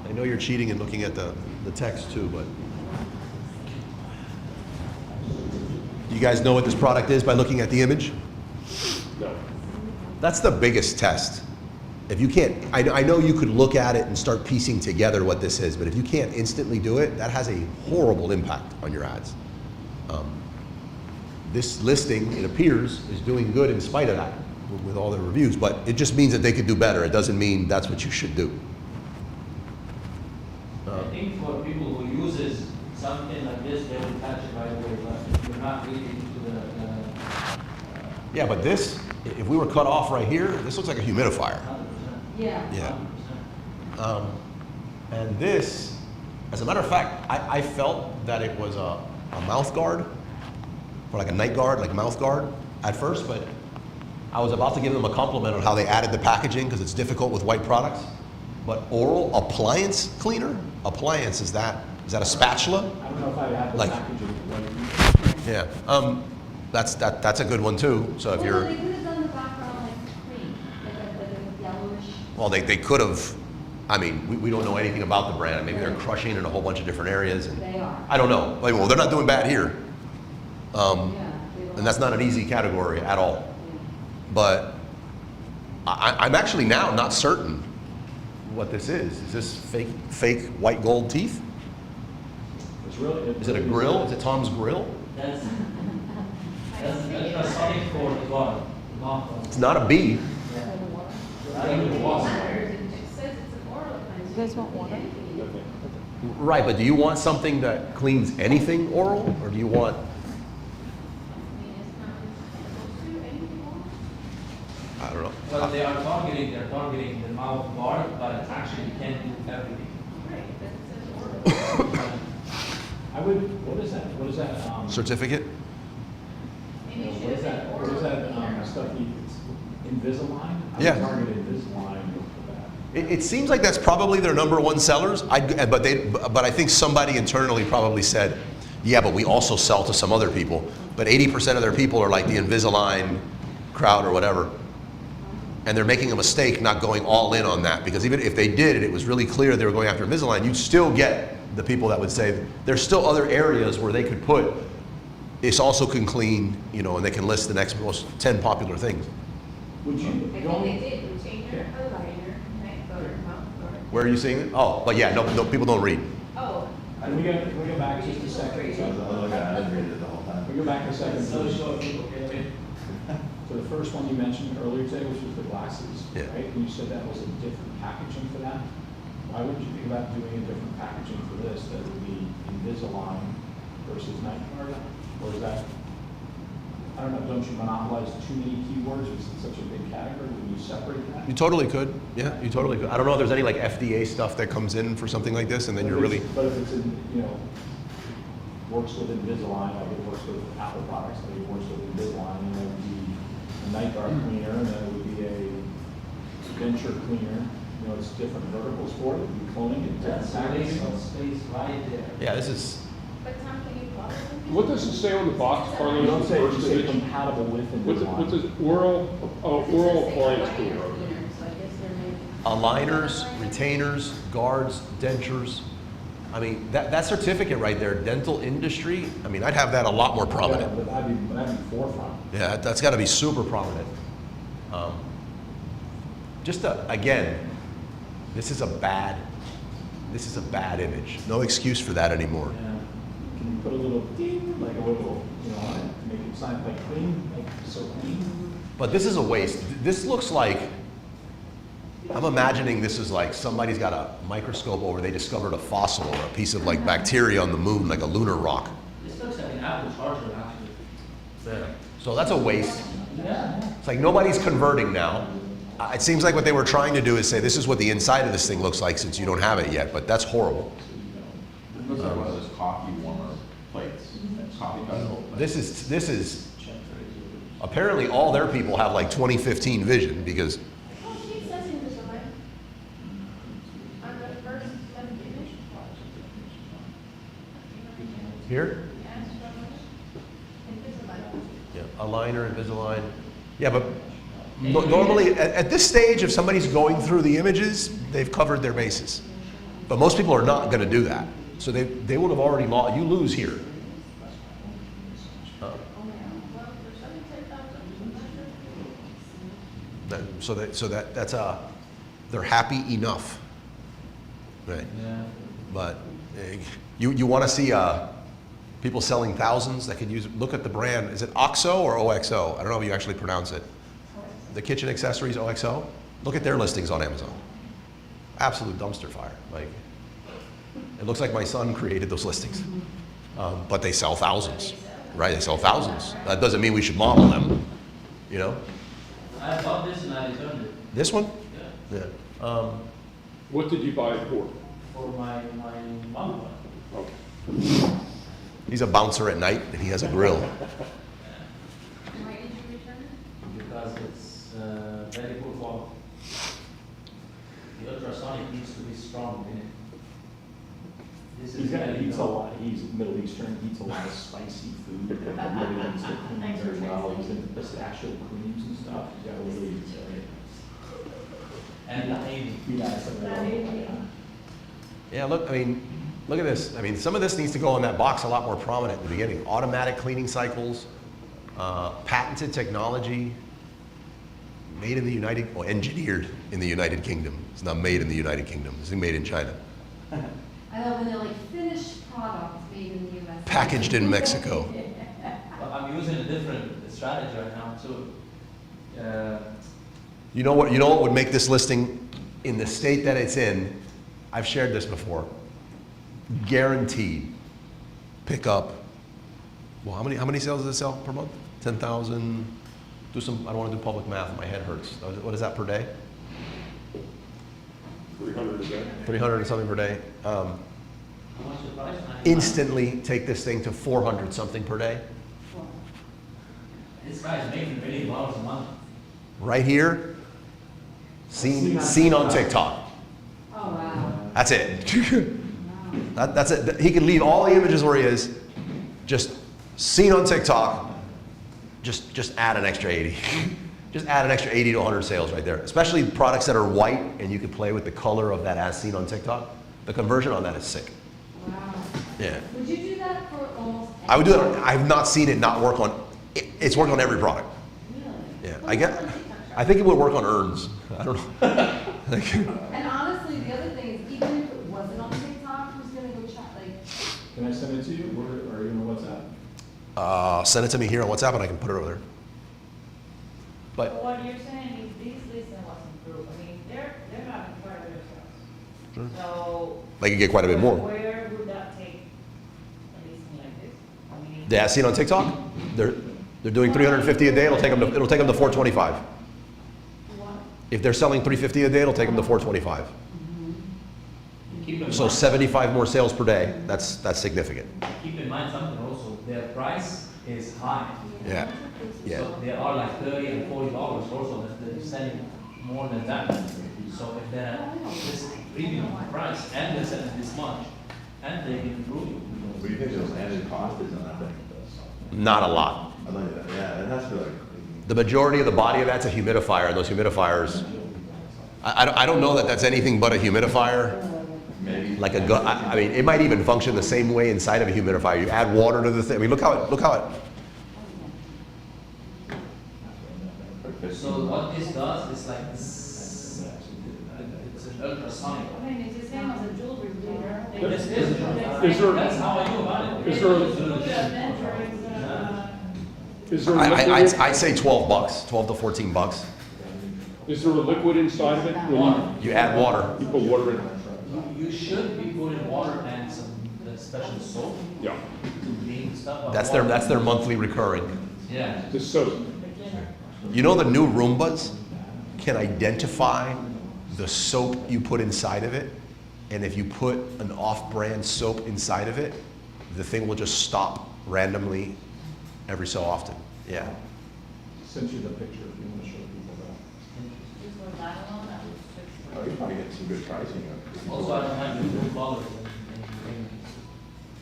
I know you're cheating and looking at the text too, but do you guys know what this product is by looking at the image? No. That's the biggest test. If you can't, I know you could look at it and start piecing together what this is, but if you can't instantly do it, that has a horrible impact on your ads. This listing, it appears, is doing good in spite of that with all the reviews, but it just means that they could do better. It doesn't mean that's what you should do. I think for people who uses something like this, they will catch it right away, but if you're not really into the Yeah, but this, if we were cut off right here, this looks like a humidifier. 100%. Yeah. Yeah. 100%. And this, as a matter of fact, I felt that it was a mouth guard, or like a night guard, like mouth guard at first, but I was about to give them a compliment on how they added the packaging because it's difficult with white products. But oral appliance cleaner? Appliance, is that a spatula? I don't know if I have the Like- packaging. Yeah. That's a good one too. So if Well, you're, they could have done the background like cream, like a yellowish. well, they could have, I mean, we don't know anything about the brand. Maybe they're crushing in a whole bunch of different areas. And They are. I don't know. Like, well, they're not doing bad here. Yeah, they And that's not an easy category at all. But I'm actually now not certain what this is. Is this fake white gold teeth? It's really. Is it a grill? Is it Tom's grill? That's something for the bottom, not for. It's not a bee. I think it was. It says it's an oral cleanser. You guys want water? Right, but do you want something that cleans anything oral, or do you want? I don't know. But they are targeting the mouth guard, but actually you can't do everything. I would, what is that? Certificate? What is that stuff, Invisalign? I would Yeah. target Invisalign for that. It seems like that's probably their number one sellers, but I think somebody internally probably said, yeah, but we also sell to some other people. But 80% of their people are like the Invisalign crowd or whatever. And they're making a mistake not going all in on that, because even if they did it was really clear they were going after Invisalign, you'd still get the people that would say there's still other areas where they could put, this also can clean, you know, and they can list the next most 10 popular things. Would you, I think going, they did, retainer, aligner, right, or. Where are you seeing it? Oh, but yeah, no, people don't read. Oh. can we go back just a second? I didn't read it the whole time. Can we go back a second? So short, people get it. So the first one you mentioned earlier today, which was the glasses, Yeah. right? And you said that was a different packaging for that. Why would you think about doing a different packaging for this that would be Invisalign versus Night Guard? Or is that, I don't know, don't you monopolize too many keywords? Is it such a big category? Would you separate that? You totally could. Yeah, you totally could. I don't know if there's any like FDA stuff that comes in for something like this, and then you're really. But if it's in, you know, works with Invisalign, like it works with Apple products, like it works with Invisalign, and it would be a Night Guard cleaner, and then it would be a denture cleaner. You know, it's different verticals for it. You'd be cloning it. That's different a packaging. waste of space right there. Yeah, this is. But Tom, can you follow them? What does it say on the box, You Carlos? don't say, you First say image? compatible with Invisalign. What's this oral appliance cleaner? So I guess they're maybe. Aligners, retainers, guards, dentures. I mean, that certificate right there, dental industry, I mean, I'd have that a lot more prominent. Yeah, but that'd be forefront. Yeah, that's got to be super prominent. Again, this is a bad image. No excuse for that anymore. Yeah. Can you put a little ding, like a little, you know, on it, make it sound like clean, like so clean? But this is a waste. This looks like, I'm imagining this is like somebody's got a microscope over, they discovered a fossil or a piece of like bacteria on the moon, like a lunar rock. This looks like an Apple charger, actually. Yeah. So that's a waste. Yeah. It's like nobody's converting now. It seems like what they were trying to do is say, this is what the inside of this thing looks like since you don't have it yet, but that's horrible. It looks like one of those coffee warmer plates, coffee vessel plates. This is, apparently all their people have like 2015 vision because, Oh, she says Invisalign. On the first image. here? Yes, from Invisalign. Yeah, aligner, Invisalign. Yeah, but normally at this stage, if somebody's going through the images, they've covered their bases. But most people are not going to do that. So they would have already lost. You lose here. Well, there's something take out They're happy enough, right? Yeah. But you want to see people selling thousands that could use. Look at the brand. Is it OXO or OXO? I don't know if you actually pronounce it. The kitchen accessories OXO. Look at their listings on Amazon. Absolute dumpster fire. Like it looks like my son created those listings, but they sell thousands, right? They sell thousands. That doesn't mean we should model them, you know. I bought this and I returned it. This one? Yeah. Yeah. What did you buy it for? For my mom. Okay. He's a bouncer at night and he has a grill. Why did you return it? Because it's very poor quality. The ultrasonic needs to be strong in it. This is Eats a lot, he's Middle Eastern, eats a lot of spicy food, and really needs to clean very well, he's into pistachio creams and stuff, he's got a really, and the navy. Yeah, look at this. I mean, some of this needs to go on that box a lot more prominent in the beginning. Automatic cleaning cycles, patented technology, made in the engineered in the United Kingdom. It's not made in the United Kingdom. It's made in China. I love when they're like finished product made in the US. Packaged in Mexico. But I'm using a different strategy right now too. You know what would make this listing in the state that it's in? I've shared this before. Guaranteed. Pick up. Well, how many sales does it sell per month? 10,000. I don't want to do public math. My head hurts. What is that per day? 300 a day. 300 and something per day. How much the price? Instantly take this thing to 400 something per day. This guy's making $1 million a month. Right here. Seen on TikTok. That's it. That's it. He can leave all the images where he is. Just seen on TikTok. Just add an extra 80. Just add an extra 80 to 100 sales right there. Especially products that are white and you can play with the color of that as seen on TikTok. The conversion on that is sick. Wow. Yeah. Would you do that for almost? I would do it. I've not seen it not work on. It's worked on every product. Really? Yeah. I think it would work on urns. I don't know. And honestly, the other thing is, even if it wasn't on TikTok, who's gonna go chat, like, Can I send it to you, or are you on WhatsApp? Send it to me here on WhatsApp and I can put it over there. But But what you're saying is these listings wasn't improved, I mean, they're having quite a bit of sales. So. they could get quite a bit more. Where would that take a listing like this? I mean. Yeah, seen on TikTok? They're doing 350 a day. It'll take them to 425. What? If they're selling 350 a day, it'll take them to 425. Keep in So mind, 75 more sales per day. That's significant. keep in mind something also, their price is high. Yeah. Yeah. So they are like $30 and $40 also, if they're selling more than that. So if they're at this premium price and they're selling this much, and they can improve. What do you think those added cost is on that thing? Not a lot. I like that, yeah, it has to be like. The majority of the body of that's a humidifier, and those humidifiers, I don't know that that's anything but a humidifier. Maybe. Like I mean, it might even function the same way inside of a humidifier. You add water to the thing. I mean, look how it. So what this does is like, it's an ultrasonic. I mean, it's the same as a jewelry cleaner. They This just- is, Is there- that's how I knew about it. Is there- They just put the measurements, Is there a I'd say $12, 12 to $14. Is there a liquid inside of it? Water. You add water. You put water in it? You should be putting water and some special soap Yeah. to clean stuff up. That's their monthly recurring. Yeah. The soap. You know the new Roombas can identify the soap you put inside of it, and if you put an off-brand soap inside of it, the thing will just stop randomly every so often. Yeah. Send you the picture if you want to show people that. just for that alone, I would switch. Oh, you probably get some good pricing. Also, I don't have the blue colors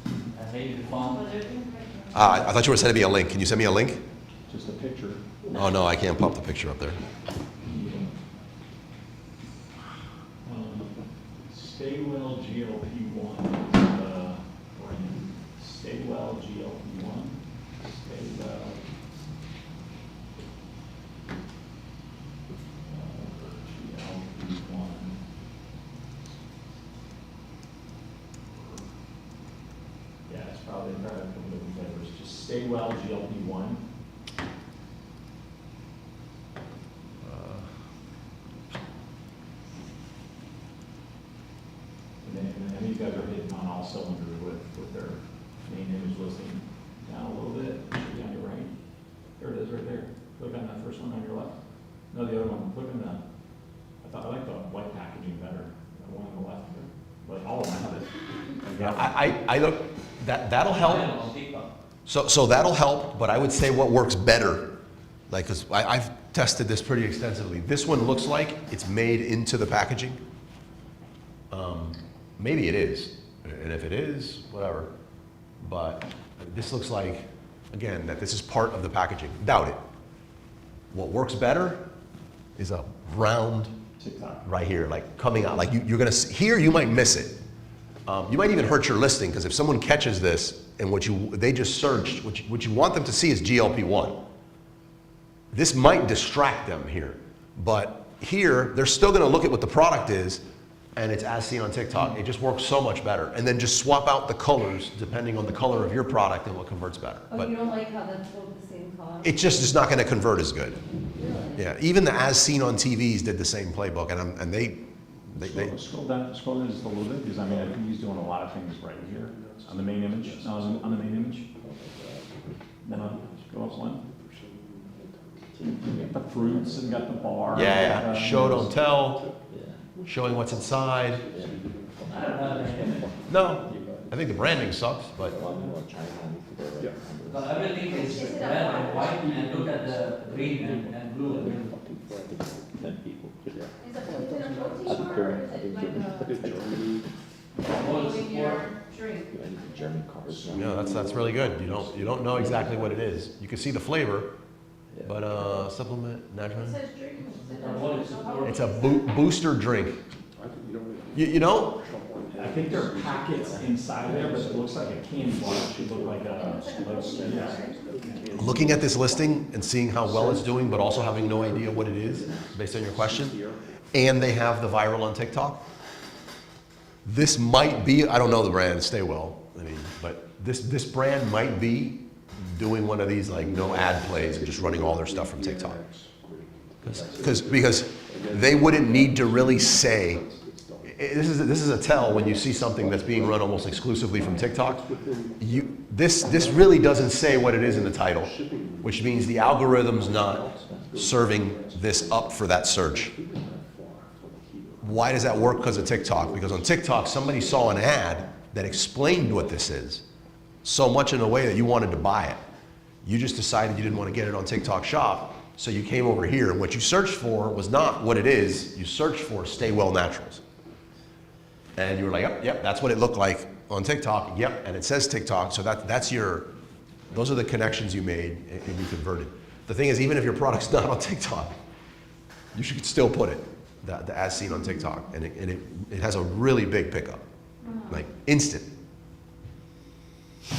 and maybe the font. But they're doing great. I thought you were sending me a link. Can you send me a link? Just a picture. Oh no, I can't pop the picture up there. Stay Well GLP-1, brand. Stay Well GLP-1, Stay Well. GLP-1. Yeah, it's probably a couple different flavors, just Stay Well GLP-1. And then you guys are hitting on all cylinders with their main image listing. Down a little bit, should be on your right. There it is, right there. Click on that first one on your left. No, the other one, click on that. I like the white packaging better, the one on the left there. But all of them have it. Yeah, I look, that'll help. On TikTok. So that'll help, but I would say what works better, like, cause I've tested this pretty extensively. This one looks like it's made into the packaging. Maybe it is, and if it is, whatever. But this looks like, again, that this is part of the packaging. Doubt it. What works better is a round TikTok. right here, like coming out. Like you're gonna see, here you might miss it. You might even hurt your listing, because if someone catches this and they just searched, what you want them to see is GLP-1. This might distract them here, but here they're still gonna look at what the product is, and it's as seen on TikTok. It just works so much better. And then just swap out the colors depending on the color of your product and what converts better. oh, But you don't like how that's both the same color? it just is not gonna convert as good. Really? Yeah, even the as seen on TVs did the same playbook, and they Scroll down just a little bit, because I mean, I think he's doing a lot of things right here, on the main image, on the main image. Then go up one. You got the fruits and got the bar. yeah, show don't tell, showing what's inside. I don't have any image. No, I think the branding sucks, but But everything is red and white, and look at the green and blue. Is it a protein bar or is it like a? Yeah, that's really good. You don't know exactly what it is. You can see the flavor, but supplement natural. It says drink. It's a booster drink. You know, I think there are packets inside there, but it looks like a candy bar. It should look like looking at this listing and seeing how well it's doing, but also having no idea what it is based on your question, and they have the viral on TikTok. This might be, I don't know the brand, stay well. I mean, but this brand might be doing one of these like no ad plays and just running all their stuff from TikTok. Because they wouldn't need to really say, this is a tell when you see something that's being run almost exclusively from TikTok. This really doesn't say what it is in the title, which means the algorithm's not serving this up for that search. Why does that work? Because of TikTok. Because on TikTok, somebody saw an ad that explained what this is so much in a way that you wanted to buy it. You just decided you didn't want to get it on TikTok Shop, so you came over here, and what you searched for was not what it is. You searched for Stay Well Naturals. And you were like, yep, that's what it looked like on TikTok. Yep, and it says TikTok, so those are the connections you made and you converted. The thing is, even if your product's not on TikTok, you should still put it, the as seen on TikTok, and it has a really big pickup, like instant. So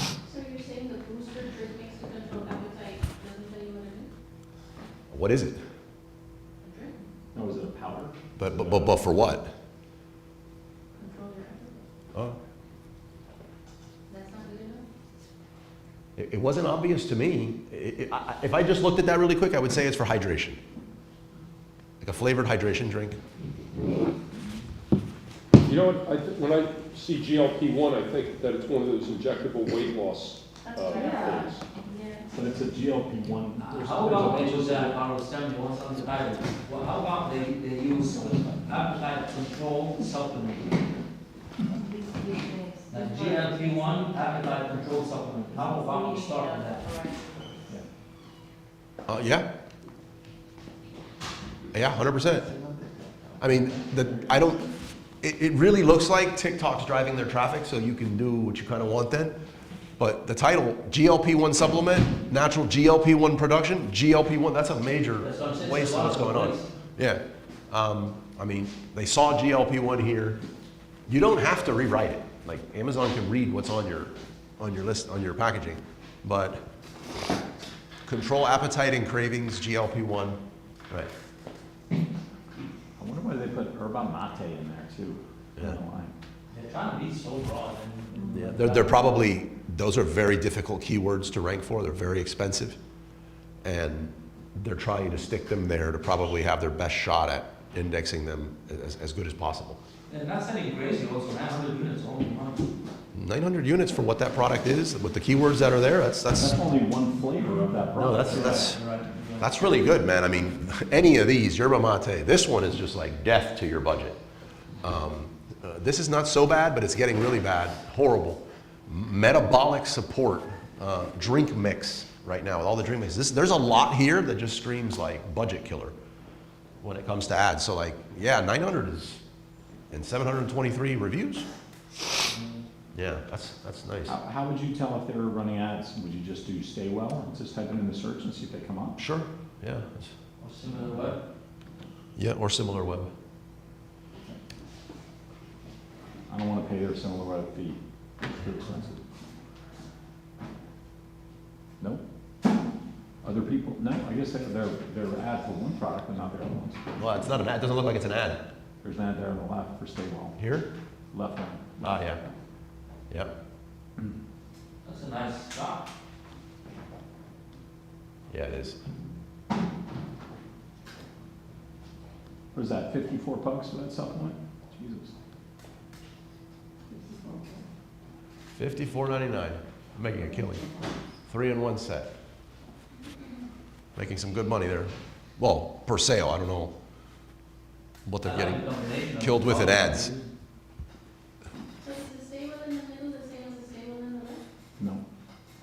you're saying the booster drink makes you control appetite, doesn't tell you what it is? What is it? A drink? No, is it a powder? But for what? Control your appetite. Oh. That's not good enough? It wasn't obvious to me. If I just looked at that really quick, I would say it's for hydration. Like a flavored hydration drink. You know what, when I see GLP-1, I think that it's one of those injectable weight loss That's things. Yeah. But it's a GLP-1. How about they use Carl Stanley wants on the title? Well, how about they use appetite control supplement? Like GLP-1 appetite control supplement. How about we start with that? Yeah. Yeah, 100%. I mean, it really looks like TikTok's driving their traffic, so you can do what you kind of want then. But the title, GLP-1 supplement, natural GLP-1 production, GLP-1, that's a major waste of what's going on. Yeah. I mean, they saw GLP-1 here. You don't have to rewrite it. Like, Amazon can read what's on your list, on your packaging. But control appetite and cravings, GLP-1, right. I wonder why they put yerba mate in there too. I don't know why. They're trying to be so broad. Yeah, they're probably, those are very difficult keywords to rank for. They're very expensive. And they're trying to stick them there to probably have their best shot at indexing them as good as possible. And that's selling crazy also, 900 units only month. 900 units for what that product is, with the keywords that are there, That's only one flavor of that no, product. that's really good, man. I mean, any of these, yerba mate, this one is just like death to your budget. This is not so bad, but it's getting really bad, horrible. Metabolic support, drink mix right now with all the drink mixes. There's a lot here that just screams like budget killer when it comes to ads. So like, yeah, 900 is, and 723 reviews. Yeah, that's nice. How would you tell if they were running ads? Would you just do stay well and just type it in the search and see if they come up? Sure, yeah. Or similar web. Yeah, or similar web. I don't want to pay their similar web fee. It's too expensive. No? Other people? No, I guess they're ad for one product and not the other ones. Well, it's not an ad. It doesn't look like it's an ad. There's an ad there on the left for stay well. Here? Left one. Ah, yeah. Yep. That's a nice shop. Yeah, it is. What is that, 54 bucks for that supplement? Jesus. $54.99. I'm making a killing. 3-in-1 set. Making some good money there. Well, per sale. I don't know what they're getting killed with in ads. So is the stable in the middle the same as the stable in the left? No.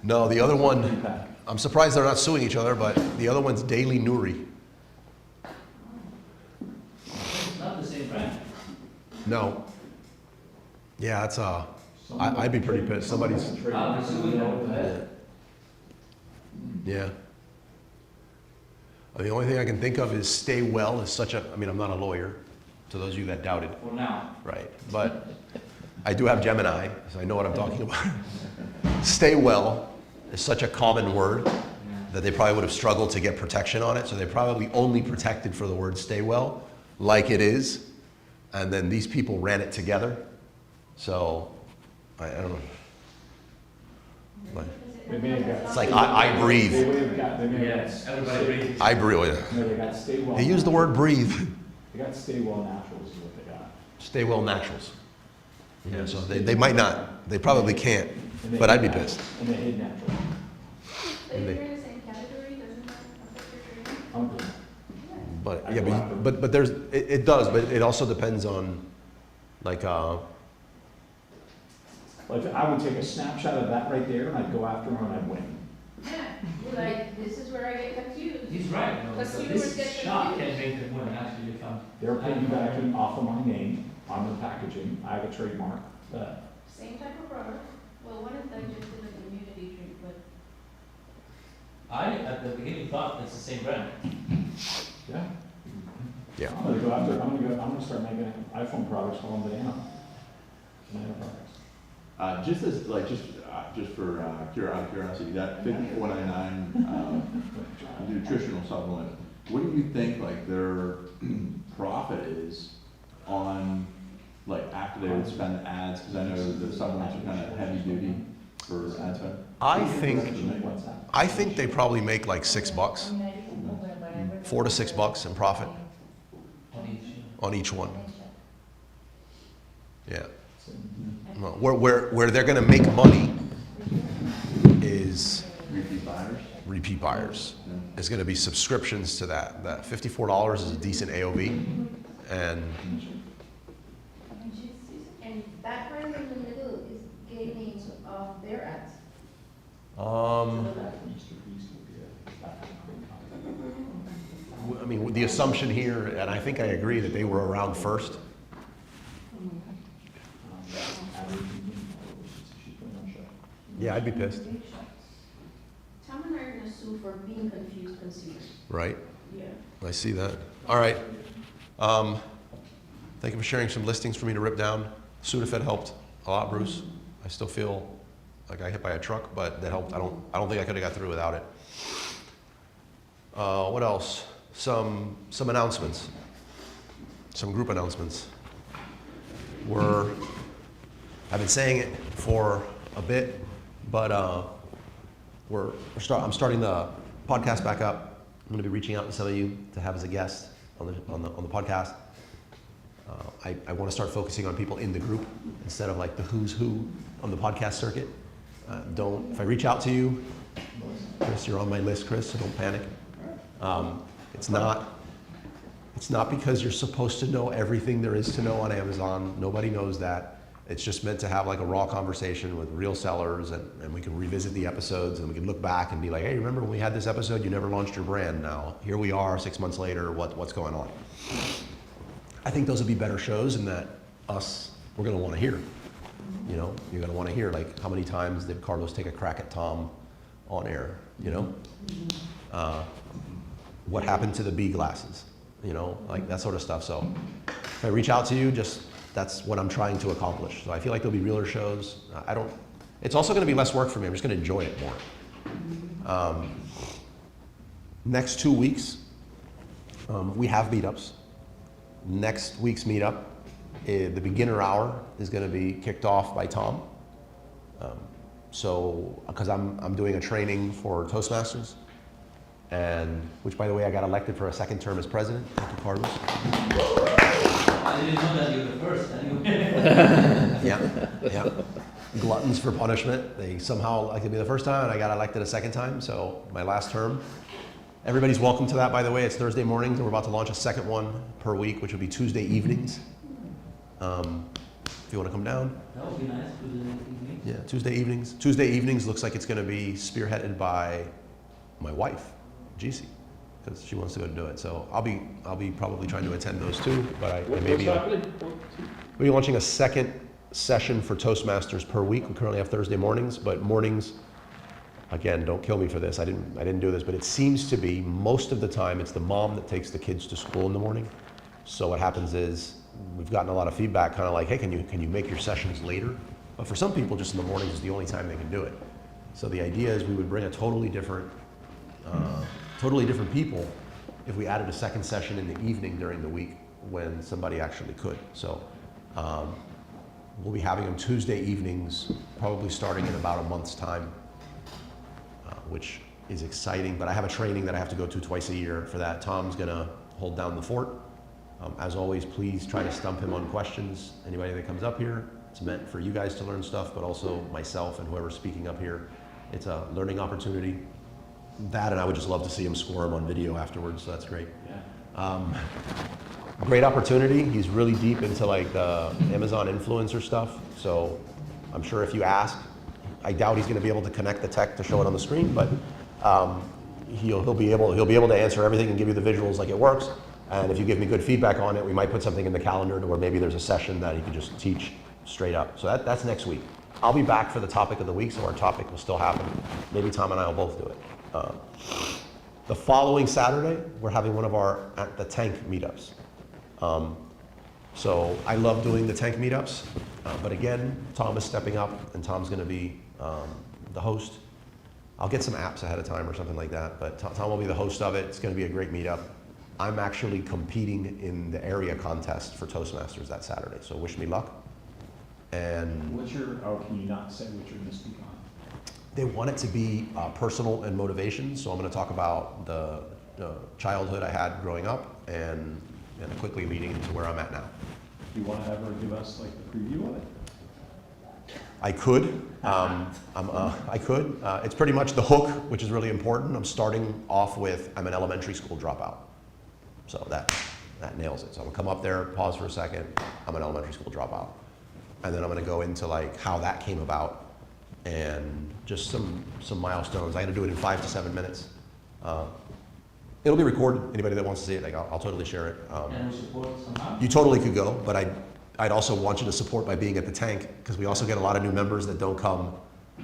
No, the other one, Three-pack. I'm surprised they're not suing each other, but the other one's Daily Nuri. It's not the same brand. No. Yeah, it's Same I'd be pretty pissed. Somebody's, I'll be suing them for that. yeah. The only thing I can think of is stay well is such a, I mean, I'm not a lawyer, to those of you that doubted, For now. right? But I do have Gemini, so I know what I'm talking about. Stay well is such a common word that they probably would have struggled to get protection on it, so they probably only protected for the word stay well, like it is, and then these people ran it together. So, I don't know. Like, They may have got. it's like I breathe. They may have got, they may have got. Yes, everybody breathes. I breathe. No, they got stay well. They use the word breathe. They got stay well naturals is what they got. Stay well naturals. Yeah, so they might not. They probably can't. And they But I'd be hid pissed. nat- And they hid natural. But if you're in the same category, doesn't that affect your training? I'm good. But yeah, but there's it does, but it also depends on like Like, I would take a snapshot of that right there and I'd go after him and I'd win. Yeah, like, this is where I get confused. He's right, no, Because so you this would get shop can confused. make the money actually become. They're piggybacking off of my name on the packaging. I have a trademark. Same type of product. Well, one is digested as immunity drink, but I, at the beginning, thought it's the same brand. Yeah. yeah. I'm gonna go after, I'm gonna start making iPhone products called Banana. Banana products. Just as, like, just for curiosity, that 54.99 nutritional supplement, what do you think, like, their profit is on, like, after they would spend ads? Because I know the supplements are kind of heavy duty for ad spend. I think they probably make like $6, $4 to $6 in profit On each. on each one. Yeah. Well, where they're going to make money is Repeat buyers? repeat buyers. Yeah. It's going to be subscriptions to that. That $54 is a decent AOV, and and that brand in the middle is gaining their ads. I mean, the assumption here, and I think I agree that they were around first. Yeah, I'd be pissed. Tom and I are gonna sue for being confused consumers. Right? Yeah. I see that. All right. Thank you for sharing some listings for me to rip down. Sudafed helped a lot, Bruce. I still feel like I got hit by a truck, but that helped. I don't think I could have got through without it. What else? Some announcements. Some group announcements. I've been saying it for a bit, but I'm starting the podcast back up. I'm going to be reaching out to some of you to have as a guest on the podcast. I want to start focusing on people in the group instead of like the who's who on the podcast circuit. If I reach out to you, Chris, you're on my list, Chris, so don't panic. It's not because you're supposed to know everything there is to know on Amazon. Nobody knows that. It's just meant to have like a raw conversation with real sellers, and we can revisit the episodes, and we can look back and be like, hey, remember when we had this episode? You never launched your brand. Now here we are 6 months later. What's going on? I think those would be better shows, in that we're going to want to hear. You know, you're going to want to hear like how many times did Carlos take a crack at Tom on air? You know, what happened to the B glasses? You know, like that sort of stuff. So if I reach out to you, that's what I'm trying to accomplish. So I feel like there'll be realer shows. It's also going to be less work for me. I'm just going to enjoy it more. Next 2 weeks, we have meetups. Next week's meetup, the beginner hour is going to be kicked off by Tom. Because I'm doing a training for Toastmasters, and which, by the way, I got elected for a second term as president. Thank you, Carlos. I didn't know that you were the first anyway. Yeah. Gluttons for punishment. They somehow elected me the first time, and I got elected a second time, so my last term. Everybody's welcome to that, by the way. It's Thursday mornings, and we're about to launch a second one per week, which will be Tuesday evenings. If you want to come down. That would be nice for the evening. Yeah, Tuesday evenings. Tuesday evenings looks like it's going to be spearheaded by my wife, Gisi, because she wants to go to do it. So I'll be probably trying to attend those too, but I may be. We're launching a second session for Toastmasters per week. We currently have Thursday mornings, but mornings, again, don't kill me for this. I didn't do this, but it seems to be most of the time it's the mom that takes the kids to school in the morning. So what happens is we've gotten a lot of feedback, kind of like, hey, can you make your sessions later? But for some people, just in the mornings is the only time they can do it. So the idea is we would bring a totally different people if we added a second session in the evening during the week when somebody actually could. So we'll be having them Tuesday evenings, probably starting in about a month's time, which is exciting. But I have a training that I have to go to twice a year for that. Tom's gonna hold down the fort. As always, please try to stump him on questions. Anybody that comes up here, it's meant for you guys to learn stuff, but also myself and whoever's speaking up here. It's a learning opportunity. That, and I would just love to see him score him on video afterwards, so that's great. Yeah. Great opportunity. He's really deep into like the Amazon influencer stuff. So I'm sure if you ask, I doubt he's going to be able to connect the tech to show it on the screen, but he'll be able to answer everything and give you the visuals like it works. And if you give me good feedback on it, we might put something in the calendar to where maybe there's a session that he can just teach straight up. So that's next week. I'll be back for the topic of the week, so our topic will still happen. Maybe Tom and I will both do it. The following Saturday, we're having one of our At the Tank meetups. So I love doing the tank meetups, but again, Tom is stepping up and Tom's gonna be the host. I'll get some apps ahead of time or something like that, but Tom will be the host of it. It's gonna be a great meetup. I'm actually competing in the area contest for Toastmasters that Saturday, so wish me luck. And Can you not say what you're gonna speak on? they want it to be personal and motivation, so I'm gonna talk about the childhood I had growing up and quickly leading into where I'm at now. Do you wanna ever give us like the preview of it? I could. I could. It's pretty much the hook, which is really important. I'm starting off with, I'm an elementary school dropout. So that nails it. So I'm gonna come up there, pause for a second, I'm an elementary school dropout. And then I'm gonna go into like how that came about and just some milestones. I'm gonna do it in 5 to 7 minutes. It'll be recorded. Anybody that wants to see it, like, I'll totally share it. Can we support somehow? You totally could go, but I'd also want you to support by being at the tank, because we also get a lot of new members that don't come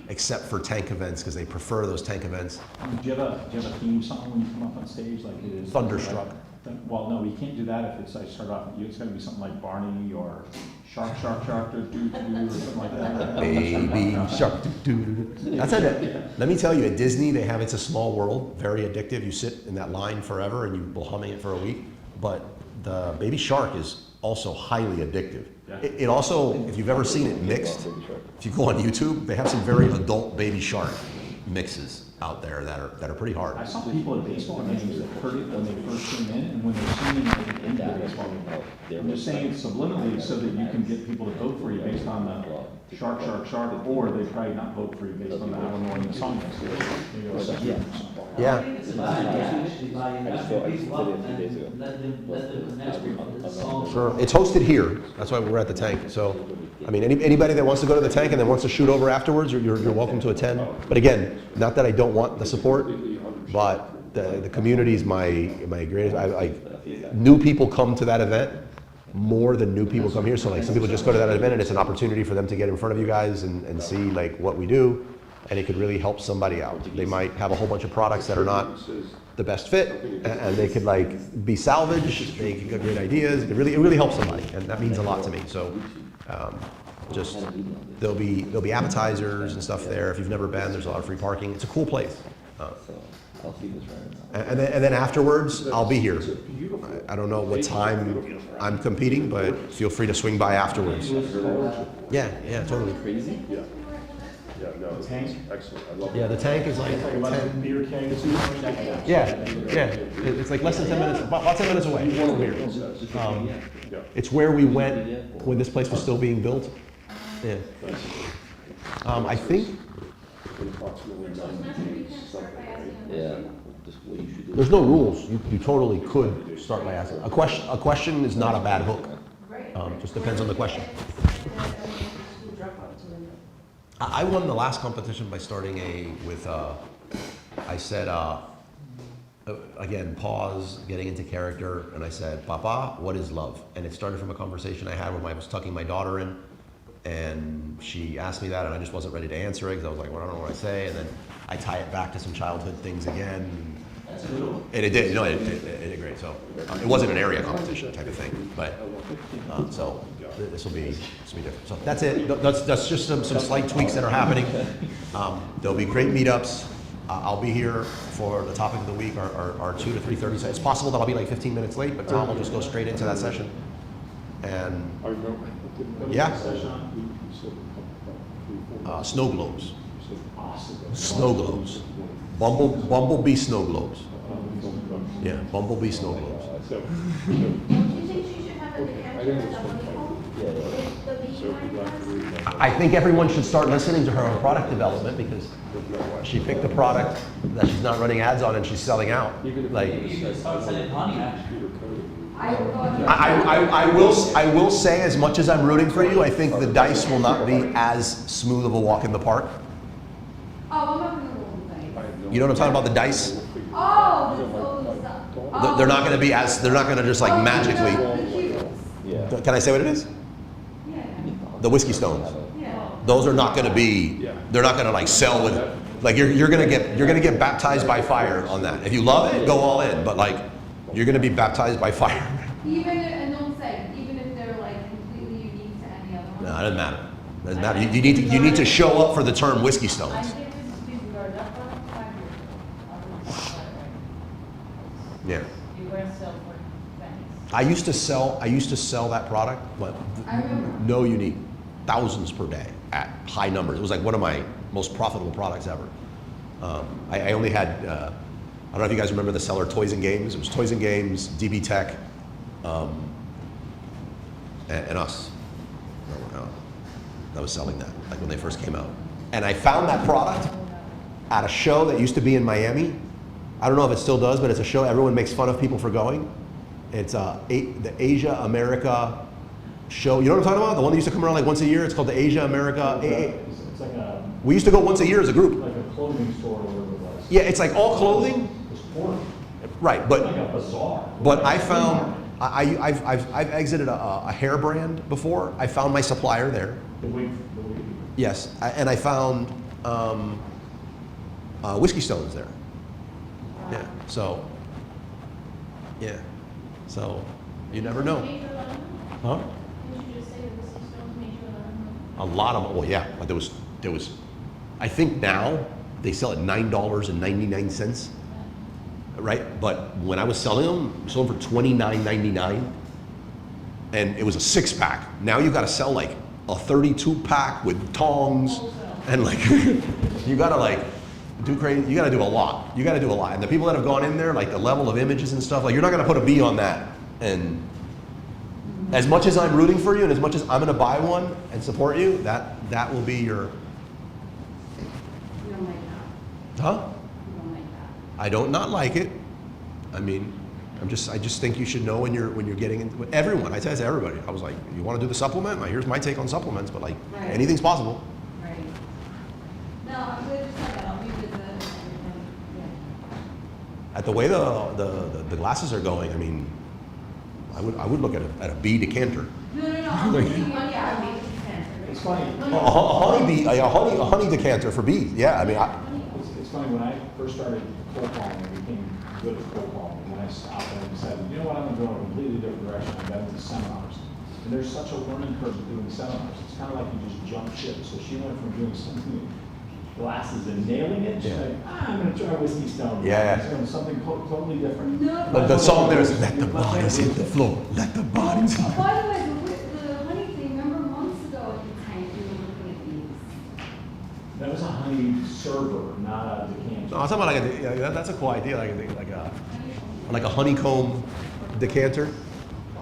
except for tank events, because they prefer those tank events. Do you have a theme song when you come up on stage, like it is? Thunderstruck. Well, no, we can't do that if it's like start off with you. It's gotta be something like Barney or Shark, do or something like that. Baby shark, do. That's it. Let me tell you, at Disney, they have It's a Small World, very addictive. You sit in that line forever and you will humming it for a week. But the Baby Shark is also highly addictive. Yeah. It also, if you've ever seen it mixed, if you go on YouTube, they have some very adult Baby Shark mixes out there that are pretty hard. I saw people at baseball games that heard it when they first came in, and when they're singing it in that baseball game. I'm just saying it subliminally so that you can get people to vote for you based on the shark, or they probably not vote for you based on the hour more in the song is. Yeah. Sure. It's hosted here. That's why we're at the tank. So, I mean, anybody that wants to go to the tank and then wants to shoot over afterwards, you're welcome to attend. But again, not that I don't want the support, but the community is my greatest. New people come to that event more than new people come here. So like some people just go to that event and it's an opportunity for them to get in front of you guys and see like what we do. And it could really help somebody out. They might have a whole bunch of products that are not the best fit, and they could like be salvaged. They could get great ideas. It really helps somebody, and that means a lot to me. So, just there'll be appetizers and stuff there. If you've never been, there's a lot of free parking. It's a cool place. And then afterwards, I'll be here. I don't know what time I'm competing, but feel free to swing by afterwards. Yeah, totally. Crazy? Yeah. Yeah, no, it's Tank? excellent. I love it. Yeah, the tank is like 10. Beer kegs. Yeah. It's like less than 10 minutes, about 10 minutes away from here. Yeah. It's where we went when this place was still being built. Yeah. I think In approximately 90 days, something, right? Yeah, just what you should do. there's no rules. You totally could start by asking. A question is not a bad hook. Just depends on the question. I won the last competition by starting I said, again, pause, getting into character, and I said, Papa, what is love? And it started from a conversation I had when I was tucking my daughter in, And she asked me that, and I just wasn't ready to answer it because I was like, well, I don't know what I say. And then I tie it back to some childhood things again. That's a good one. And it did, it did great. So it wasn't an area competition type of thing, but so this will be different. So that's it. That's just some slight tweaks that are happening. There'll be great meetups. I'll be here for the topic of the week, our 2 to 3:30. It's possible that I'll be like 15 minutes late, but Tom will just go straight into that session. And yeah, snow globes. Snow globes. Bumblebee snow globes. Yeah, bumblebee snow globes. Don't you think she should have a decanter at the honeycomb? The bee has? I think everyone should start listening to her on product development because she picked a product that she's not running ads on and she's selling out. Like, Maybe you could start selling honey, actually. I will say, as much as I'm rooting for you, I think the dice will not be as smooth of a walk in the park. Oh, I'm not gonna roll the dice. You know what I'm talking about? The dice. Oh, the stuff. Oh. They're not going to be as. They're not going to just like Oh, magically. the cubes. Can I say what it is? Yeah. The whiskey stones. Yeah. Those are not going to be. They're not going to like sell with. Like you're going to get baptized by fire on that. If you love it, go all in. But like, you're going to be baptized by fire. Even if, and don't say, even if they're like completely unique to any other one. No, it doesn't matter. It doesn't matter. You need to show up for the term whiskey I stones. think this is disregard that one 5 years ago. I wouldn't say that, Yeah. right? You were sell for pennies. I used to sell that product, but I remember. no unique, thousands per day at high numbers. It was like one of my most profitable products ever. I only had, I don't know if you guys remember the seller Toys and Games. It was Toys and Games, DB Tech, and us. I was selling that, like when they first came out. And I found that product at a show that used to be in Miami. I don't know if it still does, but it's a show everyone makes fun of people for going. It's the Asia America show. You know what I'm talking about? The one that used to come around like once a year. It's called the Asia America. It's like a, We used to go once a year as a group. like a clothing store or whatever it was. Yeah, it's like all clothing. It's porn. Right, It's but like a bazaar. I found I've exited a hair brand before. I found my supplier there. The week. Yes, and I found whiskey stones there. Yeah. So. Yeah. So you never know. Huh? Didn't you just say the whiskey stones made you A lot of them. Well, yeah, but there was. I think now they sell at $9.99. Right, but when I was selling them, I sold them for $29.99, and it was a 6-pack. Now you got to sell like a 32-pack with tongs, and like you got to like do crazy. You got to do a lot. You got to do a lot. And the people that have gone in there, like the level of images and stuff, like you're not going to put a B on that. And as much as I'm rooting for you, and as much as I'm going to buy one and support you, that will be your. You don't like that. Huh? You don't like that. I don't not like it. I mean, I just think you should know when you're getting into it. Everyone, I tell it to everybody. I was like, you want to do the supplement? Here's my take on supplements, but like Right. anything's possible. Right. No, I'm good to say that. I'll revisit it. At the way the glasses are going, I mean, I would look at a bee decanter. No. I'm thinking, yeah, I mean, It's funny. A honey decanter for bees. Yeah, I mean, It's funny, when I first started cold calling, I became good at cold calling. When I stopped and said, you know what, I'm going to go in a completely different direction. I got into seminars. And there's such a learning curve of doing seminars. It's kind of like you just jump ship. So she went from doing something glasses and nailing it. She's like, I'm going to try whiskey stone. Yeah. It's going to be something totally different. No. but the song there is let the bodies hit the floor. Let the bodies. By the way, the honey thing, remember months ago at the tank, we were looking at these. That was a honey server, not a decanter. No, I'm talking about that's a cool idea, like a honeycomb decanter.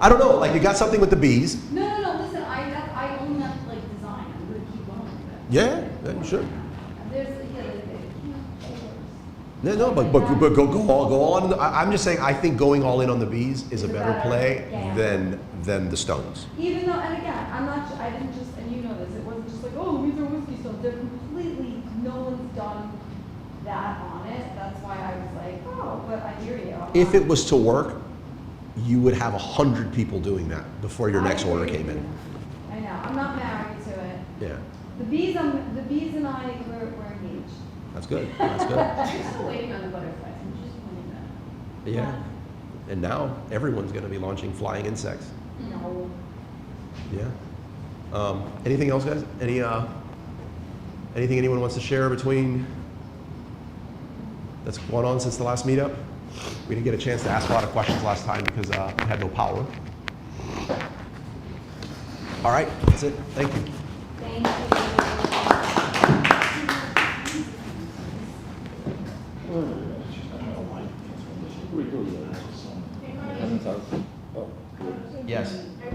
I don't know, like you got something with the bees. No, listen, I own that like design. I'm gonna keep going with it. Yeah, you should. There's, yeah, No, but go all in. I'm just saying, I think going all in on the bees is a better play than the stones. even though, and again, I didn't just, and you know this, it wasn't just like, oh, these are whiskey stones. They're completely, no one's done that on it. That's why I was like, oh, but I hear you. If it was to work, you would have 100 people doing that before your next order came in. I know, I'm not married to it. Yeah, The bees and I, we're engaged. that's good, that's good. I'm still waiting on the butterflies, I'm just pointing that. Yeah, and now everyone's gonna be launching flying insects. No. Yeah. Anything else, guys? Anything anyone wants to share between that's going on since the last meetup? We didn't get a chance to ask a lot of questions last time because we had no power. All right, that's it. Thank you. Thank you. Yes. I